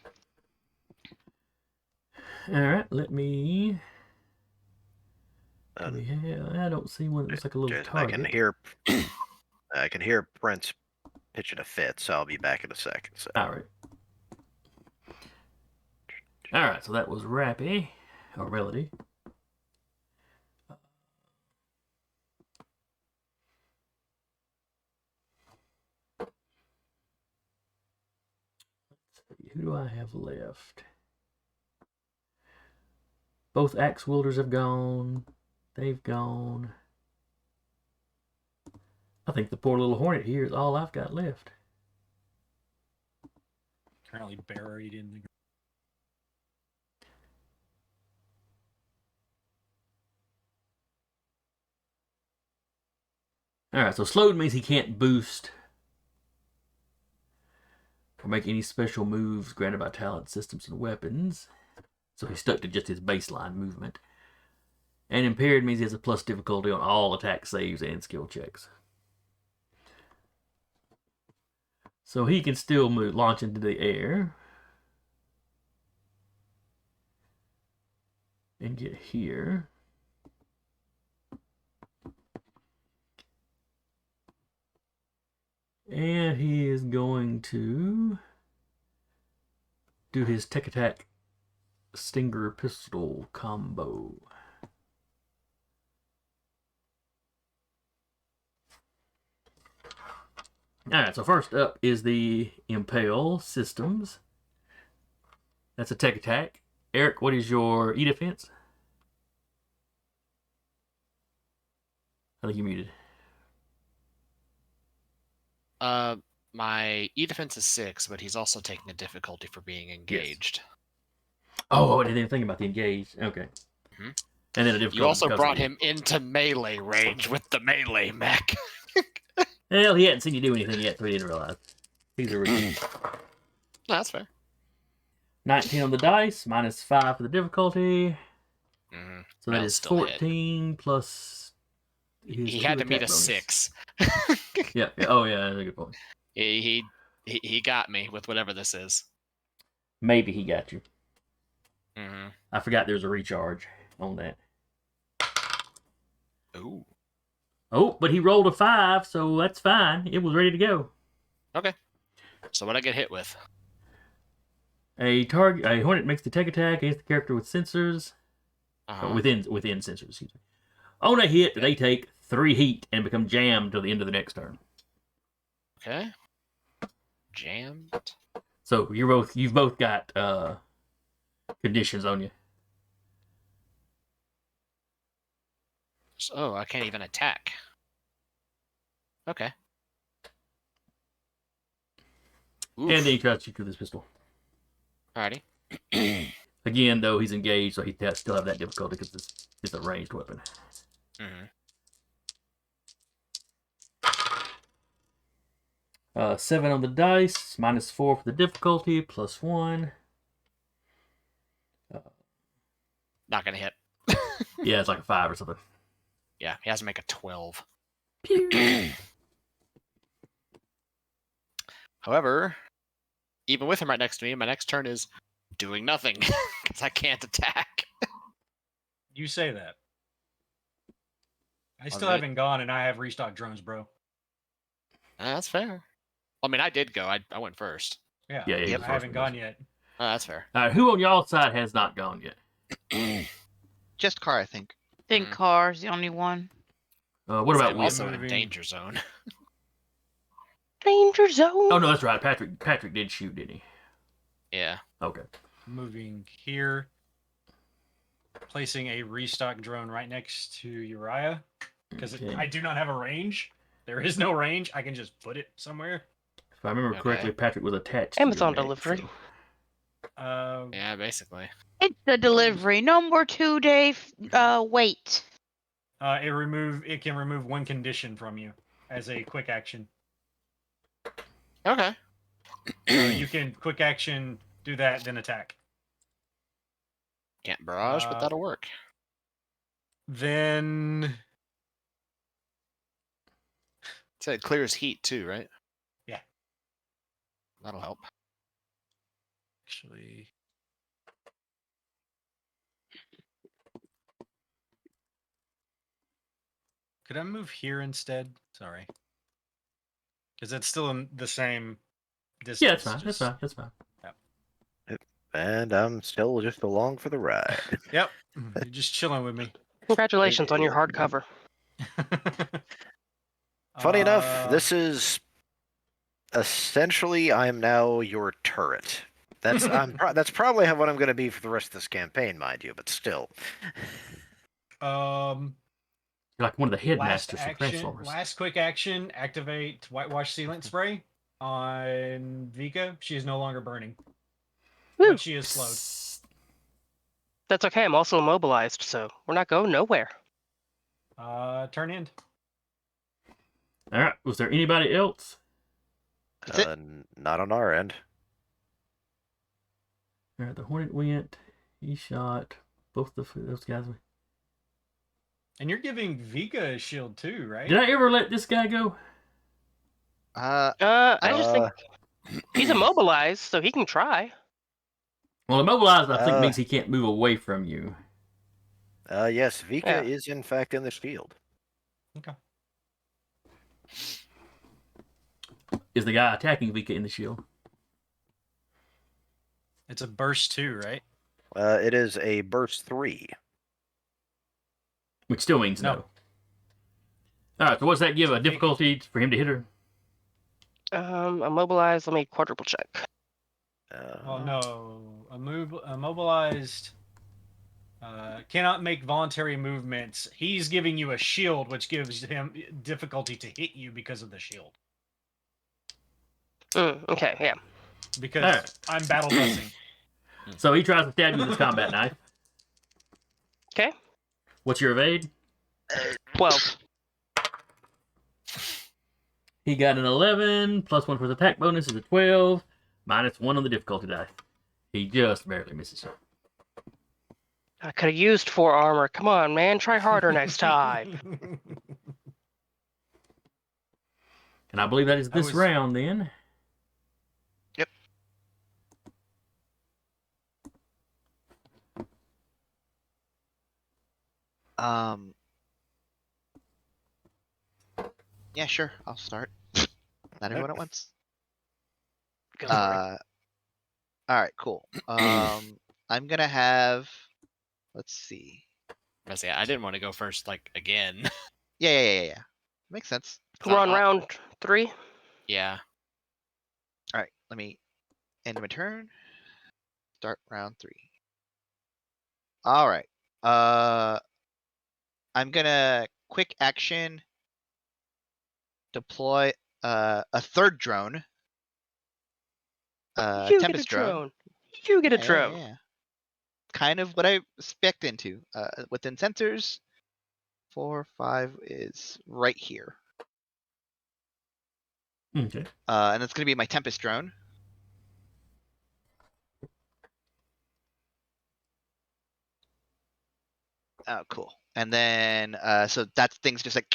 All right. Let me. I don't see one that looks like a little target. I can hear Prince pitching a fit, so I'll be back in a second. So. All right. All right. So that was Rappy or Melody. Who do I have left? Both axe wielders have gone. They've gone. I think the poor little hornet here is all I've got left. Currently buried in the. Alright, so slowed means he can't boost or make any special moves granted by talent systems and weapons. So he's stuck to just his baseline movement. And impaired means he has a plus difficulty on all attack saves and skill checks. So he can still launch into the air. And get here. And he is going to do his tech attack stinger pistol combo. Alright, so first up is the Impale Systems. That's a tech attack. Eric, what is your E defense? I think you muted. My E defense is 6, but he's also taking a difficulty for being engaged. Yes. Oh, I didn't even think about the engaged. Okay. Mm-hmm. And then a difficulty. You also brought him into melee range with the melee mech. Well, he hadn't seen you do anything yet, so he didn't realize. He's a rookie. No, that's fair. 19 on the dice, -5 for the difficulty. Mm-hmm. So that is 14 plus. He had to meet a 6. Yeah. Oh, yeah. That's a good point. He got me with whatever this is. Maybe he got you. Mm-hmm. I forgot there's a recharge on that. Ooh. Oh, but he rolled a 5, so that's fine. It was ready to go. Okay. So what I get hit with? A hornet makes the tech attack against the character with sensors. Within sensors, excuse me. On a hit, they take 3 heat and become jammed till the end of the next turn. Okay. Jammed. So you've both got conditions on you. Oh, I can't even attack. Okay. Oof. And then he tries to shoot with his pistol. Alrighty. Again, though, he's engaged, so he still have that difficulty because it's a ranged weapon. Mm-hmm. 7 on the dice, -4 for the difficulty, +1. Not gonna hit. Yeah, it's like a 5 or something. Yeah, he has to make a 12. However, even with him right next to me, my next turn is doing nothing because I can't attack. You say that. I still haven't gone, and I have restocked drones, bro. That's fair. I mean, I did go. I went first. Yeah. Yeah, he Yep. was I haven't first. gone yet. Oh, that's fair. All right, who on y'all side has not gone yet? Just car, I think. I think Mhm. Car's the only one. What about I'm Will? also in moving? danger zone. Danger zone. Oh no, that's right. Patrick did shoot, didn't he? Yeah. Okay. Moving here. Placing a restock drone right next to Uriah. Because Okay. I do not have a range. There is no range. I can just put it somewhere. If I remember correctly, Okay. Patrick was attached. Amazon to your mech, delivery. so- Yeah, basically. It's the delivery. No more 2-day wait. It can remove one condition from you as a quick action. Okay. You can quick action, do that, then attack. Can't barrage, but that'll work. Then So it clears heat too, right? Yeah. That'll help. actually, could I move here instead? Sorry, because it's still in the same distance. Yeah, that's fine. That's just- fine. That's fine. And I'm still just along for the ride. Yep, you're just chilling with me. Congratulations on your hardcover. Funny enough, Uh, this is essentially I'm now your turret. That's that's probably what I'm going to be for the rest of this campaign, mind you. But still, You're like one of the last headmasters of action, Transformers. last quick action, activate whitewash sealant spray on Vika. She is no longer burning, Woo. but she is slowed. That's okay. I'm also immobilized, so we're not going nowhere. Turn end. All right. Was there anybody else? That's it. not on our end. All right. The Hornet went. He shot both those guys. And you're giving Vika a shield too, right? Did I ever let this guy go? I just think he's immobilized, so he can try. Well, immobilized, I think, Uh, means he can't move away from you. Yes, Vika Yeah. is in fact in this field. Okay. Is the guy attacking Vika in the shield? It's a burst 2, right? It is a burst 3. Which still means no. No. All right. So what's that give a difficulty for him to hit her? Immobilized. Let me quadruple check. Oh no, immobilized cannot make voluntary movements. He's giving you a shield, which gives him difficulty to hit you because of the shield. Okay, yeah. Because Alright. I'm battle busting. So he tries to stab you with his combat knife. Okay. What's your evade? 12. He got an 11, plus 1 for his attack bonus is a 12, minus 1 on the difficulty die. He just barely misses you. I could have used 4 armor. Come on, man. Try harder next time. And I believe that is I this was- round then. Yep. Yeah, sure. I'll start. Not everyone at once. Go for it. All right, cool. I'm gonna have. Let's see. I say I didn't want to go first, like again. Yeah. Makes sense. We're on round 3. Yeah. All right, let me end my turn. Start round 3. All right. I'm gonna quick action deploy a third drone. You get a Tempest drone. You get a Yeah, drone. yeah. Kind of what I spec'd into. Within sensors, 4, 5 is right here. Okay. And it's gonna be my Tempest drone. Oh, cool. And then, so that thing's just like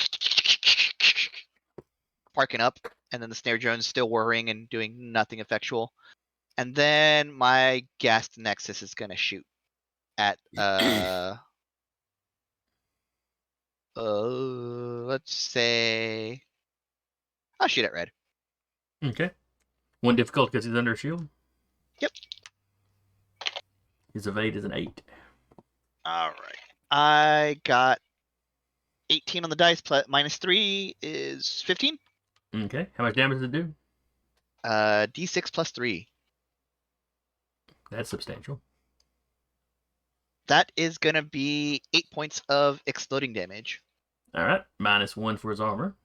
parking up, and then the snare drone's still whirring and doing nothing effectual. And then my gas nexus is gonna shoot at let's say I'll shoot at red. Okay. 1 difficult because he's under a shield? Yep. His evade is an 8. All right. I got 18 on the dice. Minus 3 is 15. Okay. How much damage does it do? D6 plus 3. That's substantial. That is going to be 8 points of exploding damage. All right. -1 for his armor.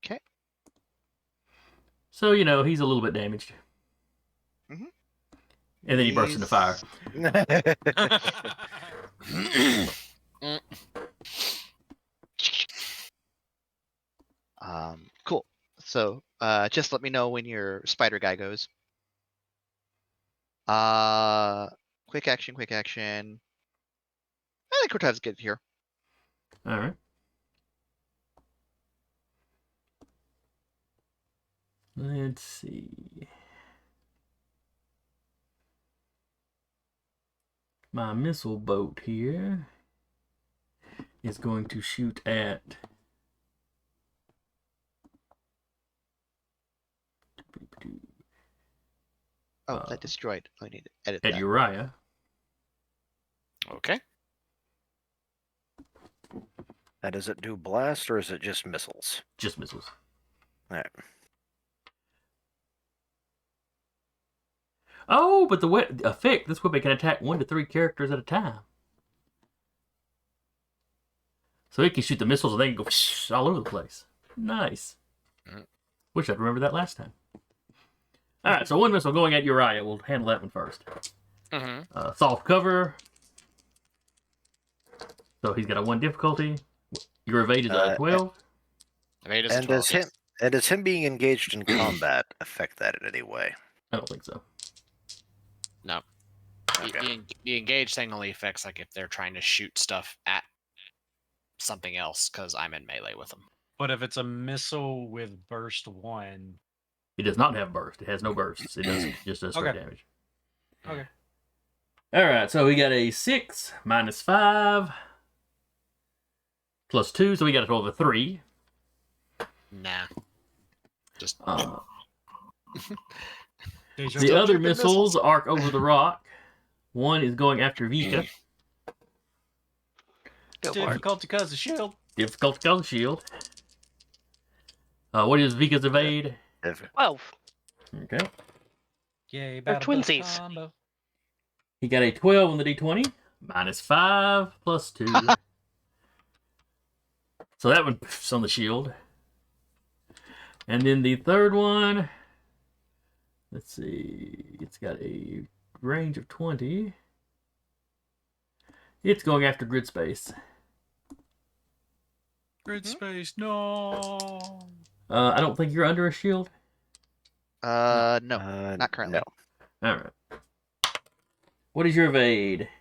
Okay. So, he's a little bit damaged. Mhm. And then he bursts into fire. Cool. So, just let me know when your spider guy goes. Quick action. I think Cortav's good here. All right. Let's see. My missile boat here is going to shoot at That destroyed. I need to edit at that. Uriah. Okay. Now, does it do blast or is it just missiles? Just missiles. All right. Oh, but the effect, this weapon can attack 1 to 3 characters at a time. So it can shoot the missiles and they can go all over the place. Nice. Wish I'd remember that last time. All right, so 1 missile going at Uriah. We'll handle that one first. Soft cover. So he's got a 1 difficulty. Your evade is a 12. Evade is And 12. does him being engaged in combat affect that in any way? I don't think so. No. Okay. The engage thing only affects like if they're trying to shoot stuff at something else, because I'm in melee with them. But if it's a missile with burst 1, It does not have burst. It has no bursts. It just does straight Okay. damage. Okay. All right, so we got a 6 -5 +2, so we got a total of a 3. Nah. Just The other missiles arc over the rock. 1 is going after Vika. Go for it. Difficulty because of shield. Difficult to call the shield. What is Vika's evade? 12. Okay. Yay, They're battle bus twinsies. combo. He got a 12 on the d20. -5 +2. So that one is on the shield. And then the third one, let's see, it's got a range of 20. It's going after grid space. Grid space, no. I don't think you're under a shield. No, not currently. No. All right. What is your evade?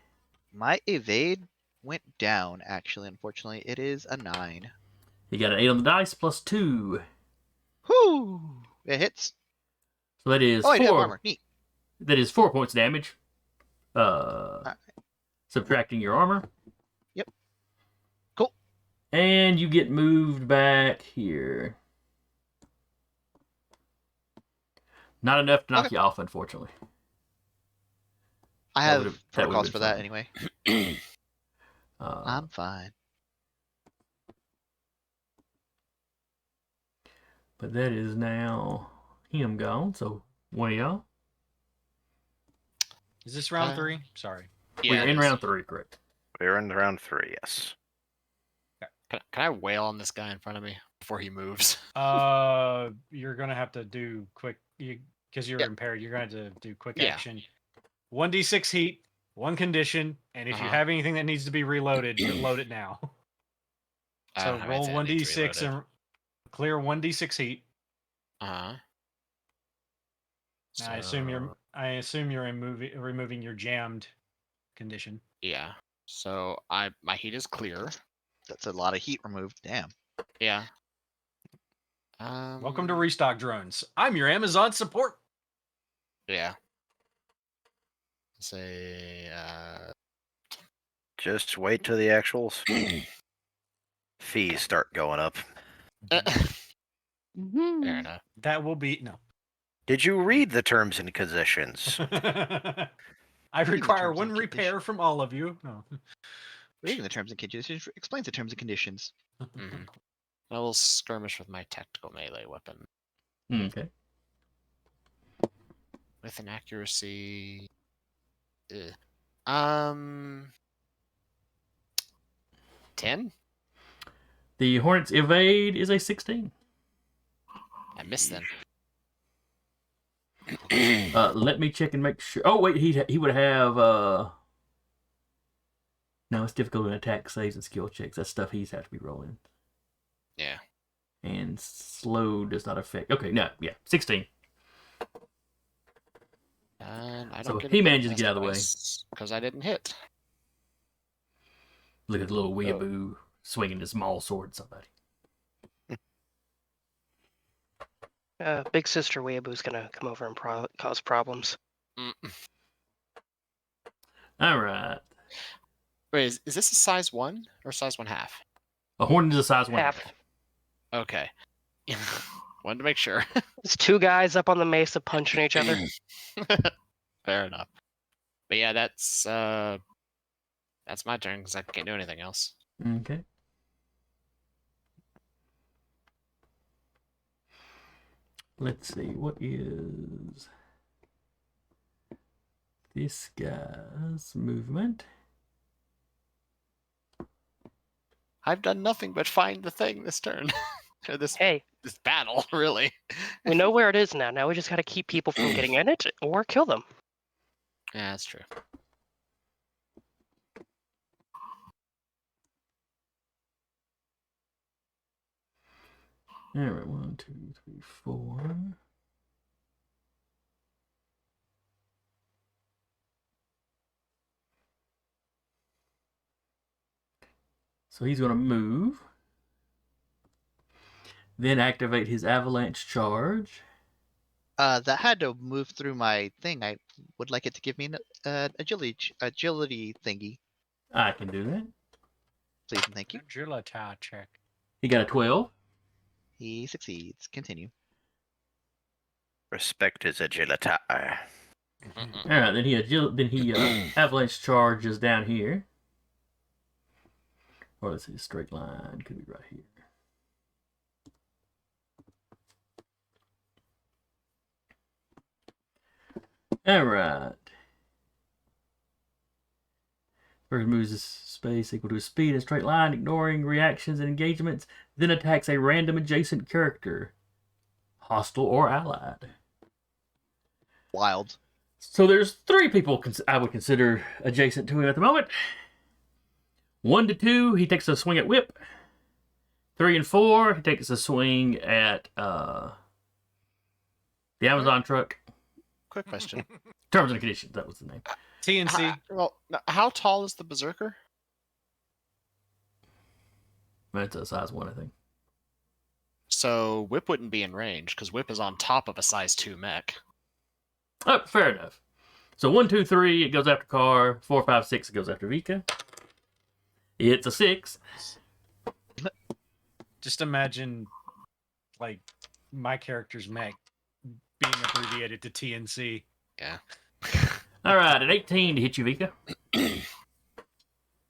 My evade went down, actually, unfortunately. It is a 9. You got an 8 on the dice +2. Whoo! It hits. So that is Oh, I do have 4. armor. Neat. That is 4 points damage. Subtracting your armor. Yep. Cool. And you get moved back here. Not enough to knock you off, unfortunately. I That have would've protocols been for that fine. anyway. I'm fine. But that is now him gone. So one of y'all. Is this round 3? Sorry. We're it in is. round 3, correct? We're in round 3, yes. Can I wail on this guy in front of me before he moves? You're gonna have to do quick because you're Yep. impaired. You're gonna have to do quick Yeah. action. 1d6 heat, 1 condition, and if you have anything that needs to be reloaded, load it now. I So don't have roll anything that needs to be 1d6 reloaded. and clear 1d6 heat. Uh-huh. I assume you're removing your jammed condition. Yeah. So my heat is clear. That's a lot of heat removed. Damn. Yeah. Welcome to Restock Drones. I'm your Amazon support. Yeah. Say Just wait till the actual fees start going up. Fair enough. That will be no. Did you read the terms and conditions? I the require terms one and repair from all of you. No. Reading the terms and conditions explains the terms and conditions. Mhm. I will skirmish with my tactical melee weapon Okay. with an accuracy. 10. The Hornet's evade is a 16. I missed then. Let me check and make sure. Oh wait, he would have. No, it's difficult in attack saves and skill checks. That's stuff he's have to be rolling. Yeah. And slow does not affect. Okay, no, yeah, 16. And I So don't get he manages to get out of the way. because I didn't hit. Look at the little weeaboo swinging his small sword at somebody. Big sister Weeaboo's gonna come over and cause problems. All right. Wait, is this a size 1 or size 1/2? A Hornet is a size 1. Half. Okay. Wanted to make sure. There's two guys up on the mesa punching each other. Fair enough. But yeah, that's my turn because I can't do anything else. Okay. Let's see, what is this guy's movement? I've done nothing but find the thing this turn. Or this battle, really. We know where it is now. Now we just gotta keep people from getting in it or kill them. Yeah, that's true. All right, 1, 2, 3, 4. So he's going to move. Then activate his avalanche charge. That had to move through my thing. I would like it to give me an agility thingy, I can do that. please and thank you. Agility check. He got a 12. He succeeds. Continue. Respect his agility. All right, then he avalanche charges down here. Or let's see, straight line could be right here. All right. First moves his space equal to his speed in a straight line, ignoring reactions and engagements, then attacks a random adjacent character, hostile or allied. Wild. So there's 3 people I would consider adjacent to him at the moment. 1 to 2, he takes a swing at Whip. 3 and 4, he takes a swing at the Amazon truck. Quick question. Terms and conditions, that was the name. TNC. Well, how tall is the Berserker? That's a size 1, I think. So Whip wouldn't be in range because Whip is on top of a size 2 mech. Oh, fair enough. So 1, 2, 3, it goes after Carr. 4, 5, 6, it goes after Vika. It's a 6. Just imagine, like, my character's mech being abbreviated to TNC. Yeah. All right, an 18 to hit you, Vika.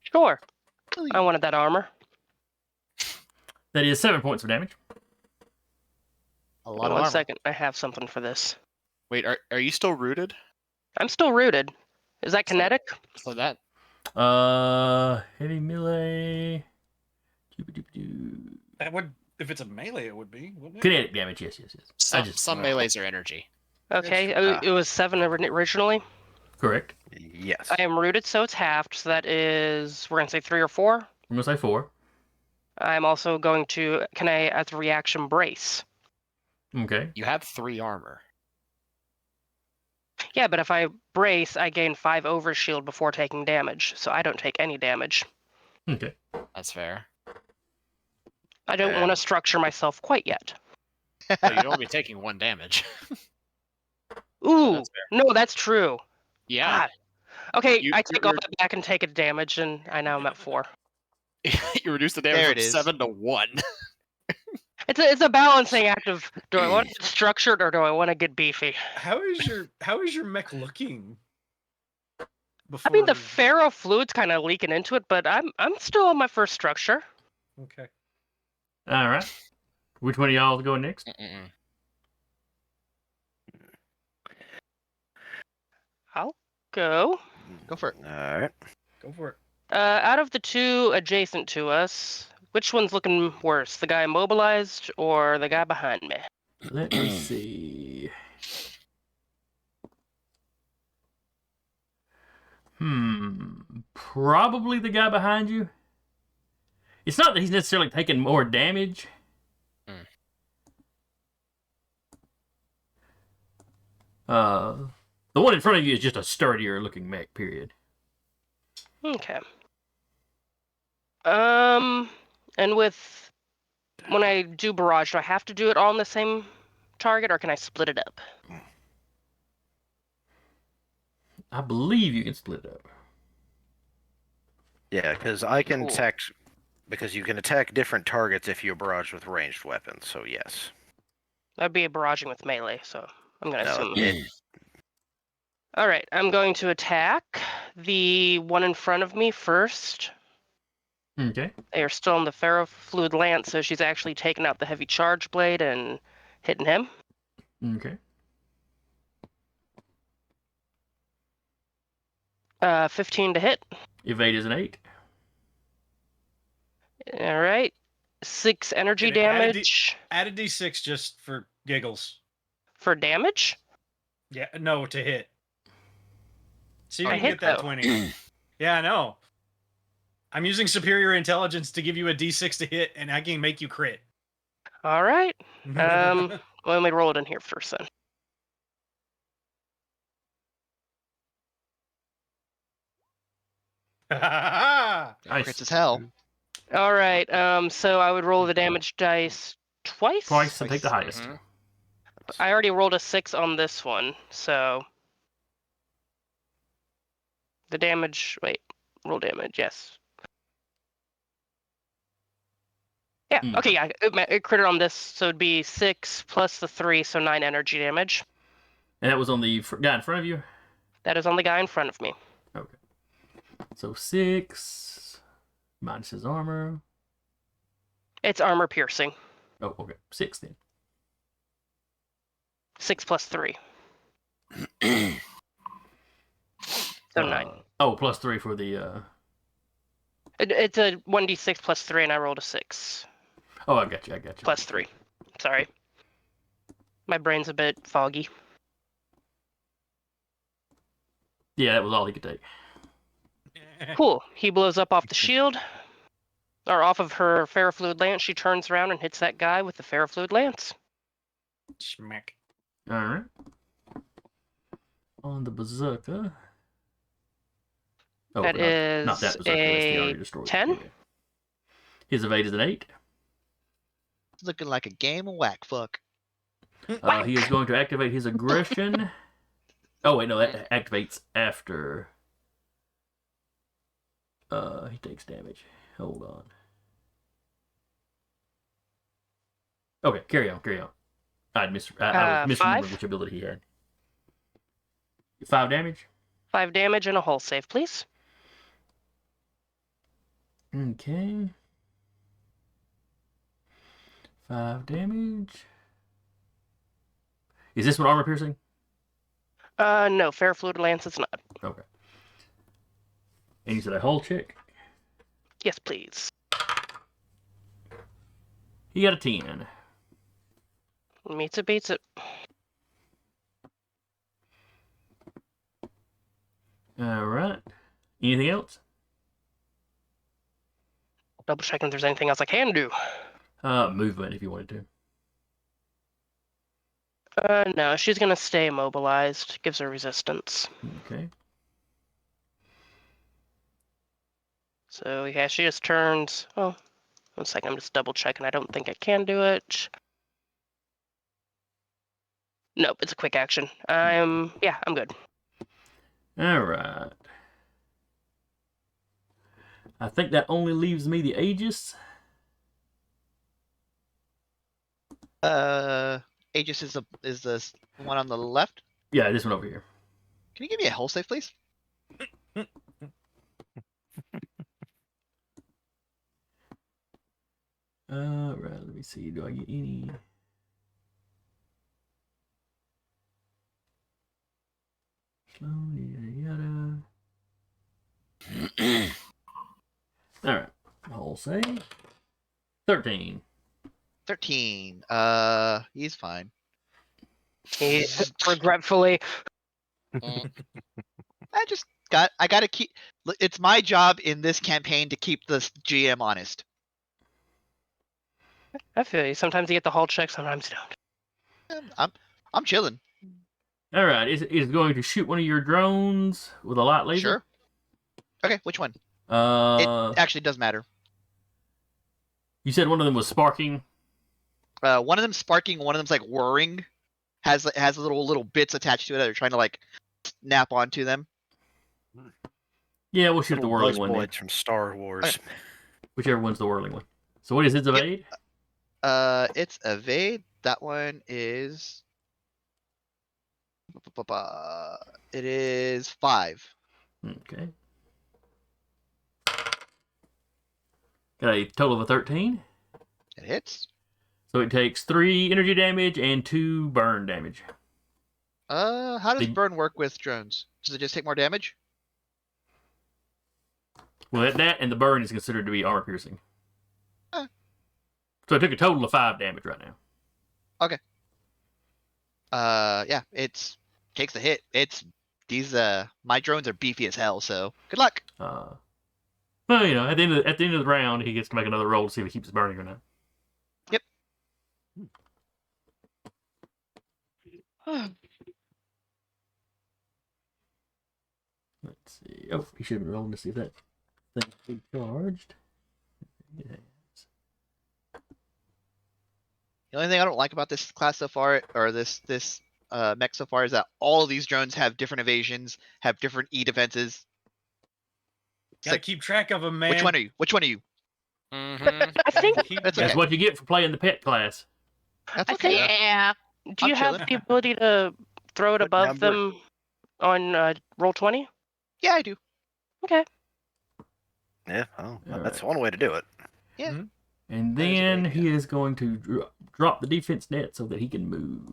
Sure. I wanted that armor. That is 7 points of damage. A lot of One armor. second, I have something for this. Wait, are you still rooted? I'm still rooted. Is that kinetic? So that Heavy melee. That would, if it's a melee, it would be, wouldn't it? Kinetic damage, yes. some melees are energy. Okay, It's- it was 7 originally. Correct. Yes. I am rooted, so it's halved. So that is, we're gonna say 3 or 4. I'm going to say 4. I'm also going to, can I, as a reaction, brace? Okay. You have 3 armor. Yeah, but if I brace, I gain 5 overshield before taking damage, so I don't take any damage. Okay. That's fair. I don't want to structure myself quite yet. So you'd only be taking 1 damage. Ooh, that's no, that's true. Yeah. God. Okay, You- I take all you're- that back and take a damage, and I now am at 4. You reduce the There damage it from is. 7 to 1. It's a balancing act of, do I want to get structured or do I want to get beefy? How is your mech looking? I Before mean, the ferrofluid's kind of leaking into it, but I'm still on my first structure. Okay. All right. Which one of y'all is going next? Mm-mm. I'll go. Go for it. All right. Go for it. Out of the two adjacent to us, which one's looking worse? The guy immobilized or the guy behind me? Let me see. Probably the guy behind you. It's not that he's necessarily taking more damage. The one in front of you is just a sturdier looking mech, period. Okay. And with when I do barrage, do I have to do it all on the same target, or can I split it up? I believe you can split it up. Yeah, because I can Cool. attack. Because you can attack different targets if you barrage with ranged weapons. So yes. That'd be a barraging with melee, so I'm gonna No, assume. All right, I'm going to attack the one in front of me first. Okay. They are still on the ferrofluid lance, so she's actually taking out the heavy charge blade and hitting him. Okay. 15 to hit. Evade is an 8. All right. 6 energy Gonna add a damage Add a d6 just for giggles. for damage. Yeah, no, to hit. See if I you can hit, get that though. 20. Yeah, I know. I'm using superior intelligence to give you a d6 to hit, and I can make you crit. All right. Well, let me roll it in here first then. Nice. Crits as hell. All right. So I would roll the damage dice twice. Twice and take the highest. Mhm. I already rolled a 6 on this one, so the damage. Wait, roll damage. Yes. Yeah. Mm. Okay. Yeah. It critted on this, so it'd be 6 plus the 3, so 9 energy damage. And that was on the guy in front of you? That is on the guy in front of me. Okay. So 6 minus his armor. It's armor piercing. Oh, okay. 6 then. 6 plus 3. So 9. Oh, plus 3 for the. It's a 1d6 plus 3, and I rolled a 6 Oh, I got you. plus 3. Sorry. My brain's a bit foggy. Yeah, that was all he could take. Cool. He blows up off the shield. Or off of her ferrofluid lance. She turns around and hits that guy with the ferrofluid lance. Schmack. All right. On the berserker. Oh, That is not that berserker. That's the already destroyed. 10. Yeah. His evade is an 8. It's looking like a game of whack fuck. He is going to activate his aggression. Oh wait, no, that activates after. He takes damage. Hold on. Okay, carry on. I was misremembering 5? which ability he had. 5 damage. 5 damage and a hull save, please. Okay. 5 damage. Is this one armor piercing? No, ferrofluid lance is not. Okay. And you said a hull check? Yes, please. He got a 10. Meets it, beats it. Alright. Anything else? Double checking if there's anything else I can do. Movement if you wanted to. No, she's gonna stay immobilized. Gives her resistance. Okay. So yeah, she just turns. Oh, 1 second. I'm just double checking. I don't think I can do it. Nope, it's a quick action. I'm good. Alright. I think that only leaves me the Aegis. Aegis is the one on the left. Yeah, this one over here. Can you give me a hull save, please? Right, let me see. Do I get any? Yada yada. All right, whole save. 13. 13. He's fine. He regretfully. I gotta keep. It's my job in this campaign to keep the GM honest. I feel you. Sometimes you get the hull check, sometimes you don't. I'm chilling. All right, is going to shoot one of your drones with a light laser? Sure. Okay, which one? It actually does matter. You said one of them was sparking. One of them's sparking. One of them's like whirring. Has little bits attached to it that are trying to like snap onto them. Yeah, we'll shoot the Little whirling one then. buzzboys from Star Wars. Whichever one's the whirling one. So what is its evade? It's evade. That one is. It is 5. Okay. Got a total of a 13. It hits. So it takes 3 energy damage and 2 burn damage. How does burn work with drones? Does it just take more damage? Well, that and the burn is considered to be armor piercing. Huh. So I took a total of 5 damage right now. Okay. Yeah, it's takes the hit. My drones are beefy as hell, so good luck. Well, you know, at the end of the round, he gets to make another roll to see if he keeps burning or not. Yep. Let's see. Oh, he should have been rolling to see if that thing be charged. Yeah. The only thing I don't like about this class so far, or this mech so far, is that all of these drones have different evasions, have different E defenses. It's Gotta like, keep track of them, man. which one are you? Which one are you? I think. That's That's okay. what you get for playing the pet class. That's I okay. think- Yeah. Do you I'm have chilling. the ability to throw it What above number? them on roll 20? Yeah, I do. Okay. Yeah, oh, All that's right. one way to do it. Yeah. Mhm. And That is a then great he idea. is going to drop the defense net so that he can move.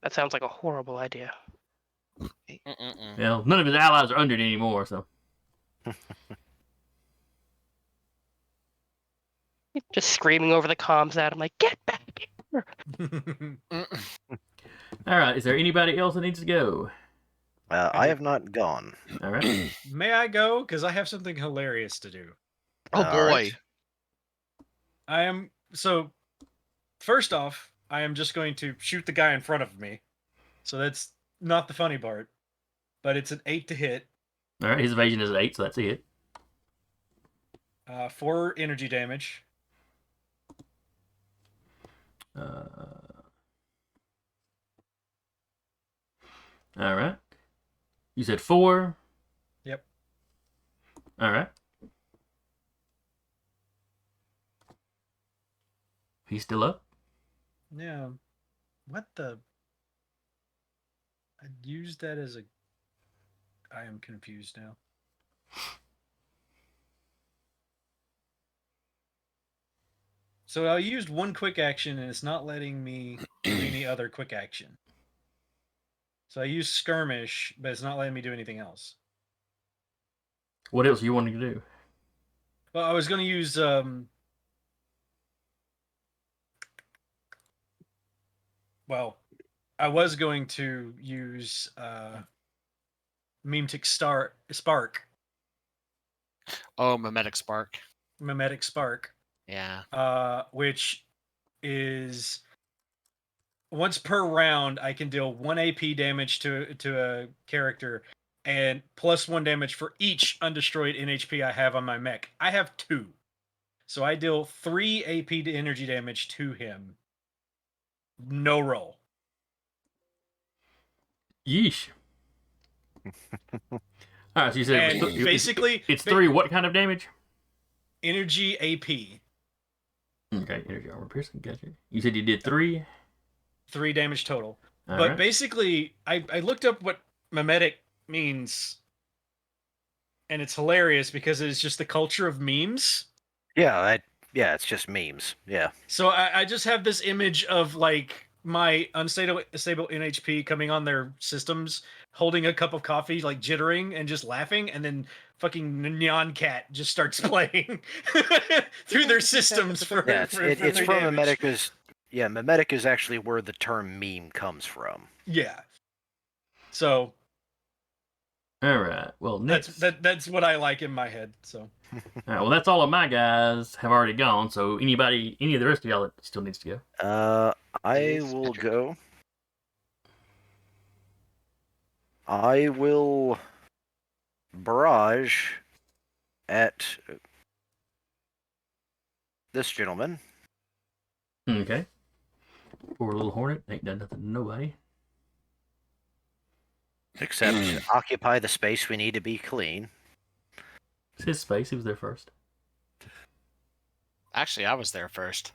That sounds like a horrible idea. Well, none of his allies are under it anymore, so. Just screaming over the comms at him, like, get back here. All right, is there anybody else that needs to go? I have not gone. All right. May I go? Because I have something hilarious to do. Oh All boy. right. First off, I am just going to shoot the guy in front of me. So that's not the funny part. But it's an 8 to hit. All right, his evasion is an 8, so that's a hit. 4 energy damage. All right. You said 4. Yep. All right. He's still up. Yeah. What the? I used that as a. I am confused now. So I used one quick action and it's not letting me do any other quick action. So I used skirmish, but it's not letting me do anything else. What else are you wanting to do? Well, I was going to use well, I was going to use Mimetic Spark, Oh, Mimetic Spark. Mimetic Spark, Yeah. which is once per round I can deal 1 AP damage to a character and +1 damage for each undestroyed NHP I have on my mech. I have 2. So I deal 3 AP to energy damage to him. No roll. Yeesh. All right, so you said And basically it's 3 what kind of damage? energy AP. Okay, energy armor piercing. Gotcha. You said you did 3. 3 damage total. All But right. basically, I looked up what memetic means, and it's hilarious because it's just the culture of memes. Yeah, it's just memes. Yeah. So I just have this image of like my unstable NHP coming on their systems, holding a cup of coffee, like jittering and just laughing, and then fucking Neon Cat just starts playing through their systems for Yeah, for it's 3 from damage. Memetica's. Yeah, memetic is actually where the term meme comes from. Yeah. So All right. Well, next. that's what I like in my head. So All right, well, that's all of my guys have already gone. So any of the rest of y'all that still needs to go. I Is will Patrick. go. I will barrage at this gentleman. Okay. Poor little hornet ain't done nothing to nobody. Except occupy the space we need to be clean. It's his space. He was there first. Actually, I was there first.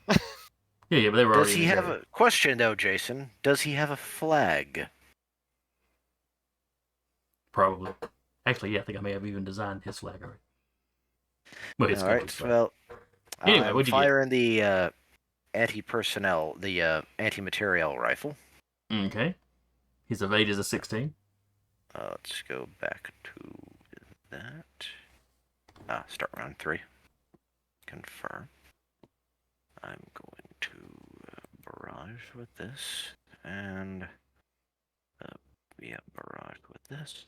Yeah, but they were Does already he in the have area. a question though, Jason? Does he have a flag? Probably. Actually, yeah, I think I may have even designed his flag already. Well, his All company's right. flag. Well, Anyway, I'm what'd you get? firing the anti-personnel, the anti-material rifle. Okay. His evade is a 16. Let's go back to that. Start round 3. Confirm. I'm going to barrage with this, and barrage with this.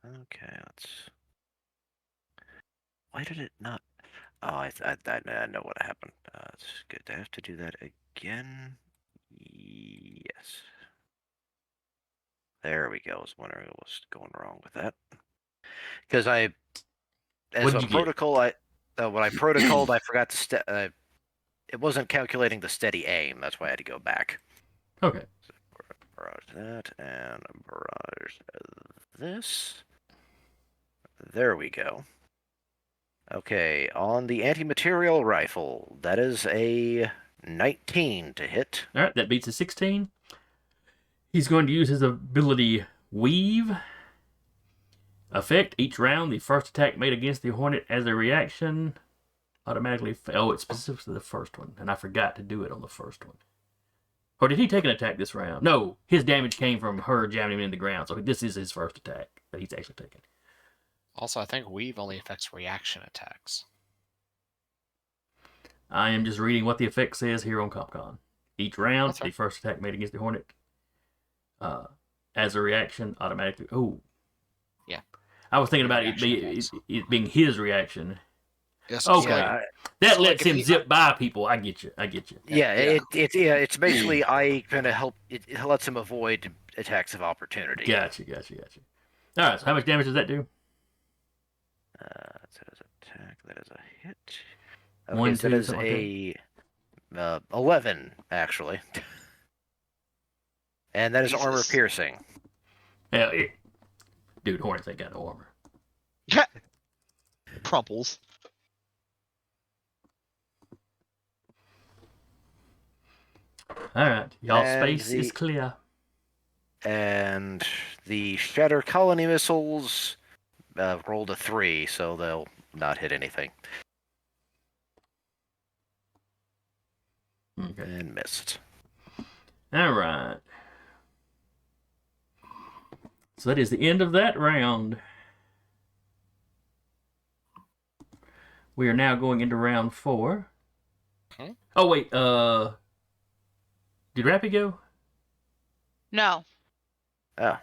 Okay, let's. Why did it not? Oh, I know what happened. It's good. I have to do that again. Yes. There we go. I was wondering what was going wrong with that. Because as What a did you get? protocol, when I protocoled, I forgot to it wasn't calculating the steady aim. That's why I had to go back. Okay. So barrage that and barrage this. There we go. Okay, on the anti-material rifle, that is a 19 to hit. All right, that beats a 16. He's going to use his ability Weave. Effect, each round, the first attack made against the Hornet as a reaction automatically... Oh, it's specific to the first one, and I forgot to do it on the first one. Or did he take an attack this round? No, his damage came from her jamming him into the ground, so this is his first attack that he's actually taken. Also, I think Weave only affects reaction attacks. I am just reading what the effect says here on CopCon. Each round, That's right. the first attack made against the Hornet as a reaction automatically... Oh. Yeah. I was thinking about it being his reaction. Yes, Okay. Yeah, That So, lets like, if him he- zip by people. I get you. yeah, Yeah. it's basically I kind of help. It lets him avoid attacks of opportunity. Gotcha. All right, so how much damage does that do? That is attack. That is a hit. Okay, 1, so 2, that is something like a 11 actually, and that is armor Jesus. piercing. Yeah, dude, Hornets ain't got no armor. Crumples. All right, y'all And space is clear. And the Shatter Colony missiles rolled a 3, so they'll not hit anything. Okay. And missed. All right. So that is the end of that round. We are now going into round 4. Okay. Oh wait, did Rappy go? No. Ah,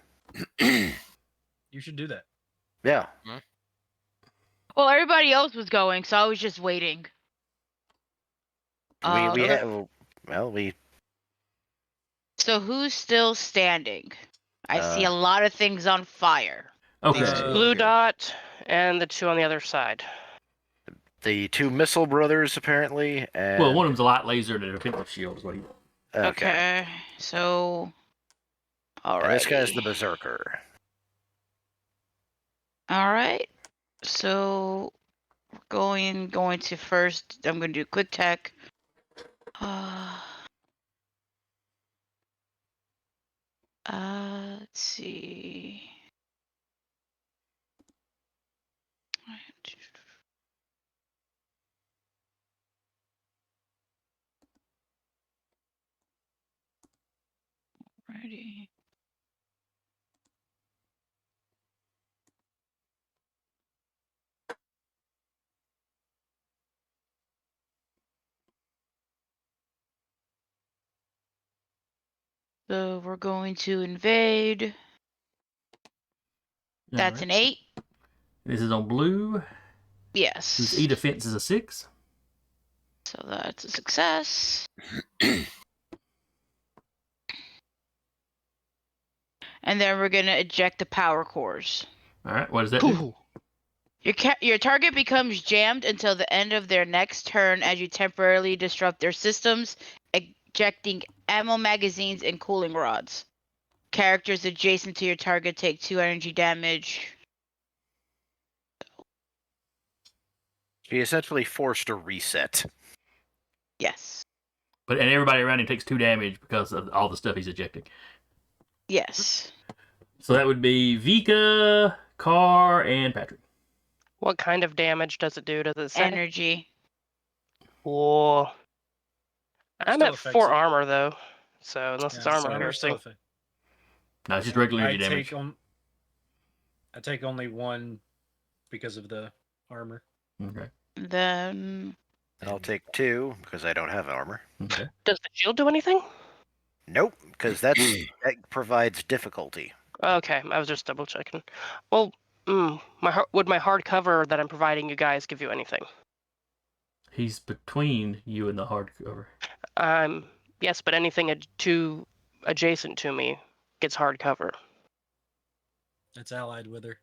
you should do that. yeah. Well, everybody else was going, so I was just waiting. We Okay. have, well, we So who's still standing? I see a Uh, lot of things on fire. Okay. These two. Blue dot and the 2 on the other side. the 2 missile brothers apparently, and Well, one of them's a light laser and a defensive shield is what he. okay. So. And Alright. this guy's the berserker. All right. So going to first. I'm going to do quick tech. Let's see. Righty. So we're going to invade. That's an 8. This is on blue. Yes. Whose E defense is a 6. So that's a success. And then we're going to eject the power cores. All right, what does that do? Your target becomes jammed until the end of their next turn as you temporarily disrupt their systems, ejecting ammo magazines and cooling rods. Characters adjacent to your target take 2 energy damage. He essentially forced a reset. Yes. And everybody around him takes 2 damage because of all the stuff he's ejecting. Yes. So that would be Vika, Carr, and Patrick. What kind of damage does it do? Does it say? Energy. Whoa. I'm Still at affects 4 it. armor, though. So unless it's armor armor still piercing. affect- No, it's just regular energy damage. I take only 1 because of the armor. Okay. Then I'll take 2 because I don't have armor. Okay. Does the shield do anything? Nope, because that provides difficulty. Okay, I was just double checking. Well, would my hard cover that I'm providing you guys give you anything? He's between you and the hardcover. Yes, but anything adjacent to me gets hard cover. That's allied with her.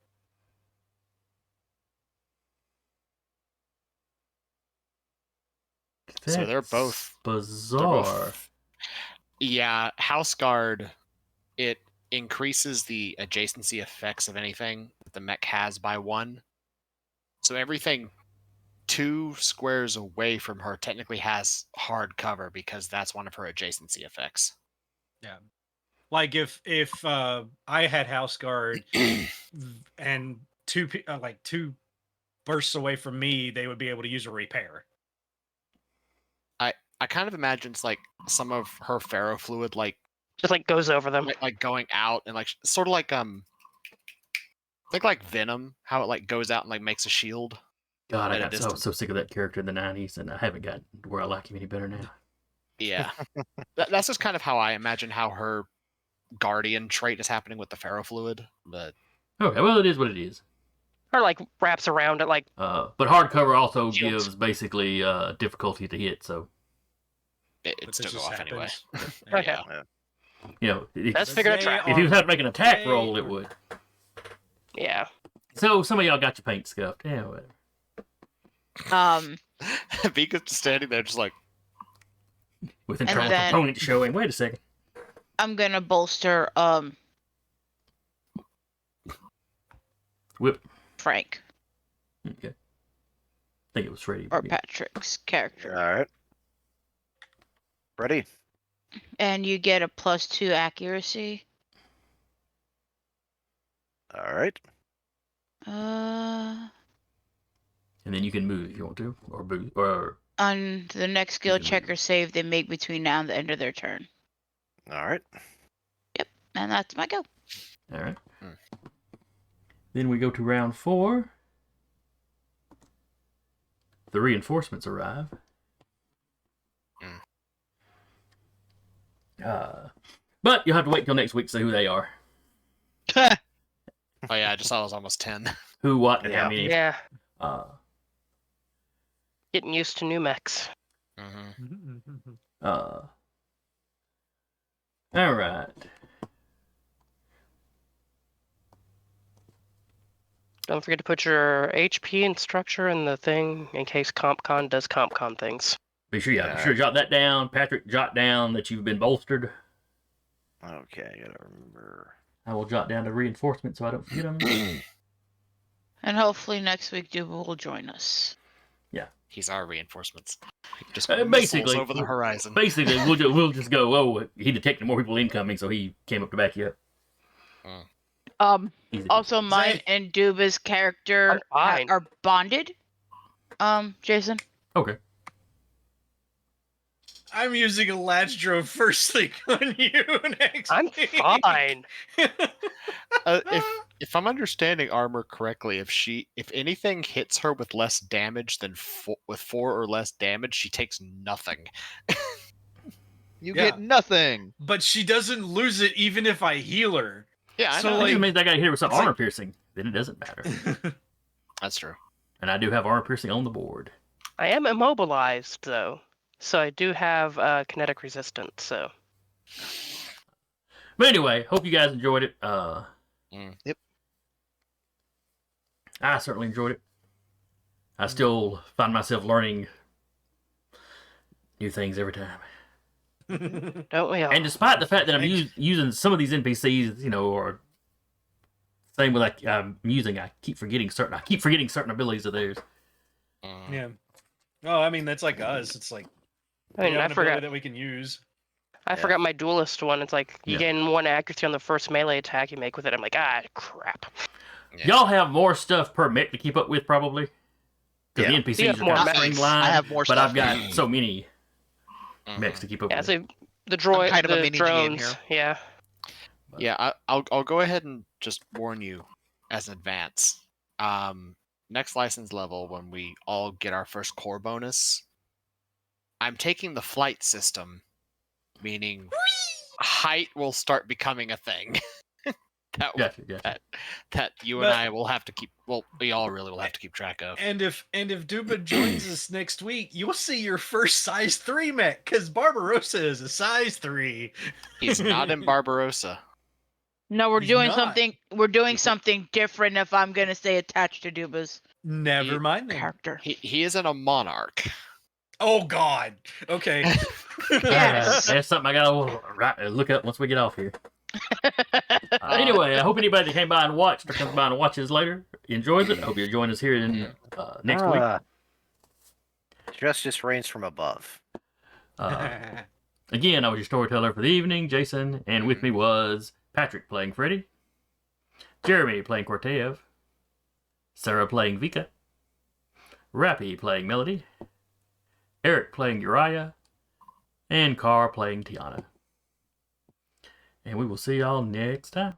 So they're both bizarre. Yeah, House Guard, it increases the adjacency effects of anything that the mech has by 1. So everything 2 squares away from her technically has hard cover because that's one of her adjacency effects. Yeah. Like if I had House Guard and 2 bursts away from me, they would be able to use a repair. I kind of imagine it's like some of her ferrofluid Just like goes over them. like going out and sort of like think like Venom, how it like goes out and like makes a shield. God, I got so sick of that character in the 90s, and I haven't gotten to where I like him any better now. Yeah. That's just kind of how I imagine how her Guardian trait is happening with the ferrofluid. But Okay, well, it is what it is. Or like wraps around it like. But hardcover also Shields. gives basically difficulty to hit, so. It still go off anyway. Okay. Yeah. You know, Let's figure it out. if you had to make an attack roll, it would. Yeah. So some of y'all got your paint scuffed. Yeah, whatever. Vika's just standing there just like, With internal then- components showing. Wait a second. I'm gonna bolster Whip. Frank Okay. I think it was Freddy. or Yeah. Patrick's character. All right. Ready? And you get a +2 accuracy. All right. Uh And then you can move if you want to, or boost, or on the next skill can check move. or save they make between now and the end of their turn. All right. And that's my go. all right. Then we go to round 4. The reinforcements arrive. But you'll have to wait till next week to see who they are. oh yeah, I just saw it was almost 10. Who, what, and Yeah. how many. Yeah. Getting used to new mechs. All right. Don't forget to put your HP and structure in the thing in case CompCon does CompCon things. Be sure to jot that down. Patrick, jot down that you've been bolstered. Okay, I gotta remember. I will jot down the reinforcements so I don't forget them. And hopefully next week Duba will join us. He's our reinforcements. Just Basically, missiles over the horizon. Basically, we'll just go. Oh, he detected more people incoming, so he came up to back you up. Easy. Also, mine and Duba's character I'm fine. are bonded. Jason. Okay. I'm using a latch drove first thing on you next I'm week. fine. If I'm understanding Armor correctly, if anything hits her with less damage than with 4 or less damage, she takes nothing. You Yeah. get nothing. But she doesn't lose it even if I heal her. Yeah, I So, know. That like- just means I got hit with some it's armor like- piercing. Then it doesn't matter. That's true. And I do have armor piercing on the board. I am immobilized though, so I do have kinetic resistance. So But anyway, hope you guys enjoyed it. Yep. I certainly enjoyed it. I still find myself learning new things every time. don't we all? And despite the fact that I'm using some of these NPCs, or same with I'm using, I keep forgetting certain abilities of theirs. Yeah. Oh, I mean, that's like us. It's like I mean, we have I an ability forgot. that we can use. I forgot my duelist one. It's like you Yeah. gain 1 accuracy on the first melee attack you make with it. I'm like, crap. Yeah. Y'all have more stuff per mech to keep up with, probably. Because Yeah. the NPCs You have are more kind of mechs. streamlined. I have more but stuff. I've got so many Mhm. mechs to keep up Yeah, with. so the droid, kind of a the mini GM drones. here. Yeah. Yeah, I'll go ahead and just warn you as an advance. Next license level, when we all get our first core bonus, I'm taking the flight system, meaning height will start becoming a thing. Gotcha. That you But- and I will have to keep. Well, we all really will have to keep track of. And if Duba joins us next week, you'll see your first size 3 mech, because Barbarossa is a size 3. He's not in Barbarossa. No, we're He's doing not. something. We're doing something different. If I'm gonna stay attached to Duba's Never mind then. character. He is in a monarch. Oh God. Okay. Yes. That's something I gotta look up once we get off here. Anyway, I hope anybody that came by and watched or comes by and watches later enjoys it. I hope you'll join us here in next week. Justice reigns from above. Again, I was your storyteller for the evening, Jason, and with me was Patrick playing Freddy, Jeremy playing Cortev, Sarah playing Vika, Rappy playing Melody, Eric playing Uriah, and Carr playing Tiana. And we will see y'all next time.